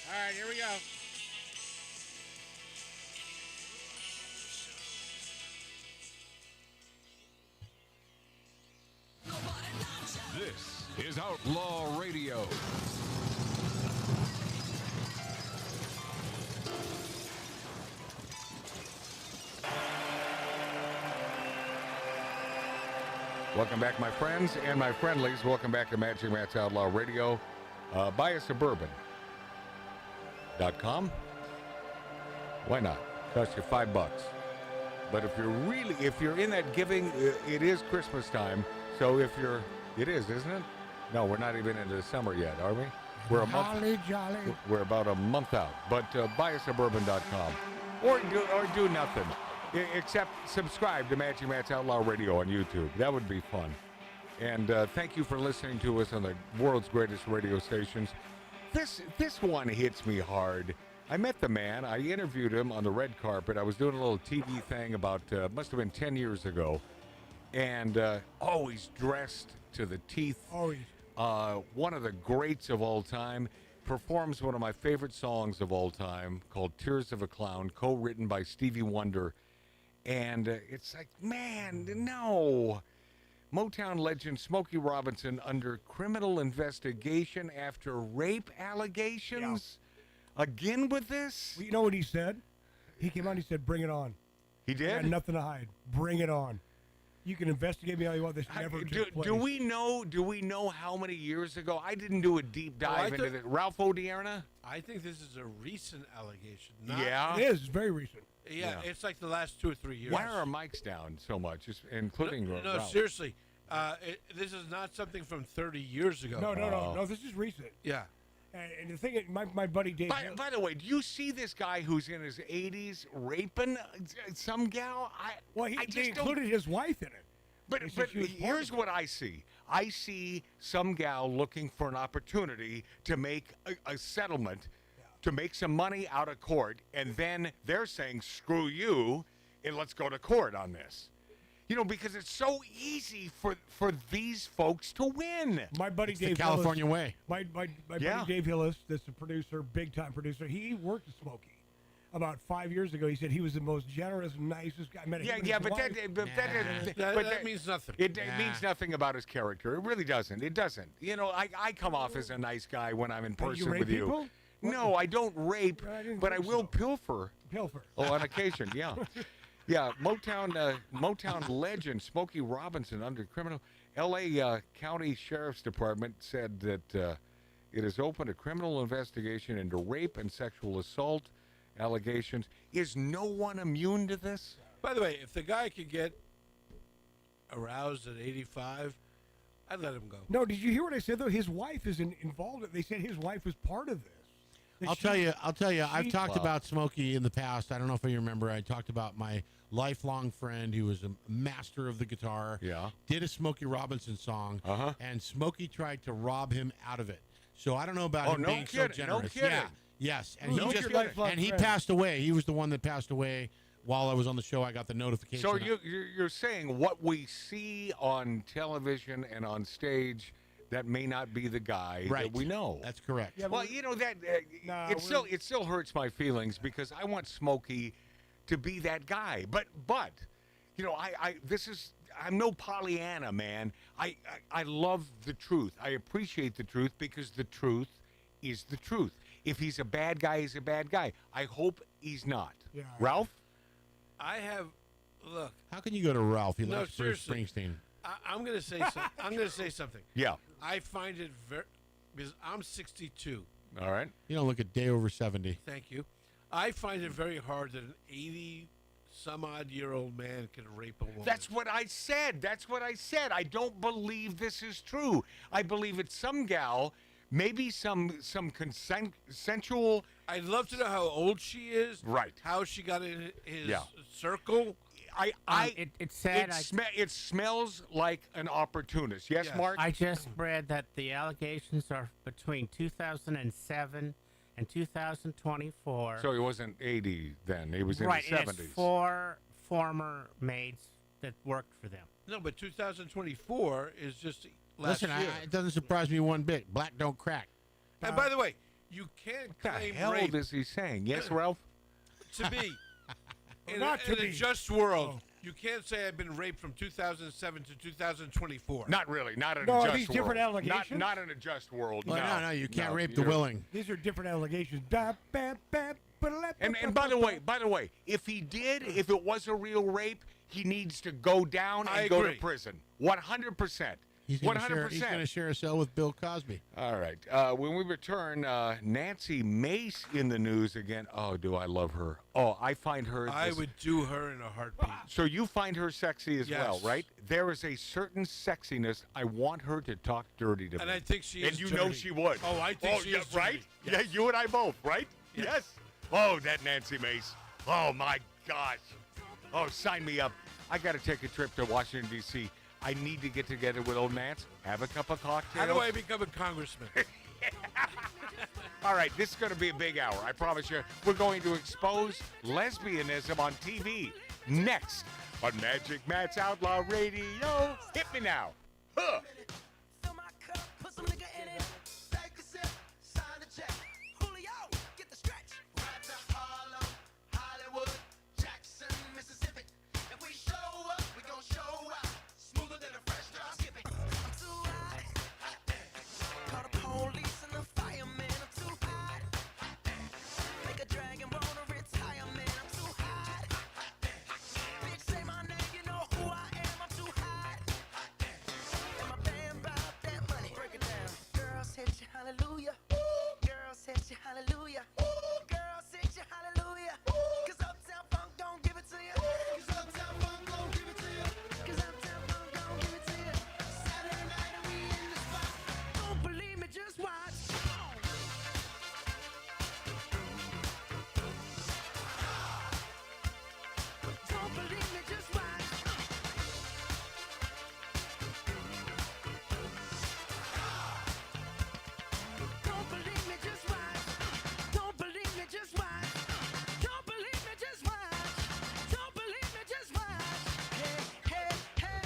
S9: All right, here we go.
S15: This is Outlaw Radio.
S1: Welcome back, my friends and my friendlies. Welcome back to Magic Matt's Outlaw Radio. Buy a Suburban.com. Why not? Costs you $5. But if you're in that giving, it is Christmas time. So if you're It is, isn't it? No, we're not even into summer yet, are we? We're a month.
S8: Jolly, jolly.
S1: We're about a month out. But buyasuburban.com. Or do nothing. Except subscribe to Magic Matt's Outlaw Radio on YouTube. That would be fun. And thank you for listening to us on the world's greatest radio stations. This one hits me hard. I met the man. I interviewed him on the red carpet. I was doing a little TV thing about, must have been 10 years ago. And always dressed to the teeth.
S8: Always.
S1: One of the greats of all time. Performs one of my favorite songs of all time called Tears of a Clown, co-written by Stevie Wonder. And it's like, man, no. Motown legend Smokey Robinson under criminal investigation after rape allegations? Yeah. Again with this?
S8: Well, you know what he said? He came out and he said, bring it on.
S1: He did?
S8: I got nothing to hide. Bring it on. You can investigate me all you want. This never took place.
S1: Do we know how many years ago? I didn't do a deep dive into this. Ralph O'Dearna?
S7: I think this is a recent allegation.
S1: Yeah.
S8: It is. It's very recent.
S7: Yeah, it's like the last 2 or 3 years.
S1: Why are our mics down so much, including
S7: No,
S1: Ralph?
S7: seriously. This is not something from 30 years ago.
S8: No. This is recent.
S7: Yeah.
S8: And the thing is, my buddy Dave.
S1: By the way, do you see this guy who's in his 80s raping some gal?
S8: They included his wife in it.
S1: But here's what I see. I see some gal looking for an opportunity to make a settlement, to make some money out of court, and then they're saying, screw you, and let's go to court on this. You know, because it's so easy for these folks to win.
S8: My buddy
S9: It's
S8: Dave
S9: the California
S8: Hillis,
S9: way.
S8: My buddy Dave Hillis, that's a producer, big-time producer, he worked with Smokey. About 5 years ago, he said he was the most generous, nicest guy. I met him
S1: But
S7: that means nothing.
S1: It means nothing about his character. It really doesn't. It doesn't. You know, I come off as a nice guy when I'm in person with you.
S8: People?
S1: No, I don't rape, but I will pilfer.
S8: Pilfer.
S1: Oh, on occasion, yeah. Yeah, Motown legend Smokey Robinson under criminal. L.A. County Sheriff's Department said that it has opened a criminal investigation into rape and sexual assault allegations. Is no one immune to this?
S7: By the way, if the guy could get aroused at 85, I'd let him go.
S8: No, did you hear what I said, though? His wife is involved. They said his wife was part of this.
S9: I'll tell you. I've talked about Smokey in the past. I don't know if you remember. I talked about my lifelong friend who was a master of the guitar.
S1: Yeah.
S9: Did a Smokey Robinson song, and Smokey tried to rob him out of it. So I don't know about him being so generous.
S1: No kidding.
S9: Yeah. Yes, and he
S8: friend.
S9: passed away. He was the one that passed away while I was on the show. I got the notification.
S1: So you're saying what we see on television and on stage, that may not be the guy that we know.
S9: That's correct.
S8: Yeah,
S1: well, you know that it still hurts my feelings because I want Smokey to be that guy. But you know, I'm no Pollyanna, man. I love the truth. I appreciate the truth because the truth is the truth. If he's a bad guy, he's a bad guy. I hope he's not.
S8: Yeah.
S1: Ralph?
S7: Look.
S9: How can you go to Ralph? He
S7: No,
S9: likes Bruce
S7: seriously.
S9: Springsteen.
S7: I'm going to say something. I'm going to say something.
S1: Yeah.
S7: I find it because I'm 62.
S1: All right.
S9: You don't look a day over 70.
S7: Thank you. I find it very hard that an 80-some-odd-year-old man can rape a woman.
S1: That's what I said. I don't believe this is true. I believe it's some gal, maybe some consensual.
S7: I'd love to know how old she is.
S1: Right.
S7: How she got in his circle.
S13: It's sad.
S1: It smells like an opportunist. Yes, Mark?
S13: I just read that the allegations are between 2007 and 2024.
S1: So he wasn't 80 then. He was in
S13: right,
S1: his 70s.
S13: Right, it's 4 former maids that worked for them.
S7: No, but 2024 is just last year.
S9: It doesn't surprise me one bit. Black don't crack.
S7: And by the way, you can't
S1: What the
S7: claim
S1: hell
S7: rape
S1: is he saying? Yes, Ralph?
S7: to be in
S8: Not to
S7: a
S8: be.
S7: just world. You can't say I've been raped from 2007 to 2024.
S1: Not really. Not in
S8: No,
S1: a
S8: are
S1: just
S8: these
S1: world.
S8: different allegations?
S1: Not in a just world.
S9: Well, no, you can't rape the
S1: You're-
S9: willing.
S8: These are different allegations.
S1: And by the way, if it was a real rape, he needs to go down and go to prison. 100%.
S9: He's going to share a cell with Bill Cosby.
S1: All right. When we return, Nancy Mace in the news again. Oh, do I love her? Oh, I find her.
S7: I would do her in a heartbeat.
S1: So you find her sexy as well,
S7: Yes.
S1: right? There is a certain sexiness. I want her to talk dirty to me.
S7: And I think she is
S1: And you
S7: dirty.
S1: know she would.
S7: Oh, I think she
S1: yeah,
S7: is dirty.
S1: right?
S7: Yes.
S1: Yeah, you and I both, right? Yes. Oh, that Nancy Mace. Oh, my gosh. Oh, sign me up. I got to take a trip to Washington, D.C. I need to get together with old Nance, have a cup of cocktails.
S7: How do I become a congressman?
S1: All right, this is going to be a big hour. I promise you. We're going to expose lesbianism on TV next on Magic Matt's Outlaw Radio. Hit me now. Huh.
S2: Hallelujah. Girl, set you hallelujah. Girl, set you hallelujah. Cause Uptown Funk don't give it to you. Cause Uptown Funk don't give it to you. Cause Uptown Funk don't give it to you. Saturday night and we in the spot. Don't believe me, just watch. Don't believe me, just watch. Don't believe me, just watch. Don't believe me, just watch. Don't believe me, just watch. Don't believe me, just watch. Hey, hey, hey,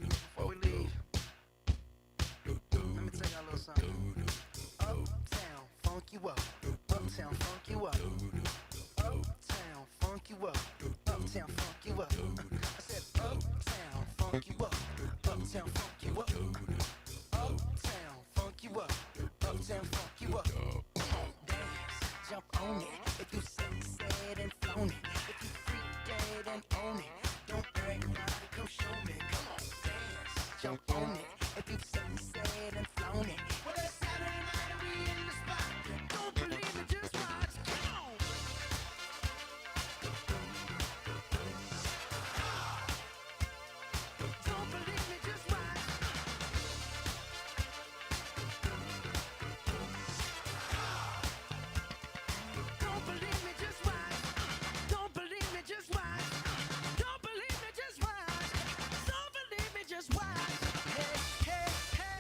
S2: Before we leave, let me tell y'all a little something. Uptown, funk you up. Uptown, funk you up. Uptown, funk you up. Uptown, funk you up. I said uptown, funk you up. Uptown, funk you up. Uptown, funk you up. Uptown, funk you up. Dance, jump on it. If you said and flown it. If you freak dead and own it. Don't brag about it, come show me. Come on, dance, jump on it. If you said and flown it. Well, it's Saturday night and we in the spot. Don't believe it, just watch. Come on. Don't believe me, just watch. Don't believe me, just watch. Don't believe me, just watch. Don't believe me, just watch. Don't believe me, just watch. Hey, hey, hey,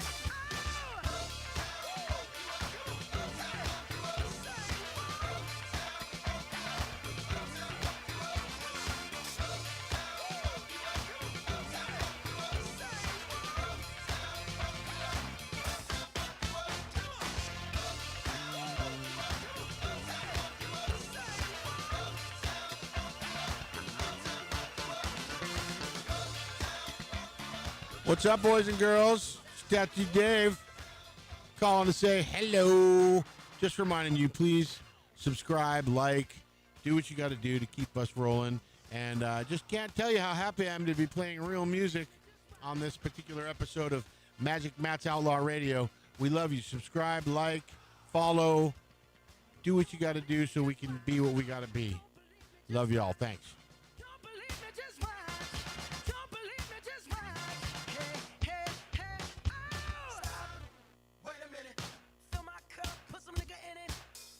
S9: What's up, boys and girls? Statue Dave calling to say hello. Just reminding you, please subscribe, like, do what you got to do to keep us rolling. And just can't tell you how happy I am to be playing real music on this particular episode of Magic Matt's Outlaw Radio. We love you. Subscribe, like, follow, do what you got to do so we can be what we got to be. Love y'all. Thanks.
S2: Wait a minute. Fill my cup, put some nigga in it.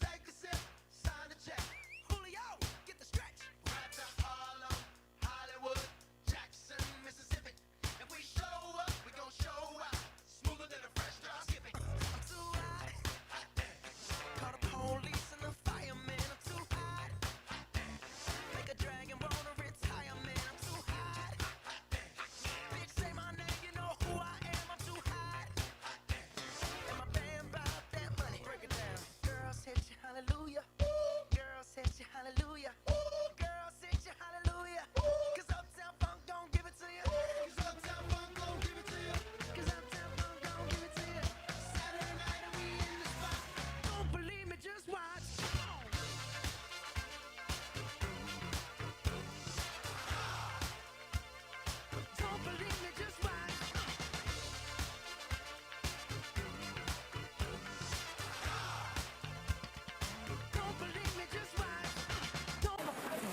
S2: Take a sip, sign the check. Julio, get the stretch. Right to Harlem, Hollywood, Jackson, Mississippi. If we show up, we gon' show out. Smoother than a fresh drop. Skip it. I'm too hot. Call the police and the firemen. I'm too hot. Make a dragon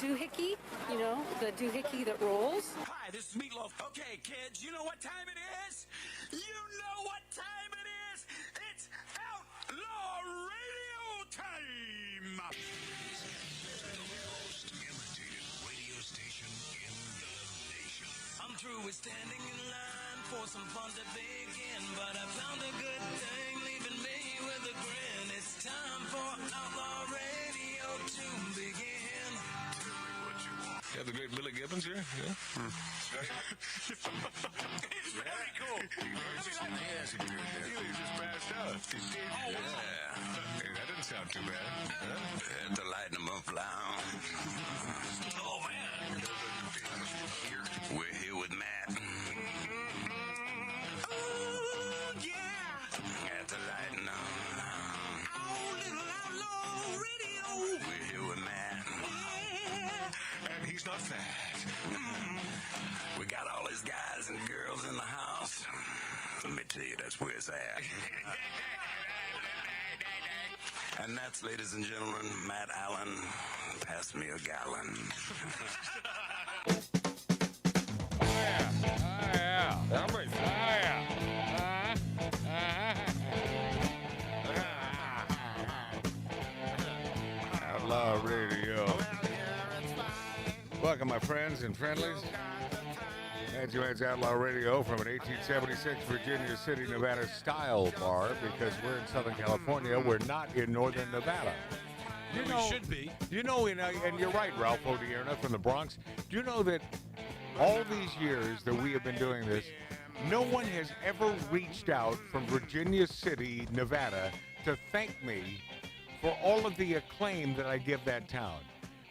S22: doohickey, the doohickey that rolls.
S6: Hi, this is Meatloaf. Okay, kids, you know what time it is? You know what time it is? It's Outlaw Radio time!
S19: The most imitated radio station in the nation.
S6: I'm through with standing in line for some fun to begin, but I found a good thing leaving me with a grin. It's time for Outlaw Radio to begin.
S15: Yeah, the great Billy Gibbons here? Yeah.
S6: It's very cool.
S15: He just passed out. Yeah. Hey, that didn't sound too bad.
S18: Had to lighten them up loud.
S6: Oh, man.
S18: We're here with Matt.
S6: Oh, yeah.
S18: Had to lighten them.
S6: Oh, little Outlaw Radio.
S18: We're here with Matt.
S15: And he's not fat.
S18: We got all these guys and girls in the house. Let me tell you, that's where it's at. And that's, ladies and gentlemen, Matt Allen. Pass me a gallon.
S1: Outlaw Radio. Welcome, my friends and friendlies. That's Joanne's Outlaw Radio from an 1876 Virginia City, Nevada style bar, because we're in Southern California. We're not in Northern Nevada.
S7: We should be.
S1: You know, and you're right, Ralph Odierna from the Bronx. Do you know that all these years that we have been doing this, no one has ever reached out from Virginia City, Nevada, to thank me for all of the acclaim that I give that town,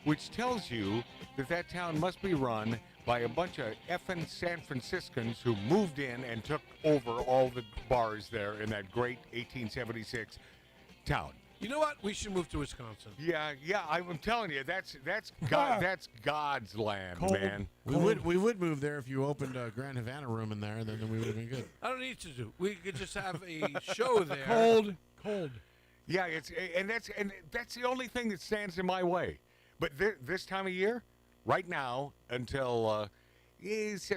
S1: which tells you that that town must be run by a bunch of effing San Franciscans who moved in and took over all the bars there in that great 1876 town.
S7: You know what? We should move to Wisconsin.
S1: Yeah, I'm telling you, that's God, that's God's land, man.
S9: We would move there if you opened a Grand Havana room in there, then we would have been good.
S7: I don't need to do. We could just have a show there.
S8: Cold.
S1: Yeah, that's the only thing that stands in my way. But this time of year, right now until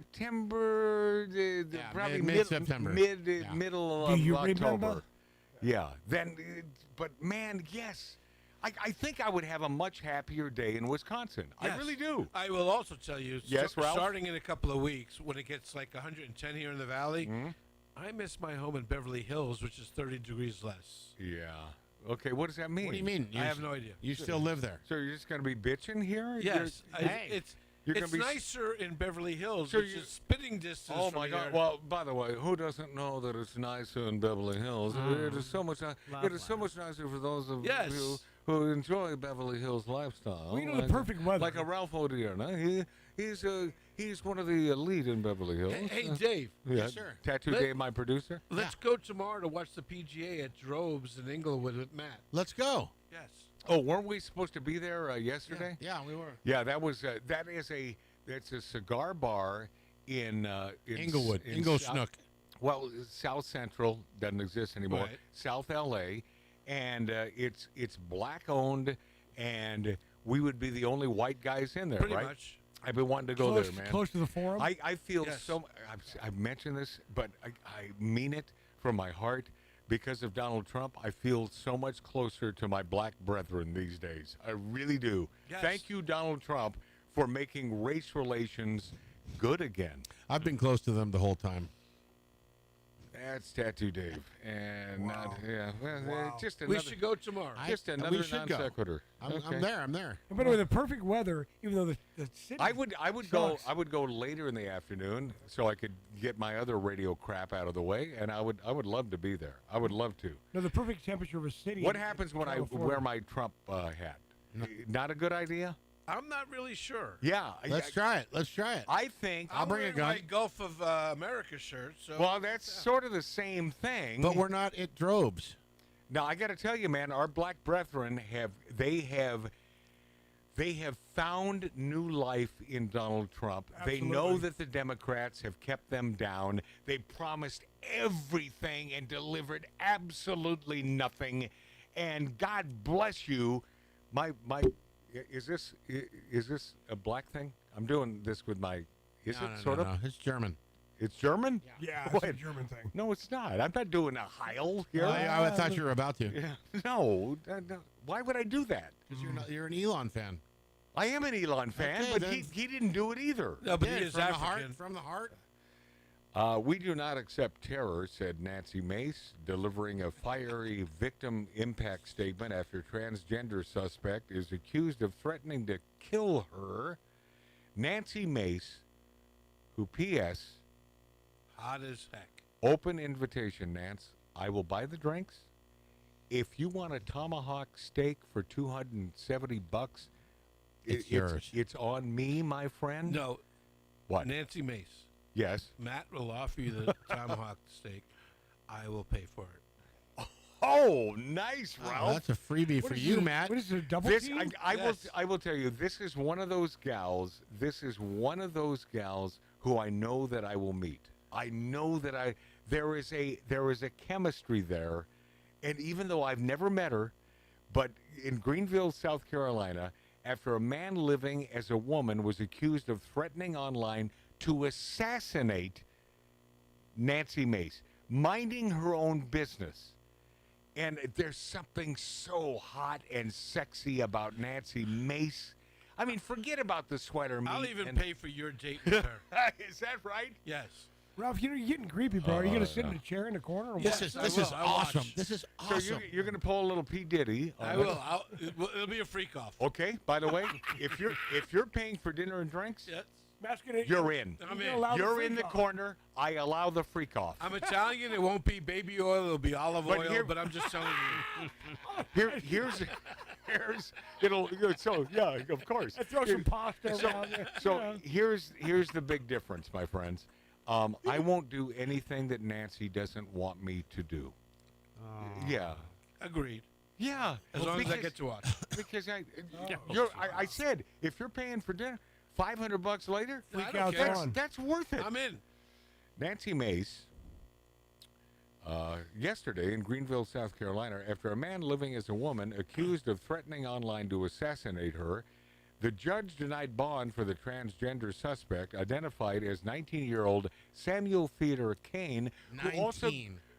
S1: September, probably
S9: mid-September,
S1: middle
S8: Do
S1: of
S8: you
S1: October.
S8: remember?
S1: Yeah. Then, but man, yes, I think I would have a much happier day in Wisconsin.
S7: Yes.
S1: I really do.
S7: I will also tell you.
S1: Yes, Ralph?
S7: Starting in a couple of weeks, when it gets like 110 here in the valley, I miss my home in Beverly Hills, which is 30 degrees less.
S1: Yeah. Okay, what does that mean?
S9: What do you mean?
S7: I have no idea.
S9: You still live there?
S1: So you're just going to be bitching here?
S7: Yes.
S1: You're
S7: It's
S1: gonna be
S7: nicer in Beverly Hills,
S1: So
S7: which
S1: you-
S7: is spitting distance.
S1: Oh
S7: from
S1: my God!
S7: here.
S1: Well, by the way, who doesn't know that it's nicer in Beverly Hills? It is so much. It is so much nicer for those of
S7: Yes.
S1: you who enjoy Beverly Hills lifestyle.
S8: We know the perfect weather.
S1: Like a Ralph Odierna. He's one of the elite in Beverly Hills.
S7: Hey, Dave.
S1: Yeah,
S9: Yes, sir.
S1: Tattoo
S7: Let-
S1: Dave, my producer.
S7: Let's go tomorrow to watch the PGA at Droves in Inglewood with Matt.
S9: Let's go.
S7: Yes.
S1: Oh, weren't we supposed to be there yesterday?
S9: Yeah, we were.
S1: Yeah, that's a cigar bar in
S9: Inglewood.
S1: in
S9: Ingo
S1: South-
S9: Snook.
S1: Well, South Central doesn't exist anymore.
S7: Right.
S1: South LA, and it's black owned, and we would be the only white guys in there,
S7: Pretty
S1: right?
S7: much.
S1: I've been wanting to go
S8: Close,
S1: there, man.
S8: close to the forum.
S1: I feel
S7: Yes.
S1: so. I've mentioned this, but I mean it from my heart. Because of Donald Trump, I feel so much closer to my black brethren these days. I really do.
S7: Yes.
S1: Thank you, Donald Trump, for making race relations good again.
S9: I've been close to them the whole time.
S1: That's Tattoo Dave, and just another.
S7: We should go tomorrow.
S1: Just
S9: we
S1: another
S9: should
S1: non
S9: go.
S1: sequitur.
S9: I'm
S1: Okay.
S9: there. I'm there.
S8: And by the way, the perfect weather, even though the city.
S1: I would
S8: sucks.
S1: go later in the afternoon so I could get my other radio crap out of the way, and I would love to be there. I would love to.
S8: No, the perfect temperature of a city.
S1: What
S8: in
S1: happens when I
S8: California.
S1: wear my Trump hat? Not a good idea.
S7: I'm not really sure.
S1: Yeah,
S9: Let's try it. Let's try it.
S1: I think.
S9: I'll bring a
S7: wearing
S9: gun.
S7: my Gulf of America shirt. So
S1: Well, that's sort of the same thing.
S9: But we're not at Drobes.
S1: Now I got to tell you, man, our black brethren have found new life in Donald Trump. They know
S8: Absolutely.
S1: that the Democrats have kept them down. They promised everything and delivered absolutely nothing. And God bless you, my Is this a black thing? I'm doing this with my. Is
S9: No,
S1: it
S9: no,
S1: sort
S9: no,
S1: of?
S9: no. It's German.
S1: It's German?
S8: Yeah, it's a
S1: Wait.
S8: German thing.
S1: No, it's not. I'm not doing a Heil here.
S9: I thought you were about to.
S1: Yeah. No, no. Why would I do that?
S9: Because you're an Elon fan.
S1: I am an Elon fan,
S9: Okay,
S1: but
S9: then.
S1: he didn't do it either.
S7: No, but
S9: Yeah,
S7: he is
S9: from
S7: African.
S9: the heart. From the heart.
S1: We do not accept terror, said Nancy Mace, delivering a fiery victim impact statement after transgender suspect is accused of threatening to kill her. Nancy Mace, who P.S.
S7: Hot as heck.
S1: Open invitation, Nance. I will buy the drinks. If you want a tomahawk steak for $270,
S9: It's yours.
S1: It's on me, my friend.
S7: No.
S1: What?
S7: Nancy Mace.
S1: Yes.
S7: Matt will offer you the tomahawk steak. I will pay for it.
S1: Oh, nice, Ralph.
S9: Oh, that's a freebie for you, Matt.
S8: What is it, a double
S1: This
S8: team?
S1: I will tell you, this is one of those gals. This is one of those gals who I know that I will meet. I know that there is a chemistry there, and even though I've never met her, but in Greenville, South Carolina, after a man living as a woman was accused of threatening online to assassinate Nancy Mace, minding her own business. And there's something so hot and sexy about Nancy Mace. I mean, forget about the sweater.
S7: I'll
S1: meat
S7: even
S1: and-
S7: pay for your date with her.
S1: Is that right?
S7: Yes.
S8: Ralph, you're getting creepy, bro. Are you going to sit in a chair in the corner? Or
S7: Yes,
S8: what?
S7: I will. I'll watch.
S9: This is
S1: So
S9: awesome.
S1: you're going to pull a little P. Diddy.
S7: I will. It'll be a freak off.
S1: Okay. By the way, if you're paying for dinner and drinks,
S7: Yes.
S8: Matt's gonna,
S1: you're in.
S7: I'm
S8: You're
S7: in.
S8: allowed
S1: You're
S8: freak
S1: in the
S8: off.
S1: corner. I allow the freak off.
S7: I'm Italian. It won't be baby oil. It'll be olive
S1: But
S7: oil.
S1: here-
S7: But I'm just telling you.
S1: Here's so yeah, of course.
S8: I throw some pasta
S1: So,
S8: around there.
S1: so here's the big difference, my friends. I won't do anything that Nancy doesn't want me to do. Yeah,
S7: Agreed.
S1: yeah.
S7: As long as I
S1: because-
S7: get to watch.
S1: Because I said if you're paying for dinner, $500 later,
S7: I don't
S8: care.
S1: that's worth it.
S7: I'm in.
S1: Nancy Mace, yesterday in Greenville, South Carolina, after a man living as a woman accused of threatening online to assassinate her, the judge denied bond for the transgender suspect, identified as 19-year-old Samuel Theodore Kane,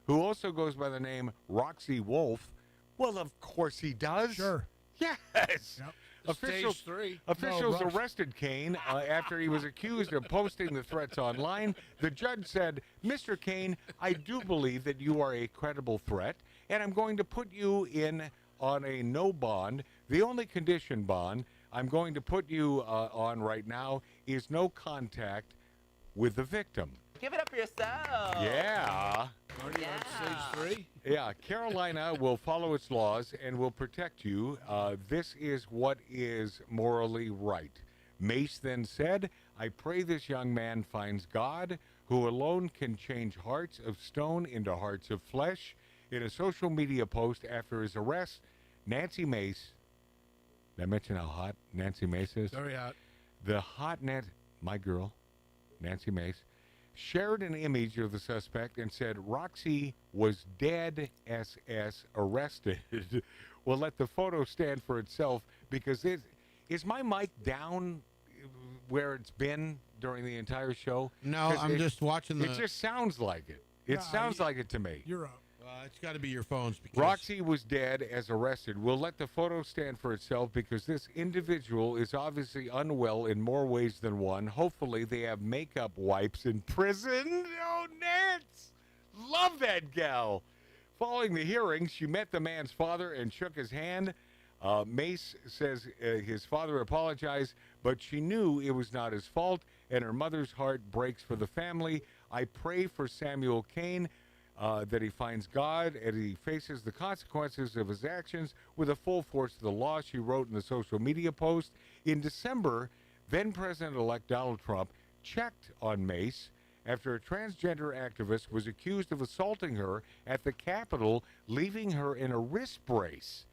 S1: who also goes by the name Roxy Wolf. Well, of course he does.
S8: Sure.
S1: Yes.
S8: Yep.
S1: Officials,
S7: Stage 3.
S1: officials
S8: No rush.
S1: arrested Kane after he was accused of posting the threats online. The judge said, Mr. Kane, I do believe that you are a credible threat, and I'm going to put you in on a no bond. The only condition, bond, I'm going to put you on right now is no contact with the victim.
S12: Give it up for yourself.
S1: Yeah.
S7: Already on stage 3.
S1: Yeah, Carolina will follow its laws and will protect you. This is what is morally right. Mace then said, I pray this young man finds God, who alone can change hearts of stone into hearts of flesh. In a social media post after his arrest, Nancy Mace, did I mention how hot Nancy Mace is?
S7: Very hot.
S1: The hotnet, my girl, Nancy Mace, shared an image of the suspect and said Roxy was dead SS arrested. We'll let the photo stand for itself because is my mic down where it's been during the entire show?
S9: No,
S1: 'Cause
S9: I'm just watching the.
S1: It just sounds like it. It
S8: Nah,
S1: sounds like it to me.
S8: You're up.
S9: It's got to be your phones. Because
S1: Roxy was dead as arrested. We'll let the photo stand for itself because this individual is obviously unwell in more ways than one. Hopefully they have makeup wipes in prison. Oh, Nance! Love that gal. Following the hearing, she met the man's father and shook his hand. Mace says his father apologized, but she knew it was not his fault, and her mother's heart breaks for the family. I pray for Samuel Kane, that he finds God and he faces the consequences of his actions with the full force of the law, she wrote in the social media post. In December, then President-elect Donald Trump checked on Mace after a transgender activist was accused of assaulting her at the Capitol, leaving her in a wrist brace.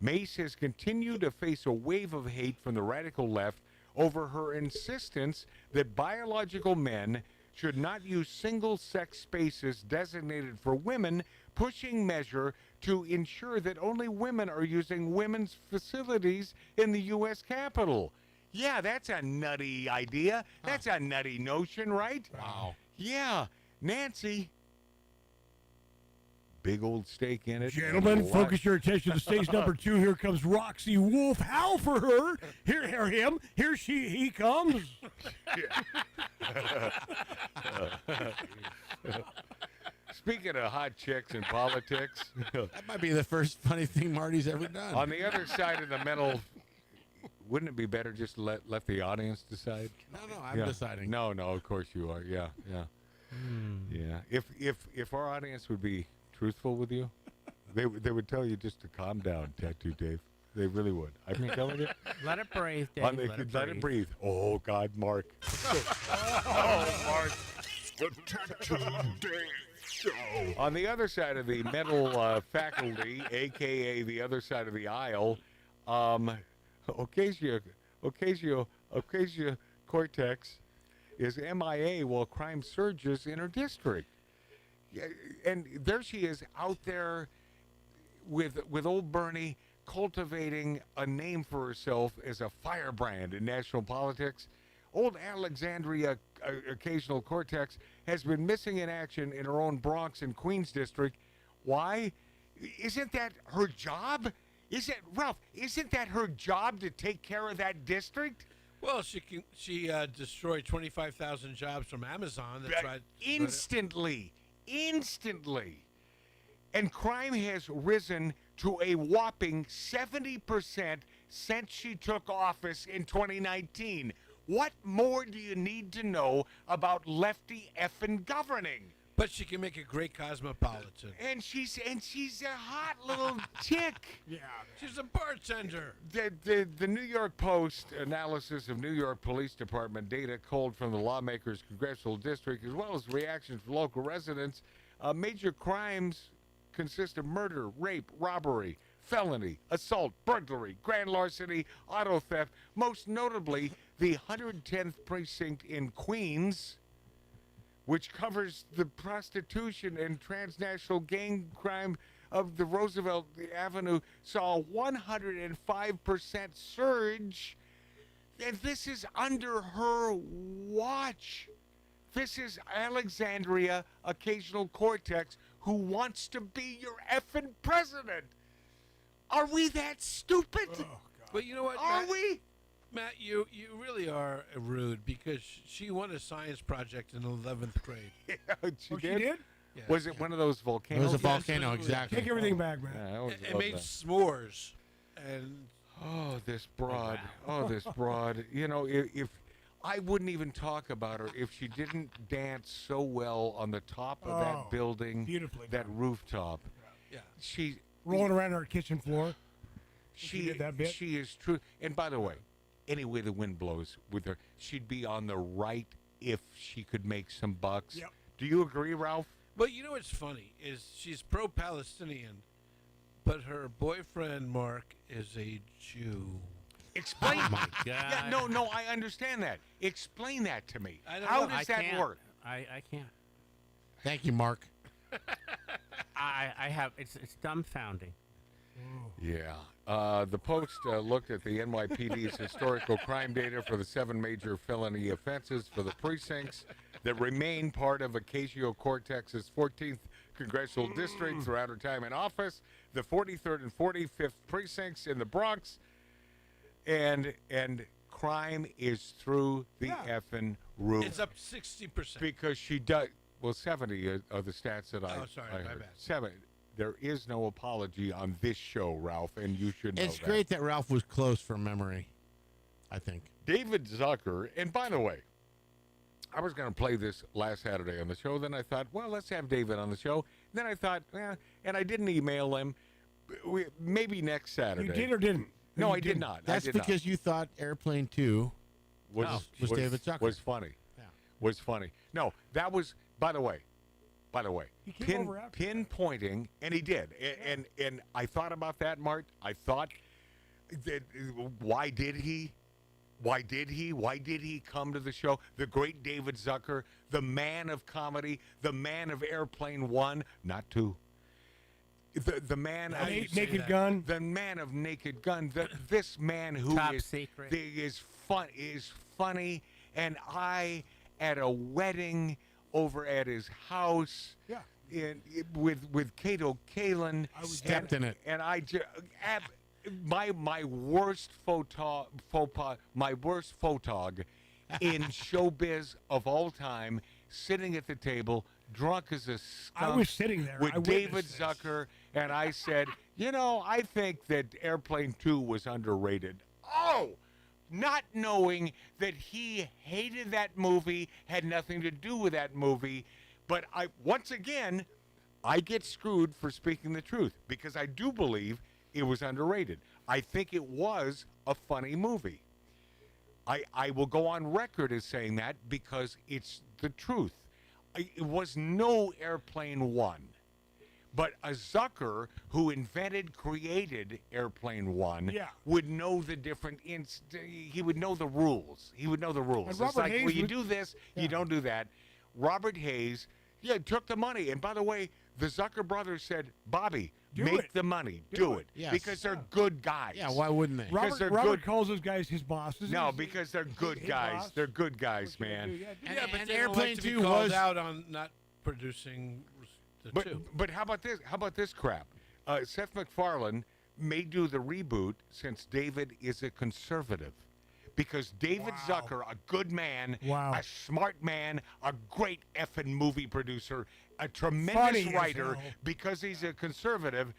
S1: Mace has continued to face a wave of hate from the radical left over her insistence that biological men should not use single-sex spaces designated for women, pushing measure to ensure that only women are using women's facilities in the U.S. Capitol. Yeah, that's a nutty idea. That's a nutty notion, right?
S9: Wow.
S1: Yeah. Nancy. Big old steak in it.
S8: Gentlemen,
S1: and
S8: focus your attention to stage number 2. Here comes Roxy Wolf. Howl for her. Here him. He comes.
S1: Speaking of hot chicks in politics,
S9: That might be the first funny thing Marty's ever done.
S1: on the other side of the mental, wouldn't it be better just to let the audience decide?
S9: No, I'm deciding.
S1: No, of course you are. Yeah. Yeah. If our audience would be truthful with you, they would tell you just to calm down, Tattoo Dave. They really would. I'm telling you.
S13: Let it breathe, Dave.
S1: Let it breathe. Oh God, Mark. Mark.
S15: The Tattoo Dave Show.
S1: On the other side of the mental faculty, a.k.a. the other side of the aisle, ocasio-cortex is MIA while crime surges in her district. Yeah, and there she is out there with old Bernie cultivating a name for herself as a firebrand in national politics. Old Alexandria Occasional Cortex has been missing in action in her own Bronx and Queens district. Why? Isn't that her job? Isn't that her job to take care of that district?
S7: Well, she destroyed 25,000 jobs from Amazon.
S1: Instantly. And crime has risen to a whopping 70% since she took office in 2019. What more do you need to know about lefty effing governing?
S7: But she can make a great cosmopolitan.
S1: And she's a hot little chick.
S7: Yeah. She's a bartender.
S1: The New York Post analysis of New York Police Department data culled from the lawmakers' congressional district, as well as reactions from local residents, major crimes consist of murder, rape, robbery, felony, assault, burglary, grand larceny, auto theft, most notably the 110th precinct in Queens, which covers the prostitution and transnational gang crime of the Roosevelt Avenue, saw a 105% surge. And this is under her watch. This is Alexandria Occasional Cortex, who wants to be your effing president. Are we that stupid?
S7: But you know what?
S1: Are we?
S7: Matt, you really are rude because she won a science project in 11th grade.
S1: Yeah, she
S8: She did?
S7: Yeah.
S1: Was it one of those volcanoes?
S9: It was a volcano, exactly.
S8: Take everything back, man.
S1: Yeah, I always
S7: It
S1: loved
S7: made
S1: that.
S7: s'mores. And
S1: Oh, this broad. Oh, this broad. You know, if I wouldn't even talk about her if she didn't dance so well on the top of that building,
S8: beautifully
S1: that rooftop.
S7: Yeah.
S1: She
S8: Rolling around on her kitchen floor.
S1: she
S8: did that bit.
S1: She is true. And by the way, any way the wind blows with her, she'd be on the right if she could make some bucks.
S8: Yep.
S1: Do you agree, Ralph?
S7: but you know what's funny is she's pro-Palestinian, but her boyfriend Mark is a Jew.
S1: Explain.
S13: Oh, my God.
S1: Yeah, no, I understand that. Explain that to me.
S7: I don't
S1: How
S7: know.
S1: does
S13: I
S1: that
S13: can't.
S1: work?
S13: I can't.
S9: Thank you, Mark.
S13: I have. It's dumbfounding.
S1: Yeah. The Post looked at the NYPD's historical crime data for the 7 major felony offenses for the precincts that remain part of Ocasio-Cortex's 14th congressional district throughout her time in office, the 43rd and 45th precincts in the Bronx, and crime is through the effing roof.
S7: It's up 60%.
S1: Because she does. Well, 70 are the stats that I.
S7: Oh, sorry,
S1: I
S7: my
S1: heard.
S7: bad.
S1: 7. There is no apology on this show, Ralph, and you should know
S9: It's
S1: that.
S9: great that Ralph was close from memory, I think.
S1: David Zucker, and by the way, I was going to play this last Saturday on the show. Then I thought, well, let's have David on the show. Then I thought, and I didn't email him. Maybe next Saturday.
S8: You did or didn't?
S1: No,
S8: You
S1: I did
S8: didn't.
S1: not.
S9: That's
S1: I did
S9: because you thought Airplane 2
S1: was
S9: David Zucker.
S1: Was funny.
S9: Yeah.
S1: Was funny. No, that was. By the way,
S8: He came over after
S1: pinpointing, and he did. And I thought about that, Mart. I thought that why did he? Why did he come to the show? The great David Zucker, the man of comedy, the man of Airplane 1, not 2. the man of
S8: Naked Gun.
S1: the man of Naked Gun, this man who
S13: Top
S1: is
S13: Secret.
S1: is funny, and I at a wedding over at his house.
S8: Yeah.
S1: With Kato Kalin,
S9: stepped in it,
S1: and I just my worst faux pas, my worst photog in showbiz of all time, sitting at the table, drunk as a skunk.
S8: I was sitting there.
S1: With
S8: I
S1: David
S8: witnessed
S1: Zucker, and I said, I think that Airplane 2 was underrated. Oh! Not knowing that he hated that movie, had nothing to do with that movie. But once again, I get screwed for speaking the truth because I do believe it was underrated. I think it was a funny movie. I will go on record as saying that because it's the truth. It was no Airplane 1. But a Zucker who created Airplane 1 would know the different. He would know the rules. He would know the rules.
S8: And
S1: It's
S8: Robert
S1: like,
S8: Hayes
S1: well, you
S8: would-
S1: do this, you don't do that. Robert Hayes, took the money. And by the way, the Zucker brothers said, Bobby, make the money. Do it.
S9: Yes.
S1: Because they're good guys.
S9: Yeah, why wouldn't they?
S1: Because they're
S8: Robert
S1: good.
S8: calls those guys his bosses.
S1: No, because they're good
S8: his
S1: guys.
S8: boss.
S1: They're good guys, man.
S7: But
S9: and
S7: they don't
S9: Airplane
S7: like to be
S9: 2
S7: called
S9: was
S7: out on not producing the two.
S1: But how about this? How about this crap? Seth MacFarlane may do the reboot since David is a conservative. Because David Zucker, a good man, a smart man, a great effing movie producer, a tremendous
S8: Funny as
S1: writer,
S8: hell.
S1: because he's a conservative,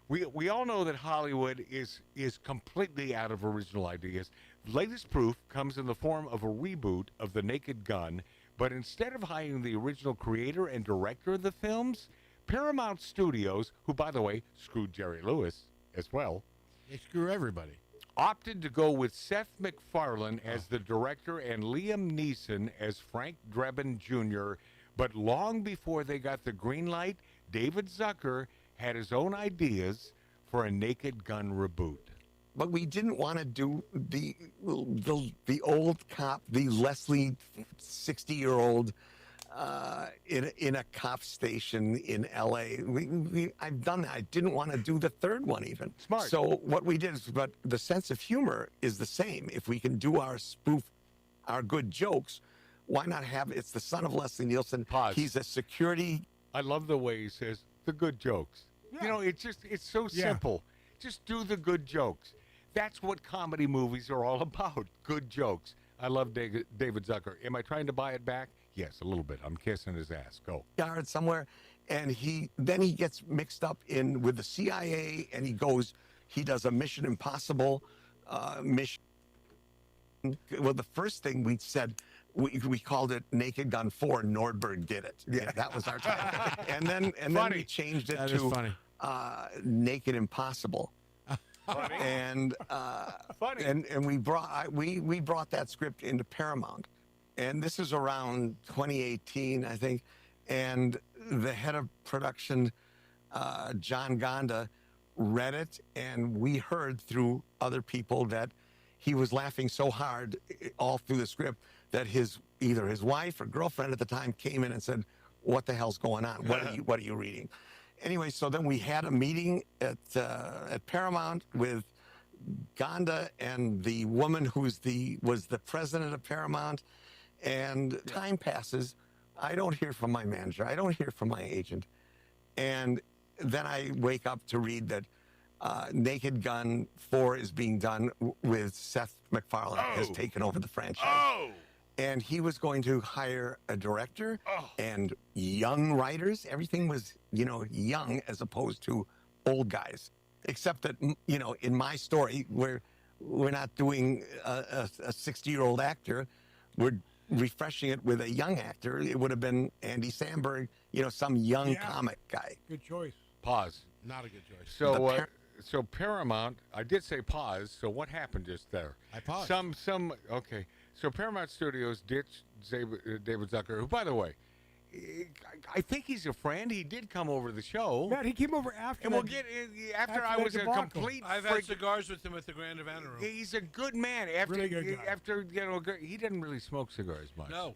S1: we all know that Hollywood is completely out of original ideas. Latest proof comes in the form of a reboot of The Naked Gun, but instead of hiring the original creator and director of the films, Paramount Studios, who, by the way, screwed Jerry Lewis as well,
S9: they screw everybody,
S1: opted to go with Seth MacFarlane as the director and Liam Neeson as Frank Drebin Jr., but long before they got the green light, David Zucker had his own ideas for a Naked Gun reboot.
S4: But we didn't want to do the old cop, the Leslie 60-year-old in a cop station in L.A. I've done that. I didn't want to do the third one even.
S1: Smart.
S4: So what we did is, but the sense of humor is the same. If we can do our spoof, our good jokes, why not have, it's the son of Leslie Nielsen.
S1: Pause.
S4: He's a security.
S1: I love the way he says the good jokes.
S8: Yeah.
S1: It's so simple. Just do the good jokes. That's what comedy movies are all about. Good jokes. I love David Zucker. Am I trying to buy it back? Yes, a little bit. I'm kissing his ass. Go.
S4: Yard somewhere, and he gets mixed up in with the CIA, and he does a Mission Impossible mission. Well, the first thing we said, we called it Naked Gun 4. Nordberg did it. Yeah, that was our title. and then we changed it to Naked Impossible.
S1: Funny.
S4: And
S1: Funny.
S4: and we brought that script into Paramount. And this is around 2018, I think. And the head of production, John Gonda, read it, and we heard through other people that he was laughing so hard all through the script that either his wife or girlfriend at the time came in and said, "What the hell's going on? What are you reading?" Anyway, so then we had a meeting at Paramount with Gonda and the woman who was the president of Paramount. And time passes. I don't hear from my manager. I don't hear from my agent. And then I wake up to read that Naked Gun 4 is being done with Seth MacFarlane has taken over the franchise.
S1: Oh!
S4: And he was going to hire a director and young writers. Everything was, young as opposed to old guys. Except that, in my story, we're not doing a 60-year-old actor. We're refreshing it with a young actor. It would have been Andy Samberg, some young comic guy.
S8: Good choice.
S1: Pause.
S9: Not a good choice.
S1: So, so Paramount, I did say pause. So what happened just there?
S9: I paused.
S1: Okay. So Paramount Studios ditched David Zucker, who, by the way, I think he's a friend. He did come over to the show.
S8: Matt, he came over after.
S1: And we'll get after I was a complete.
S7: I've had cigars with him at the Grand Havana Room.
S1: He's a good man. After
S8: Really good guy.
S1: after he didn't really smoke cigars much.
S7: No,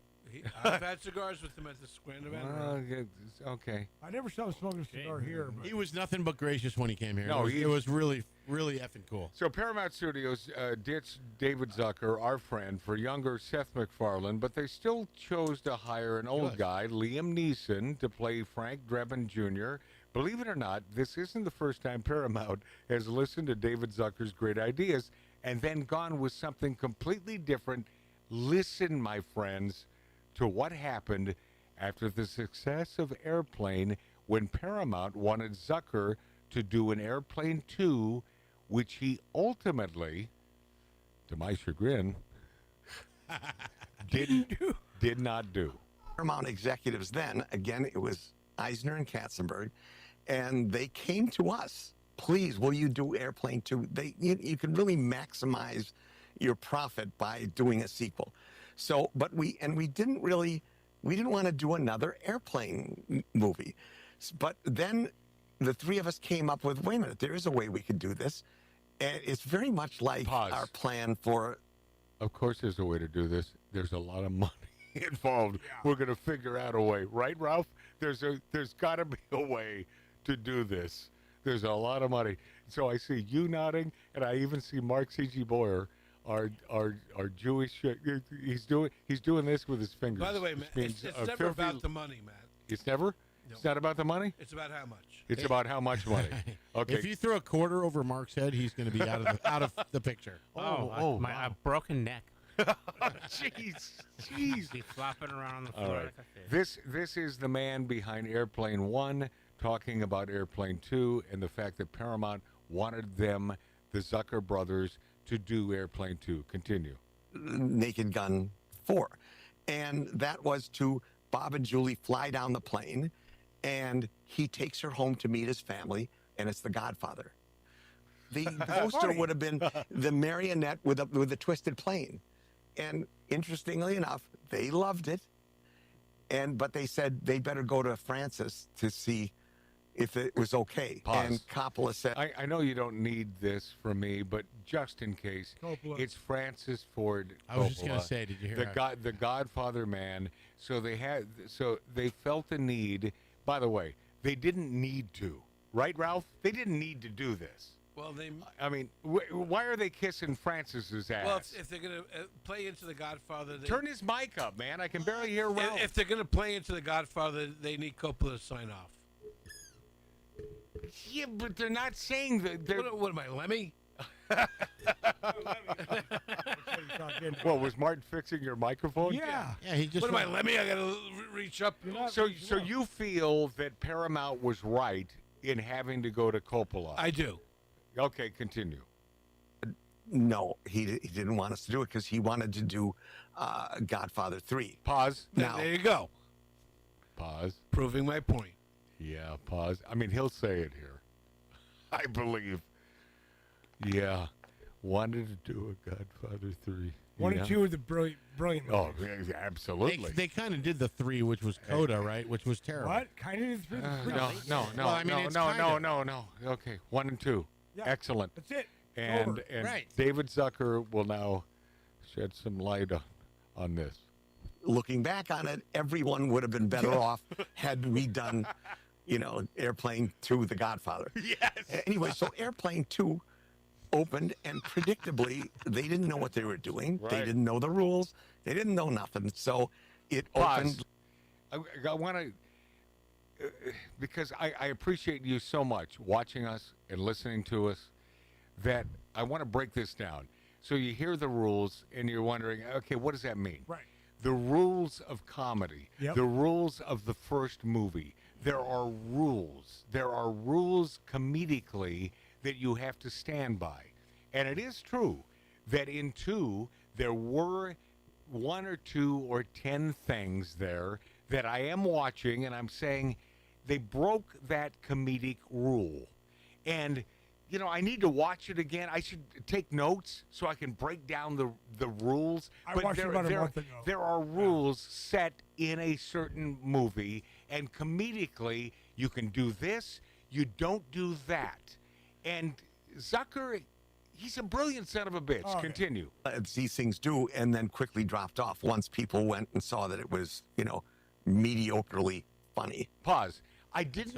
S7: I've had cigars with him at the Grand Event.
S1: Okay.
S8: I never saw him smoking a cigar here. But
S9: He was nothing but gracious when he came here.
S1: No,
S9: it was really, really effing cool.
S1: So Paramount Studios ditched David Zucker, our friend, for younger Seth MacFarlane, but they still chose to hire an old guy, Liam Neeson, to play Frank Drebin Jr. Believe it or not, this isn't the first time Paramount has listened to David Zucker's great ideas and then gone with something completely different. Listen, my friends, to what happened after the success of Airplane when Paramount wanted Zucker to do an Airplane 2, which he ultimately, to my chagrin, did not do.
S4: Paramount executives then, again, it was Eisner and Katzenberg, and they came to us. Please, will you do Airplane 2? You can really maximize your profit by doing a sequel. So, but we didn't want to do another Airplane movie. But then the three of us came up with, wait a minute, there is a way we could do this. And it's very much like our plan for...
S1: Of course there's a way to do this. There's a lot of money involved. Yeah. We're going to figure out a way. Right, Ralph? There's got to be a way to do this. There's a lot of money. So I see you nodding, and I even see Mark C.G. Boyer, our Jewish. He's doing this with his fingers.
S7: By the way, Matt, it's never about the money, Matt.
S1: It's never. No. It's not about the money.
S7: It's about how much.
S1: It's about how much money. Okay.
S9: If you throw a quarter over Mark's head, he's going to be out of the picture.
S13: My broken neck.
S1: Jeez.
S13: Be flopping around on the floor.
S1: Right. This is the man behind Airplane 1 talking about Airplane 2 and the fact that Paramount wanted them, the Zucker brothers, to do Airplane 2. Continue.
S4: Naked Gun 4. And that was to Bob and Julie fly down the plane, and he takes her home to meet his family, and it's The Godfather. The poster would have been the marionette with a twisted plane. And interestingly enough, they loved it. But they said they better go to Francis to see if it was okay.
S1: Pause.
S4: And Coppola said,
S1: I know you don't need this from me, but just in case, it's Francis Ford Coppola.
S9: I was just going to say, did you hear
S1: the Godfather man. So they felt the need. By the way, they didn't need to, right, Ralph? They didn't need to do this.
S7: Well,
S1: I mean, why are they kissing Francis's ass?
S7: Well, if they're going to play into The Godfather...
S1: Turn his mic up, man. I can barely hear Ralph.
S7: If they're going to play into The Godfather, they need Coppola to sign off.
S1: Yeah, but they're not saying that.
S7: What am I, Lemmy?
S1: Well, was Martin fixing your microphone?
S8: Yeah.
S9: He just.
S7: What am I, Lemmy? I got to reach up.
S1: So you feel that Paramount was right in having to go to Coppola?
S7: I do.
S1: Okay, continue.
S4: no, he didn't want us to do it because he wanted to do Godfather 3.
S1: Pause.
S4: Now,
S7: there you go.
S1: Pause.
S7: Proving my point.
S1: Yeah, pause. I mean, he'll say it here. I believe. Yeah. Wanted to do a Godfather 3.
S8: One and two are the brilliant
S1: Oh, yeah, absolutely.
S9: They kind of did the 3, which was Coda, right? Which was terrible.
S8: What? Kind of did the 3?
S1: No.
S9: Well, I mean,
S1: No. Okay, 1 and 2.
S8: Yeah,
S1: excellent.
S8: That's it.
S1: And
S9: right.
S1: David Zucker will now shed some light on this.
S4: Looking back on it, everyone would have been better off had we done, Airplane 2, The Godfather.
S1: Yes.
S4: Anyway, so Airplane 2 opened, and predictably, they didn't know what they were doing.
S1: Right.
S4: They didn't know the rules. They didn't know nothing. So it
S1: Pause.
S4: opened.
S1: I want to, because I appreciate you so much watching us and listening to us, that I want to break this down. So you hear the rules, and you're wondering, okay, what does that mean?
S8: Right.
S1: The rules of comedy,
S8: Yep.
S1: the rules of the first movie. There are rules. There are rules comedically that you have to stand by. And it is true that in 2, there were 1 or 2 or 10 things there that I am watching, and I'm saying they broke that comedic rule. And, I need to watch it again. I should take notes so I can break down the rules.
S8: I watched it about a month ago.
S1: There are rules set in a certain movie, and comedically, you can do this, you don't do that. And Zucker, He's a brilliant son of a bitch.
S8: Oh,
S1: Continue.
S4: As these things do, and then quickly dropped off once people went and saw that it was, mediocrely funny.
S1: Pause. I didn't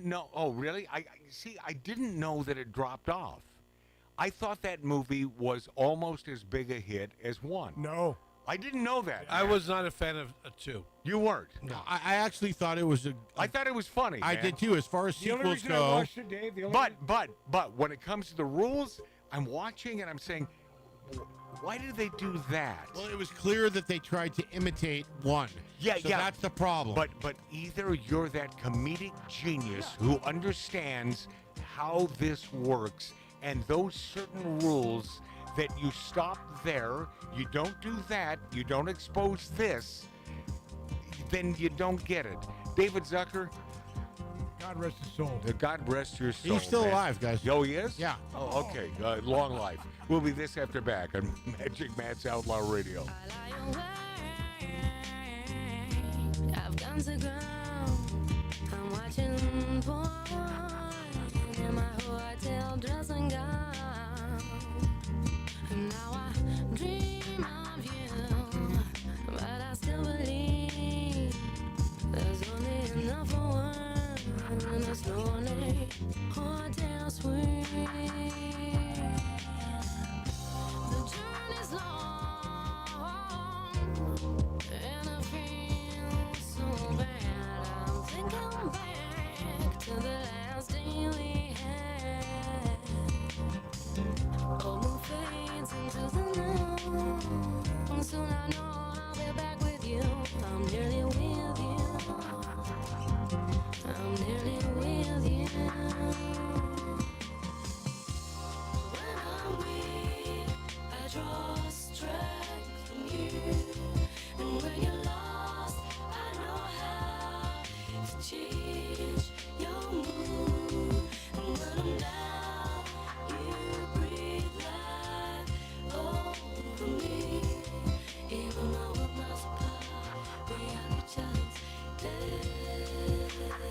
S1: know. Oh, really? I see. I didn't know that it dropped off. I thought that movie was almost as big a hit as 1.
S8: No.
S1: I didn't know that.
S7: I was not a fan of 2.
S1: You weren't.
S9: No, I actually thought it was
S1: I thought it was funny.
S9: I
S1: man.
S9: did too. As far as
S8: The only
S9: sequels
S8: reason I
S9: go,
S8: watched it, Dave, the only
S1: But when it comes to the rules, I'm watching and I'm saying, why did they do that?
S9: well, it was clear that they tried to imitate 1.
S1: Yeah,
S9: so
S1: yeah.
S9: That's the problem.
S1: But either you're that comedic genius who understands how this works and those certain rules that you stop there, you don't do that, you don't expose this, then you don't get it. David Zucker,
S8: God rest his soul.
S1: God rest your soul.
S9: He's still
S1: man.
S9: alive, guys.
S1: Oh, he is?
S9: Yeah.
S1: Oh, okay. Long life. We'll be this after back on Magic Matt's Outlaw Radio.
S14: I've gone to ground. I'm watching porn in my hotel dressing gown. And now I dream of you, but I still believe there's only enough for one in this lonely hotel suite. The journey's long, and I feel so bad. I'm thinking back to the last day we had. Old moon fades into the night. Soon I know I'll be back with you. I'm nearly with you. I'm nearly with you. When I'm weak, I draw strength from you. And when you're lost, I know how to change your mood. And when I'm down, you breathe life over me. Even though we're miles apart, we are each other's destiny.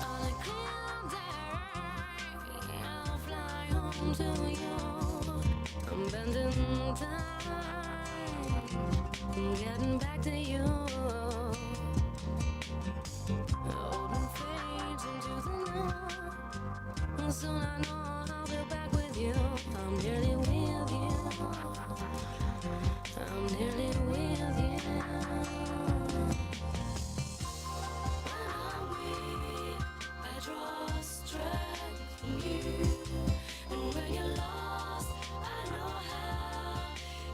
S14: On a clear day, I'll fly home to you. I'm bending time, I'm getting back to you. Old fades into the night. Soon I know I'll be back with you. I'm nearly with you. I'm nearly with you. When I'm weak, I draw strength from you. And when you're lost, I know how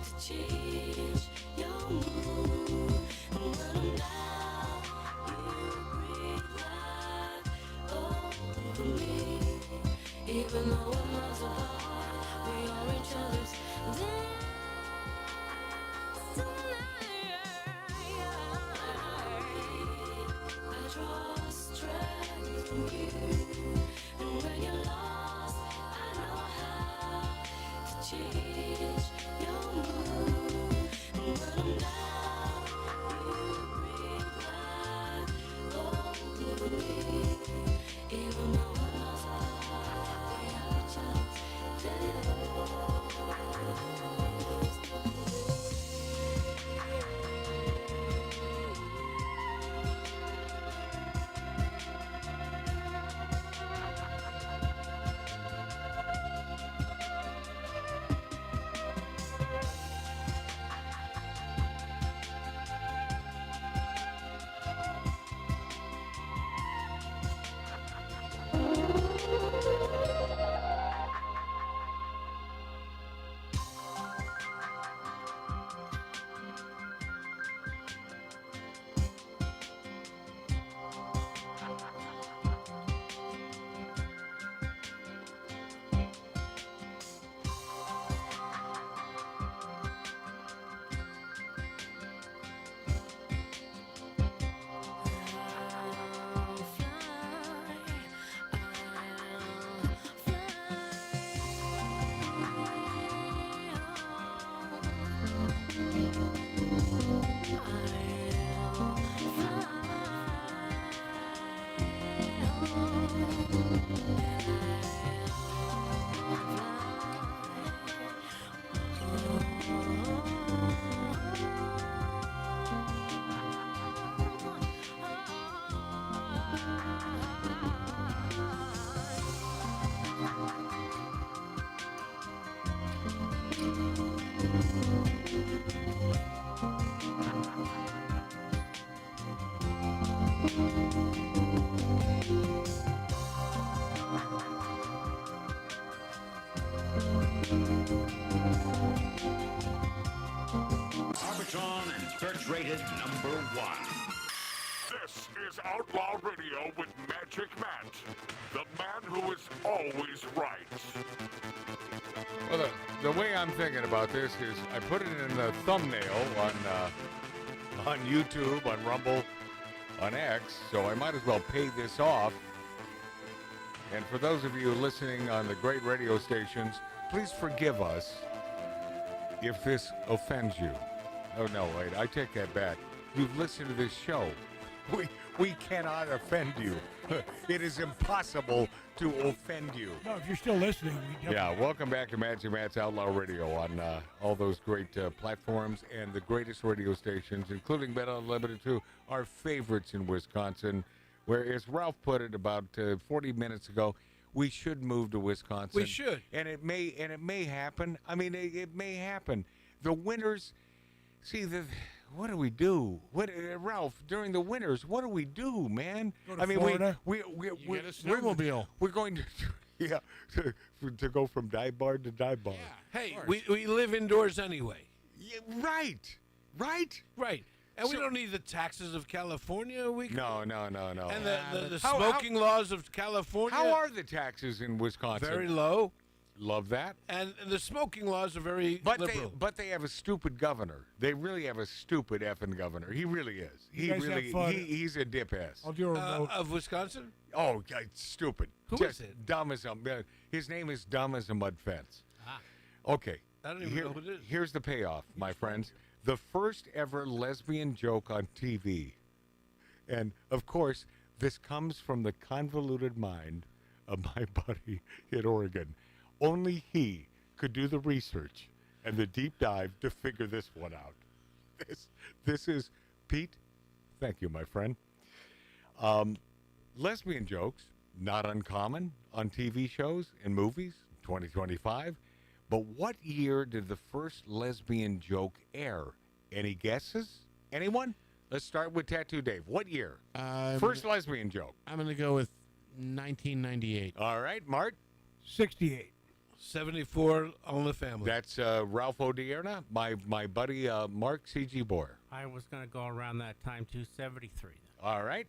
S14: to change your mood. And when I'm down, you breathe life over me. Even though we're miles apart, we are each other's destiny. I draw strength from you. And when you're lost, I know how to change your mood. And when I'm down, you breathe life over me. Even though we're miles apart, we are each other's destiny.
S6: Arbitron and search rated number 1. This is Outlaw Radio with Magic Matt, the man who is always right.
S1: Well, the way I'm thinking about this is I put it in the thumbnail on YouTube, on Rumble, on X, so I might as well pay this off. And for those of you listening on the great radio stations, please forgive us if this offends you. Oh, no, wait, I take that back. You've listened to this show. We cannot offend you. It is impossible to offend you.
S8: No, if you're still listening, we definitely...
S1: Yeah, welcome back to Magic Matt's Outlaw Radio on all those great platforms and the greatest radio stations, including Bet Unlimited, too, our favorites in Wisconsin, where, as Ralph put it about 40 minutes ago, we should move to Wisconsin.
S7: We should.
S1: And it may happen. I mean, it may happen. The winters, see, what do we do? Ralph, during the winters, what do we do, man?
S8: Go to
S1: I mean,
S8: Florida.
S1: we're
S9: get a snowmobile.
S1: We're going to go from dive bar to dive bar.
S7: Hey, we live indoors anyway.
S1: Yeah, right.
S7: And we don't need the taxes of California.
S1: No.
S7: And the smoking laws of California.
S1: How are the taxes in Wisconsin?
S7: Very low.
S1: Love that.
S7: And the smoking laws are very liberal.
S1: But they have a stupid governor. They really have a stupid effing governor. He really is.
S8: You guys have fun.
S1: He's a dip ass.
S8: I'll do a remote.
S7: Of Wisconsin?
S1: Oh, God, stupid.
S7: Who
S1: Just
S7: is it?
S1: Dumb as a... His name is dumb as a mud fence. Okay.
S7: I don't even know who it is.
S1: Here's the payoff, my friends. The first ever lesbian joke on TV. And, of course, this comes from the convoluted mind of my buddy in Oregon. Only he could do the research and the deep dive to figure this one out. This is Pete. Thank you, my friend. Lesbian jokes, not uncommon on TV shows and movies, 2025. But what year did the first lesbian joke air? Any guesses? Anyone? Let's start with Tattoo Dave. What year? First lesbian joke.
S9: I'm going to go with 1998.
S1: All right, Mart?
S8: 68.
S7: 74 on the family.
S1: That's Ralph Odierna, my buddy Mark C.G. Boyer.
S13: I was going to go around that time, 273.
S1: All right.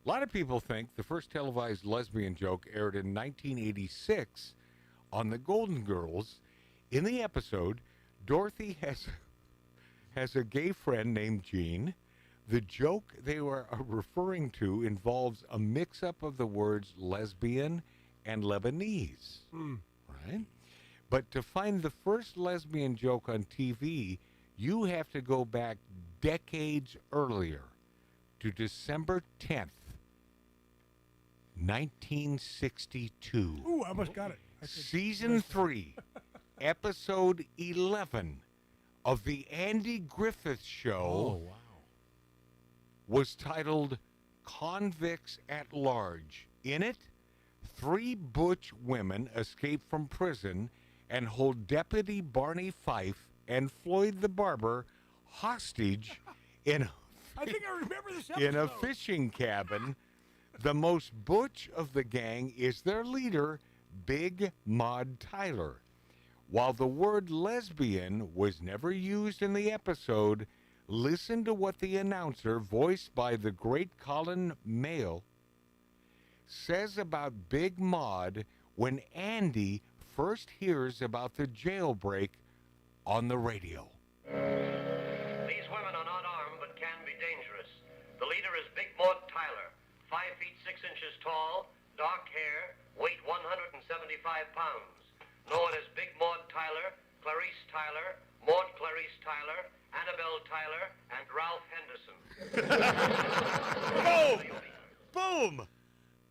S1: A lot of people think the first televised lesbian joke aired in 1986 on The Golden Girls. In the episode, Dorothy has a gay friend named Jean. The joke they were referring to involves a mix-up of the words lesbian and Lebanese. Right? But to find the first lesbian joke on TV, you have to go back decades earlier to December 10th, 1962.
S8: Ooh, I almost got it.
S1: Season 3, episode 11 of the Andy Griffith Show was titled Convicts at Large. In it, 3 butch women escape from prison and hold Deputy Barney Fife and Floyd the Barber hostage in
S8: I think I remember this episode.
S1: in a fishing cabin. The most butch of the gang is their leader, Big Maud Tyler. While the word lesbian was never used in the episode, listen to what the announcer, voiced by the great Colin Mayle, says about Big Maud when Andy first hears about the jailbreak on the radio.
S16: These women are not armed but can be dangerous. The leader is Big Maud Tyler, 5 feet 6 inches tall, dark hair, weight 175 pounds. Known as Big Maud Tyler, Clarice Tyler, Maud Clarice Tyler, Annabelle Tyler, and Ralph Henderson.
S1: Boom! Boom!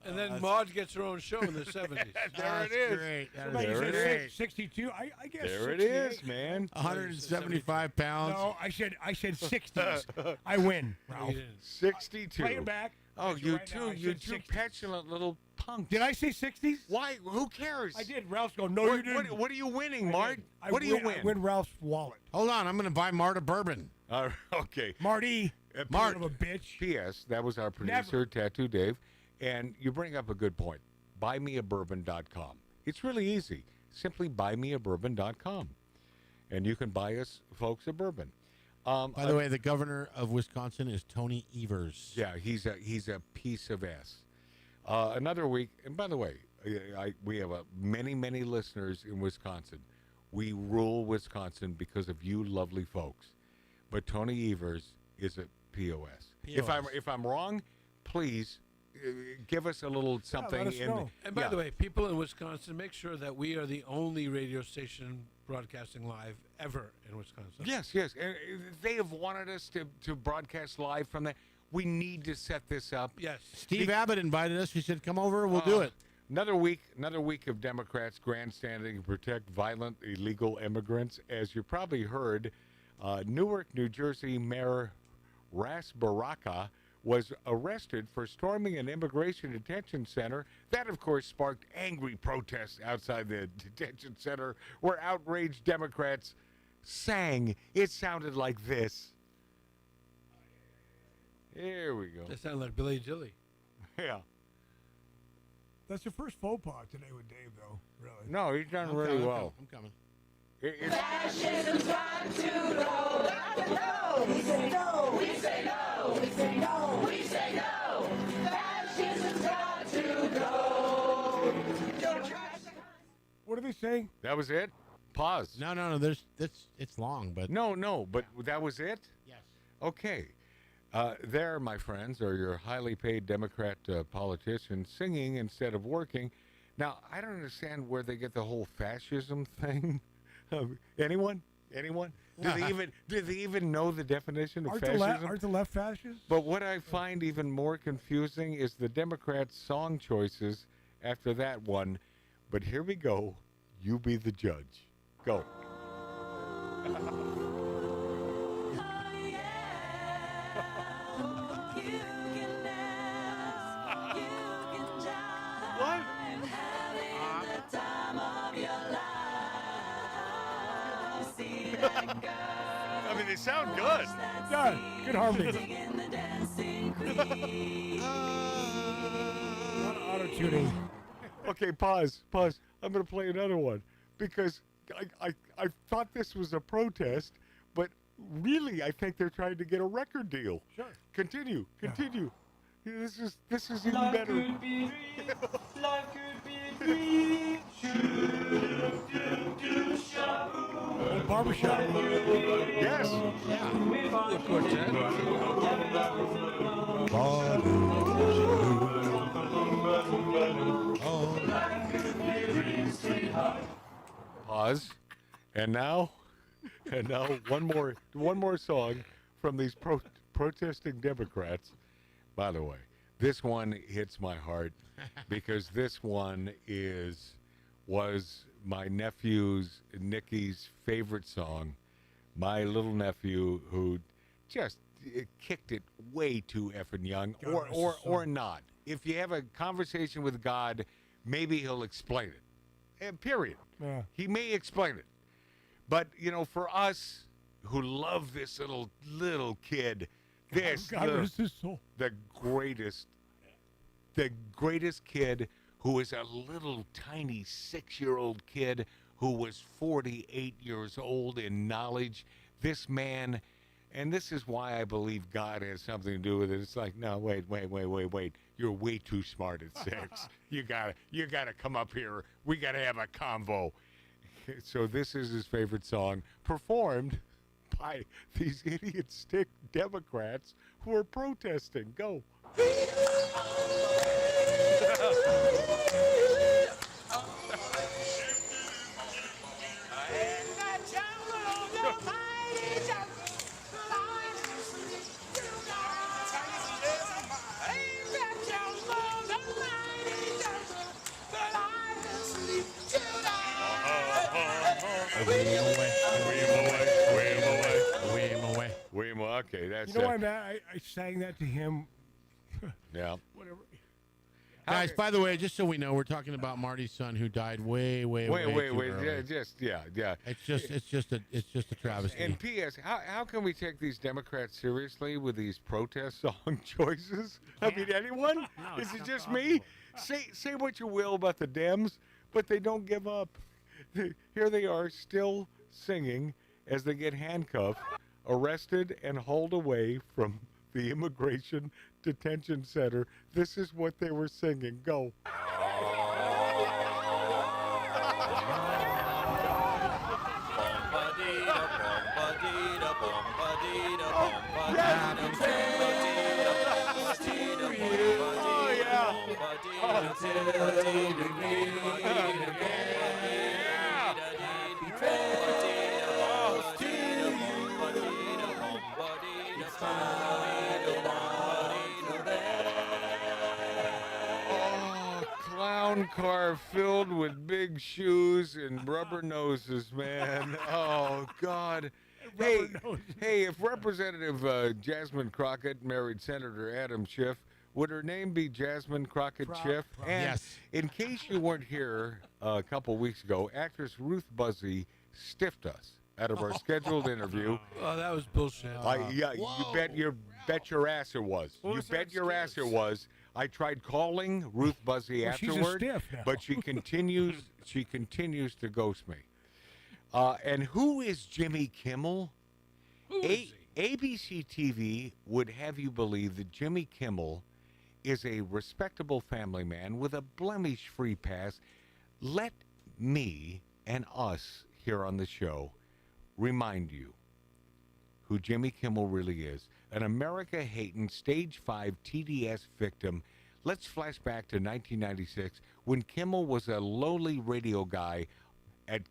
S7: And then Maud gets her own show in the 70s.
S1: There it is.
S9: Great.
S1: There it is.
S8: 62. I guess.
S1: There
S8: 68.
S1: it is, man.
S9: 175 pounds.
S8: No, I said 60s. I win, Ralph.
S1: 62.
S8: Play it back.
S1: Oh, you
S8: Right now, I
S1: two
S8: said 60s.
S1: petulant little punks.
S8: Did I say 60s?
S1: Why? Who cares?
S8: I did. Ralph's going, no, you didn't.
S1: What are you winning,
S8: I
S1: Mart?
S8: did.
S1: What do you win?
S8: I win Ralph's wallet.
S9: Hold on. I'm going to buy Marta bourbon.
S1: Okay.
S8: Marty.
S1: Mark.
S8: Son of a bitch.
S1: P.S. That was our producer, Tattoo Dave. And you bring up a good point. BuyMeABourbon.com. It's really easy. Simply BuyMeABourbon.com. And you can buy us, folks, a bourbon.
S9: By the way, the governor of Wisconsin is Tony Evers.
S1: Yeah, he's a piece of ass. Another week, and by the way, we have many listeners in Wisconsin. We rule Wisconsin because of you lovely folks. But Tony Evers is a POS. If I'm wrong, please give us a little something.
S7: And by the way, people in Wisconsin, make sure that we are the only radio station broadcasting live ever in Wisconsin.
S1: Yes. And they have wanted us to broadcast live from there. We need to set this up.
S7: Yes.
S9: Steve Abbott invited us. He said, come over, we'll do it.
S1: Another week of Democrats grandstanding to protect violent illegal immigrants. As you probably heard, Newark, New Jersey Mayor Ras Baraka was arrested for storming an immigration detention center. That, of course, sparked angry protests outside the detention center where outraged Democrats sang. It sounded like this. Here we go.
S7: That sounded like Billy Gilly.
S1: Yeah.
S8: That's your first faux pas today with Dave, though, really.
S1: No, he's done really well.
S9: I'm coming.
S14: Fascism's got to go. Got to go. We say no. We say no. We say no. We say no. Fascism's got to go.
S8: What are they saying?
S1: That was it? Pause.
S9: No. It's long, but
S1: No, but that was it?
S9: Yes.
S1: Okay. There, my friends, are your highly paid Democrat politicians singing instead of working. Now, I don't understand where they get the whole fascism thing. Anyone? Do they even know the definition of fascism?
S8: Aren't the left fascists?
S1: But what I find even more confusing is the Democrats' song choices after that one. But here we go. You be the judge. Go. I mean, they sound good.
S8: Yeah, good harmony. Auto-tuning.
S1: Okay, pause. I'm going to play another one because I thought this was a protest, but really I think they're trying to get a record deal.
S8: Sure.
S1: Continue. This is even better.
S14: Life could be a dream.
S8: Barbershop.
S1: Yes.
S7: The quartet.
S1: Pause. And now one more song from these protesting Democrats. By the way, this one hits my heart because this one was my nephew's Nikki's favorite song. My little nephew who just kicked it way too effing young, or not. If you have a conversation with God, maybe he'll explain it. Period.
S8: Yeah.
S1: He may explain it. But for us who love this little kid, the greatest kid who is a little tiny 6-year-old kid who was 48 years old in knowledge. This man, and this is why I believe God has something to do with it. It's like, no, wait. You're way too smart at 6. You gotta come up here. We gotta have a convo. So this is his favorite song, performed by these idiot stick Democrats who are protesting. Go.
S8: Okay, that's. You know why, Matt? I sang that to him.
S1: Yeah.
S8: Whatever.
S9: Guys, by the way, just so we know, we're talking about Marty's son who died way too early.
S1: Yeah.
S9: It's just a travesty.
S1: And P.S. How can we take these Democrats seriously with these protest song choices? I mean, anyone?
S13: No,
S1: Is
S13: it's
S1: it
S13: not
S1: just me? Say what you will about the Dems, but they don't give up. Here they are still singing as they get handcuffed, arrested, and hauled away from the immigration detention center. This is what they were singing. Go. Clown car filled with big shoes and rubber noses, man. Oh, God. Hey, if Representative Jasmine Crockett married Senator Adam Schiff, would her name be Jasmine Crockett Schiff? And
S9: yes.
S1: In case you weren't here a couple weeks ago, actress Ruth Buzzy stiffed us out of our scheduled interview.
S7: Oh, that was bullshit.
S1: You bet your ass it was. You bet your ass it was. I tried calling Ruth Buzzy afterward,
S8: she's a stiff now.
S1: but she continues to ghost me. And who is Jimmy Kimmel? ABC TV would have you believe that Jimmy Kimmel is a respectable family man with a blemish-free past. Let me and us here on the show remind you who Jimmy Kimmel really is. An America-hating Stage 5 TDS victim. Let's flash back to 1996 when Kimmel was a lowly radio guy at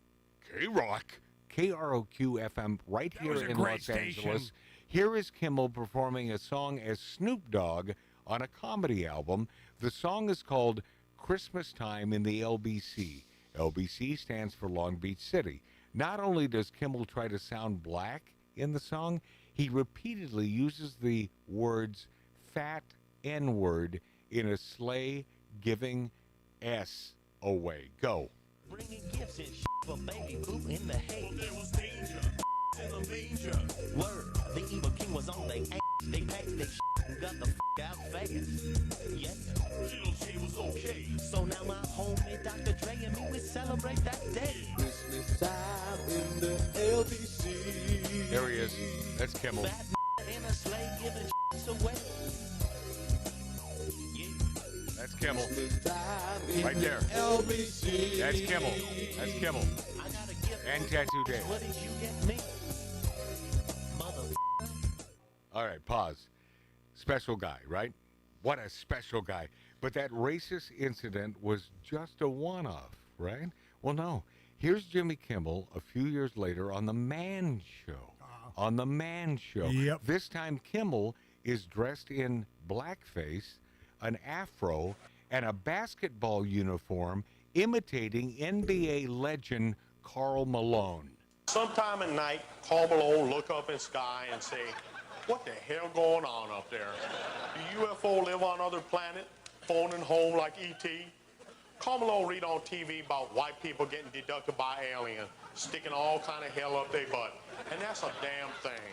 S1: K-Rock, KROQ-FM, right here in Los Angeles. Here is Kimmel performing a song as Snoop Dogg on a comedy album. The song is called Christmas Time in the LBC. LBC stands for Long Beach City. Not only does Kimmel try to sound black in the song, he repeatedly uses the words fat N-word in a sleigh giving S away. Go.
S17: Bringing gifts and for baby boo in the hay. There was danger in the manger. Word, the evil king was on their ass. They packed their and got the out fast. Yeah, little J was okay. So now my homie Dr. Dre and me, we celebrate that day. Christmas time in the LBC.
S1: There he is. That's Kimmel.
S17: Fat in a sleigh giving away.
S1: That's Kimmel. Right there.
S17: LBC.
S1: That's Kimmel. That's Kimmel. And Tattoo Dave.
S17: What did you get me?
S1: All right, pause. Special guy, right? What a special guy. But that racist incident was just a one-off, right? Well, no. Here's Jimmy Kimmel a few years later on The Man Show. On The Man Show.
S8: Yep.
S1: This time Kimmel is dressed in blackface, an afro, and a basketball uniform imitating NBA legend Karl Malone.
S20: Sometime at night, Karl Malone look up in the sky and say, what the hell going on up there? Do UFO live on other planet, phoning home like E.T.? Karl Malone read on TV about white people getting deducted by aliens, sticking all kind of hell up their butt. And that's a damn thing.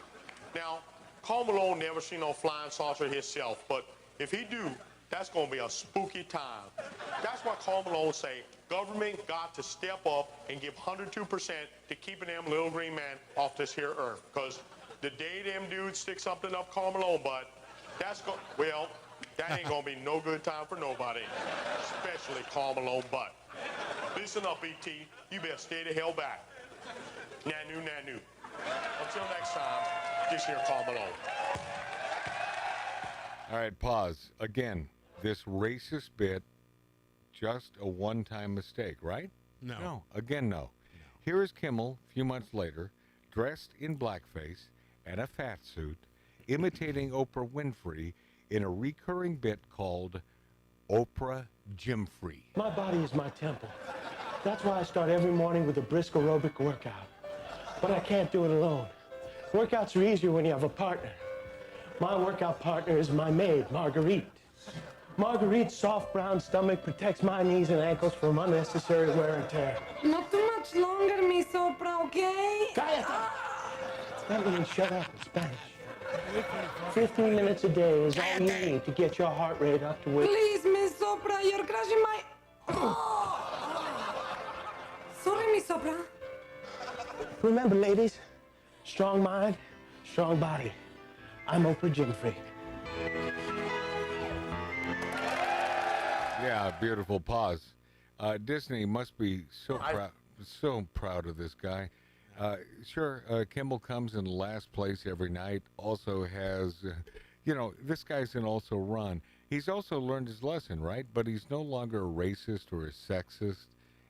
S20: Now, Karl Malone never seen no flying saucer himself, but if he do, that's going to be a spooky time. That's why Karl Malone say government got to step up and give 102% to keeping them little green man off this here earth. Because the day them dudes stick something up Karl Malone butt, that ain't going to be no good time for nobody, especially Karl Malone butt. Listen up, E.T. You better stay the hell back. Nanu, nanu. Until next time, this here Karl Malone.
S1: All right, pause. Again, this racist bit, just a one-time mistake, right?
S9: No.
S1: Again, no. Here is Kimmel, a few months later, dressed in blackface and a fat suit, imitating Oprah Winfrey in a recurring bit called Oprah Jimfrey.
S21: My body is my temple. That's why I start every morning with a brisk aerobic workout. But I can't do it alone. Workouts are easier when you have a partner. My workout partner is my maid, Marguerite. Marguerite's soft brown stomach protects my knees and ankles from unnecessary wear and tear.
S14: Not too much longer, mi sopra, okay?
S21: Cállate! That means shut up in Spanish. 15 minutes a day is all you need to get your heart rate up to where...
S14: Please, mi sopra, you're crushing my... Sorry, mi sopra.
S21: Remember, ladies, strong mind, strong body. I'm Oprah Jim Freak.
S1: Yeah, beautiful pause. Disney must be so proud of this guy. Sure, Kimmel comes in last place every night. Also has, this guy's an also run. He's also learned his lesson, right? But he's no longer a racist or a sexist.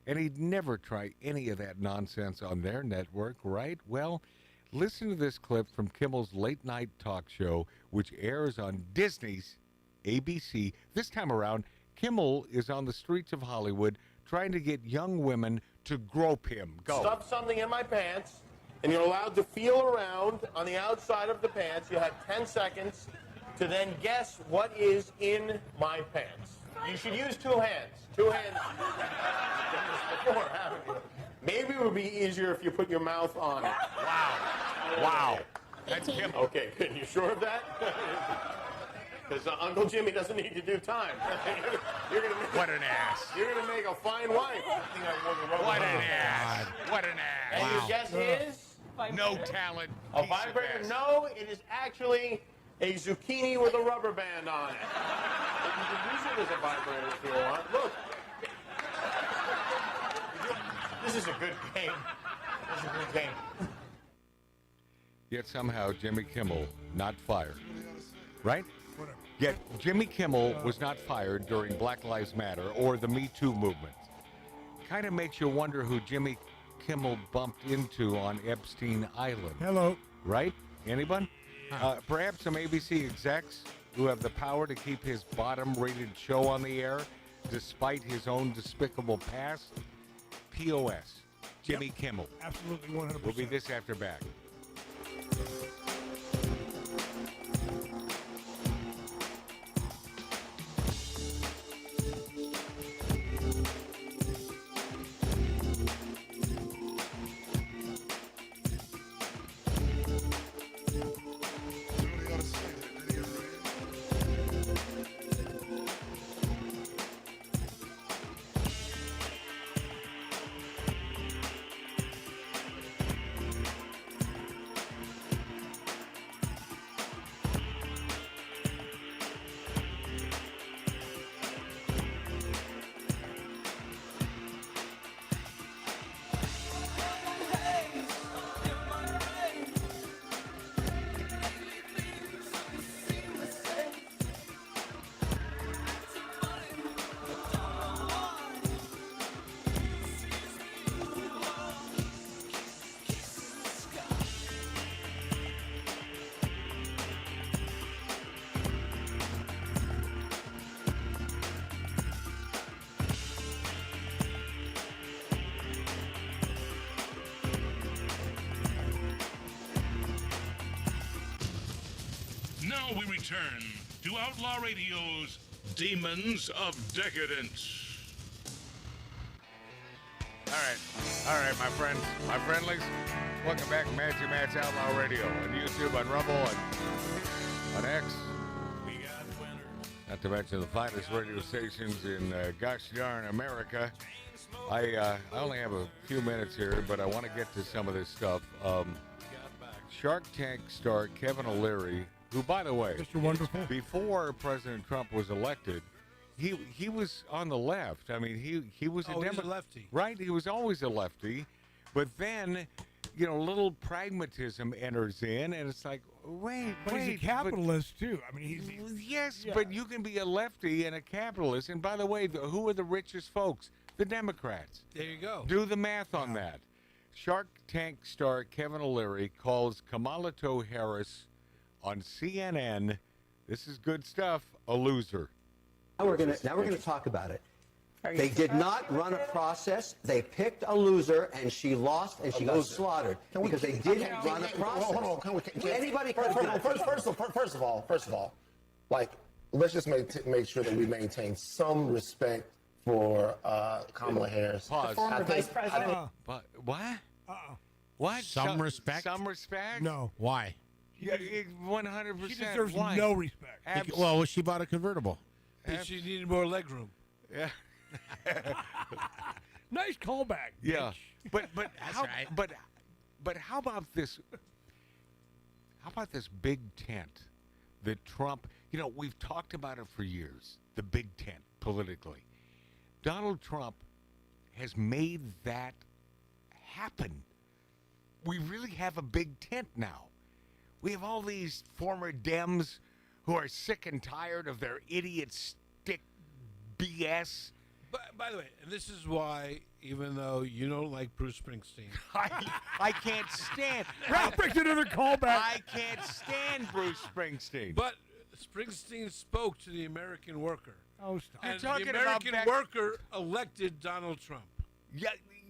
S1: And he'd never try any of that nonsense on their network, right? Well, listen to this clip from Kimmel's late night talk show, which airs on Disney's ABC. This time around, Kimmel is on the streets of Hollywood trying to get young women to grope him. Go.
S20: Stuff something in my pants, and you're allowed to feel around on the outside of the pants. You have 10 seconds to then guess what is in my pants. You should use two hands. Two hands. Before, haven't you? Maybe it would be easier if you put your mouth on it.
S1: Wow. That's Kimmel.
S20: Okay, good. You sure of that? Because Uncle Jimmy doesn't need to do time. You're gonna make,
S1: What an ass.
S20: You're going to make a fine wife.
S1: What an ass. What an ass.
S20: And your guess is?
S1: No talent.
S20: A vibrator? No, it is actually a zucchini with a rubber band on it. But you can use it as a vibrator if you want. Look. This is a good game. This is a good game.
S1: Yet somehow Jimmy Kimmel not fired. Right? Yet Jimmy Kimmel was not fired during Black Lives Matter or the Me Too movement. Kind of makes you wonder who Jimmy Kimmel bumped into on Epstein Island.
S8: Hello.
S1: Right? Anyone? Perhaps some ABC execs who have the power to keep his bottom-rated show on the air despite his own despicable past? POS. Jimmy Kimmel.
S8: Absolutely 100%.
S1: We'll be this after back.
S3: Now we return to Outlaw Radio's Demons of Decadence.
S1: All right, my friends, my friendlies. Welcome back to Magic Matt's Outlaw Radio on YouTube, on Rumble, on X. Not to mention the finest radio stations in gosh darn America. I only have a few minutes here, but I want to get to some of this stuff. Shark Tank star Kevin O'Leary, who, by the way,
S8: Mr. Wonderful,
S1: before President Trump was elected, he was on the left. I mean, he was a
S7: Democrat, lefty,
S1: right? He was always a lefty, but then, little pragmatism enters in, and it's like, wait,
S8: he's a capitalist too. I mean, he's
S1: yes, but you can be a lefty and a capitalist. And by the way, who are the richest folks? The Democrats.
S7: There you go.
S1: Do the math on that. Shark Tank star Kevin O'Leary calls Kamala Harris on CNN, this is good stuff, a loser.
S12: Now we're gonna talk about it. They did not run a process. They picked a loser, and she lost, and she got slaughtered because they didn't run a process.
S10: Hold on.
S12: Anybody can do that.
S10: First of all, like,
S5: let's just make sure that we maintain some respect for Kamala Harris.
S1: Pause.
S11: Former vice president.
S1: But what? What?
S9: Some respect?
S1: Some respect?
S8: No.
S9: Why?
S1: Yeah, 100%.
S8: She deserves
S1: Why?
S8: no respect.
S9: Well, she bought a convertible.
S7: She needed more legroom.
S1: Yeah.
S8: Nice callback.
S1: Yeah. But
S9: That's
S1: how
S9: right.
S1: but how about this? How about this big tent that Trump? We've talked about it for years. The big tent politically. Donald Trump has made that happen. We really have a big tent now. We have all these former Dems who are sick and tired of their idiot stick BS.
S7: By the way, and this is why, even though you don't like Bruce Springsteen,
S1: I can't stand.
S8: Ralph brings another callback.
S1: I can't stand Bruce Springsteen.
S7: but Springsteen spoke to the American worker.
S8: Oh, stop.
S7: And
S1: You're talking
S7: the
S1: about
S7: American
S1: back-
S7: worker elected Donald Trump.
S1: Yeah,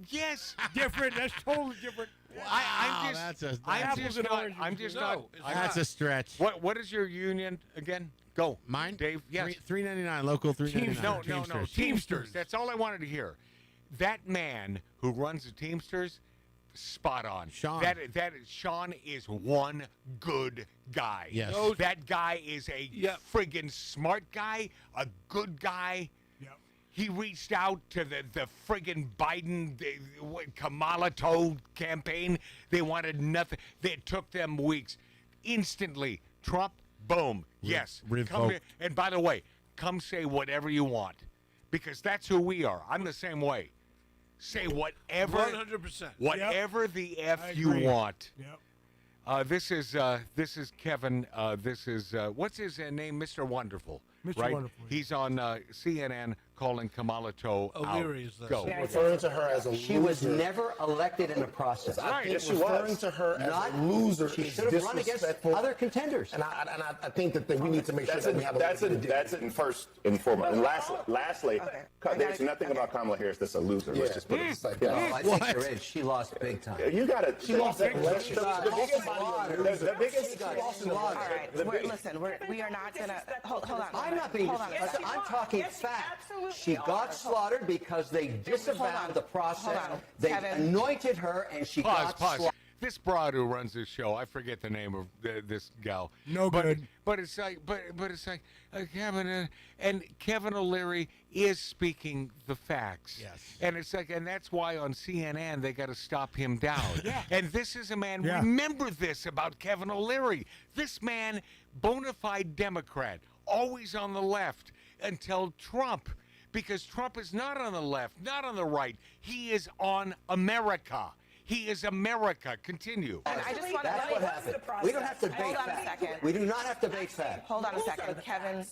S1: yes.
S8: Different. That's totally different.
S1: I'm
S9: that's
S1: just
S8: apples
S1: not.
S8: and
S1: I'm just
S7: No,
S1: not.
S7: it's
S9: That's a stretch.
S1: What is your union again? Go,
S9: Mine?
S1: Dave. Yes.
S9: $3.99 local. $3.99.
S1: No. Teamsters. That's all I wanted to hear. That man who runs the Teamsters, spot on.
S9: Sean.
S1: Sean is one good guy.
S9: Yes.
S1: That guy is a friggin' smart guy, a good guy.
S8: Yep.
S1: He reached out to the friggin' Biden Kamala campaign. They wanted nothing. It took them weeks. Instantly, Trump, boom. Yes. Come
S9: revoked.
S1: here. And by the way, come say whatever you want, because that's who we are. I'm the same way. Say whatever.
S7: 100%.
S1: Whatever the F
S8: I
S1: you
S8: agree.
S1: want.
S8: Yep.
S1: This is Kevin. This is what's his name? Mr. Wonderful.
S8: Mr.
S1: Right?
S8: Wonderful, yeah.
S1: He's on CNN calling Kamala out.
S7: O'Leary is the
S1: Go.
S5: Referring to her as a
S12: She
S5: loser.
S12: was never elected in the process.
S5: I think
S12: Yes, she
S5: referring
S12: was.
S5: to her as
S12: Not-
S5: a loser
S12: she
S5: is
S12: should have run against
S5: disrespectful.
S12: other contenders.
S5: And I think that we need to make sure that we have
S10: That's it first and foremost. And lastly, there's nothing about Kamala Harris that's a loser. Let's just put it aside.
S12: No, I think there is. She lost big time.
S10: You got to.
S5: She lost that election.
S10: The biggest.
S12: All
S23: right, listen, we are not gonna hold on.
S12: I'm not being disrespectful. I'm talking fact. She got slaughtered because they disavowed the process. They anointed her, and she got
S1: Pause.
S12: slaughtered.
S1: This broad who runs this show, I forget the name of this gal.
S8: Good.
S1: But it's like, Kevin and Kevin O'Leary is speaking the facts.
S9: Yes.
S1: And it's like, and that's why on CNN they got to stop him down.
S8: Yeah.
S1: And this is a man.
S8: Yeah.
S1: Remember this about Kevin O'Leary. This man, bona fide Democrat, always on the left until Trump. Because Trump is not on the left, not on the right. He is on America. He is America. Continue.
S23: And I just want to
S12: That's what happened. We don't have to debate
S23: Hold on a
S12: fact.
S23: second.
S12: We do not have to debate fact.
S23: Hold on a second, Kevin.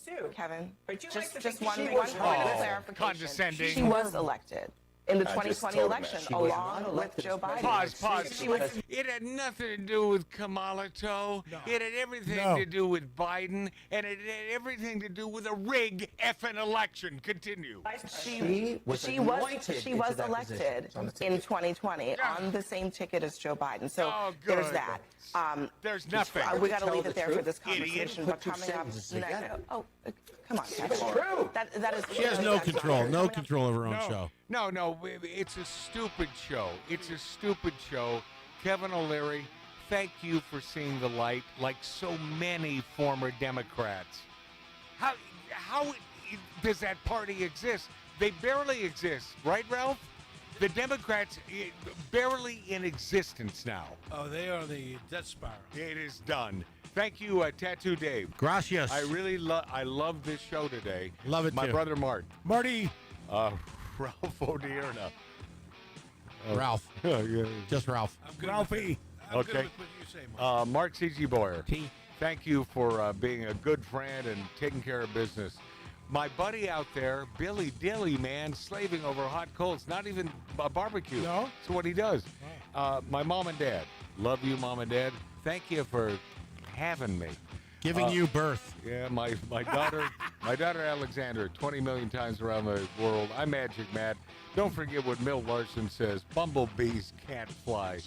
S23: Just one
S12: She
S23: point
S12: was
S23: of
S12: elected.
S23: clarification.
S1: Condescending.
S23: She was elected in the
S10: I just
S23: 2020
S10: told him
S23: election,
S10: that.
S12: She was
S23: along
S12: not
S23: with
S12: elected
S23: Joe
S12: as
S23: Biden.
S12: president.
S1: Pause. It had nothing to do with Kamala Toe.
S8: No.
S1: It had everything
S8: No.
S1: to do with Biden, and it had everything to do with a rig effing election. Continue.
S12: She was
S23: She
S12: anointed into
S23: was
S12: that
S23: elected
S12: position.
S23: in 2020 on the same ticket as Joe Biden. So
S1: Oh,
S23: there's
S1: good.
S23: that.
S1: There's nothing.
S23: We got to
S12: Tell
S23: leave
S12: the
S23: it there
S12: truth,
S23: for this
S12: idiot.
S23: conversation.
S12: Put
S23: But
S12: two
S23: coming up
S12: sentences
S23: next,
S12: together.
S23: come on, Kevin.
S12: It's true.
S23: That is.
S9: She has no control. No control of her own show.
S1: No, it's a stupid show. It's a stupid show. Kevin O'Leary, thank you for seeing the light like so many former Democrats. How does that party exist? They barely exist, right, Ralph? The Democrats barely in existence now.
S7: Oh, they are the death spiral.
S1: It is done. Thank you, Tattoo Dave.
S9: Gracias.
S1: I really love this show today.
S9: Love it
S1: My
S9: too.
S1: brother Mark.
S8: Marty.
S1: Ralph Odierna.
S9: Ralph. Just Ralph.
S8: Ralphie.
S7: I'm good
S1: Okay.
S7: with what you say, Mark.
S1: Mark C.G. Boyer. Thank you for being a good friend and taking care of business. My buddy out there, Billy Dilly, man, slaving over hot coals. Not even a barbecue.
S8: No?
S1: That's what he does. My mom and dad. Love you, Mom and Dad. Thank you for having me.
S9: Giving you birth.
S1: Yeah, my daughter, my daughter Alexandra, 20 million times around the world. I'm Magic Matt. Don't forget what Milt Larson says. Bumblebees can't fly.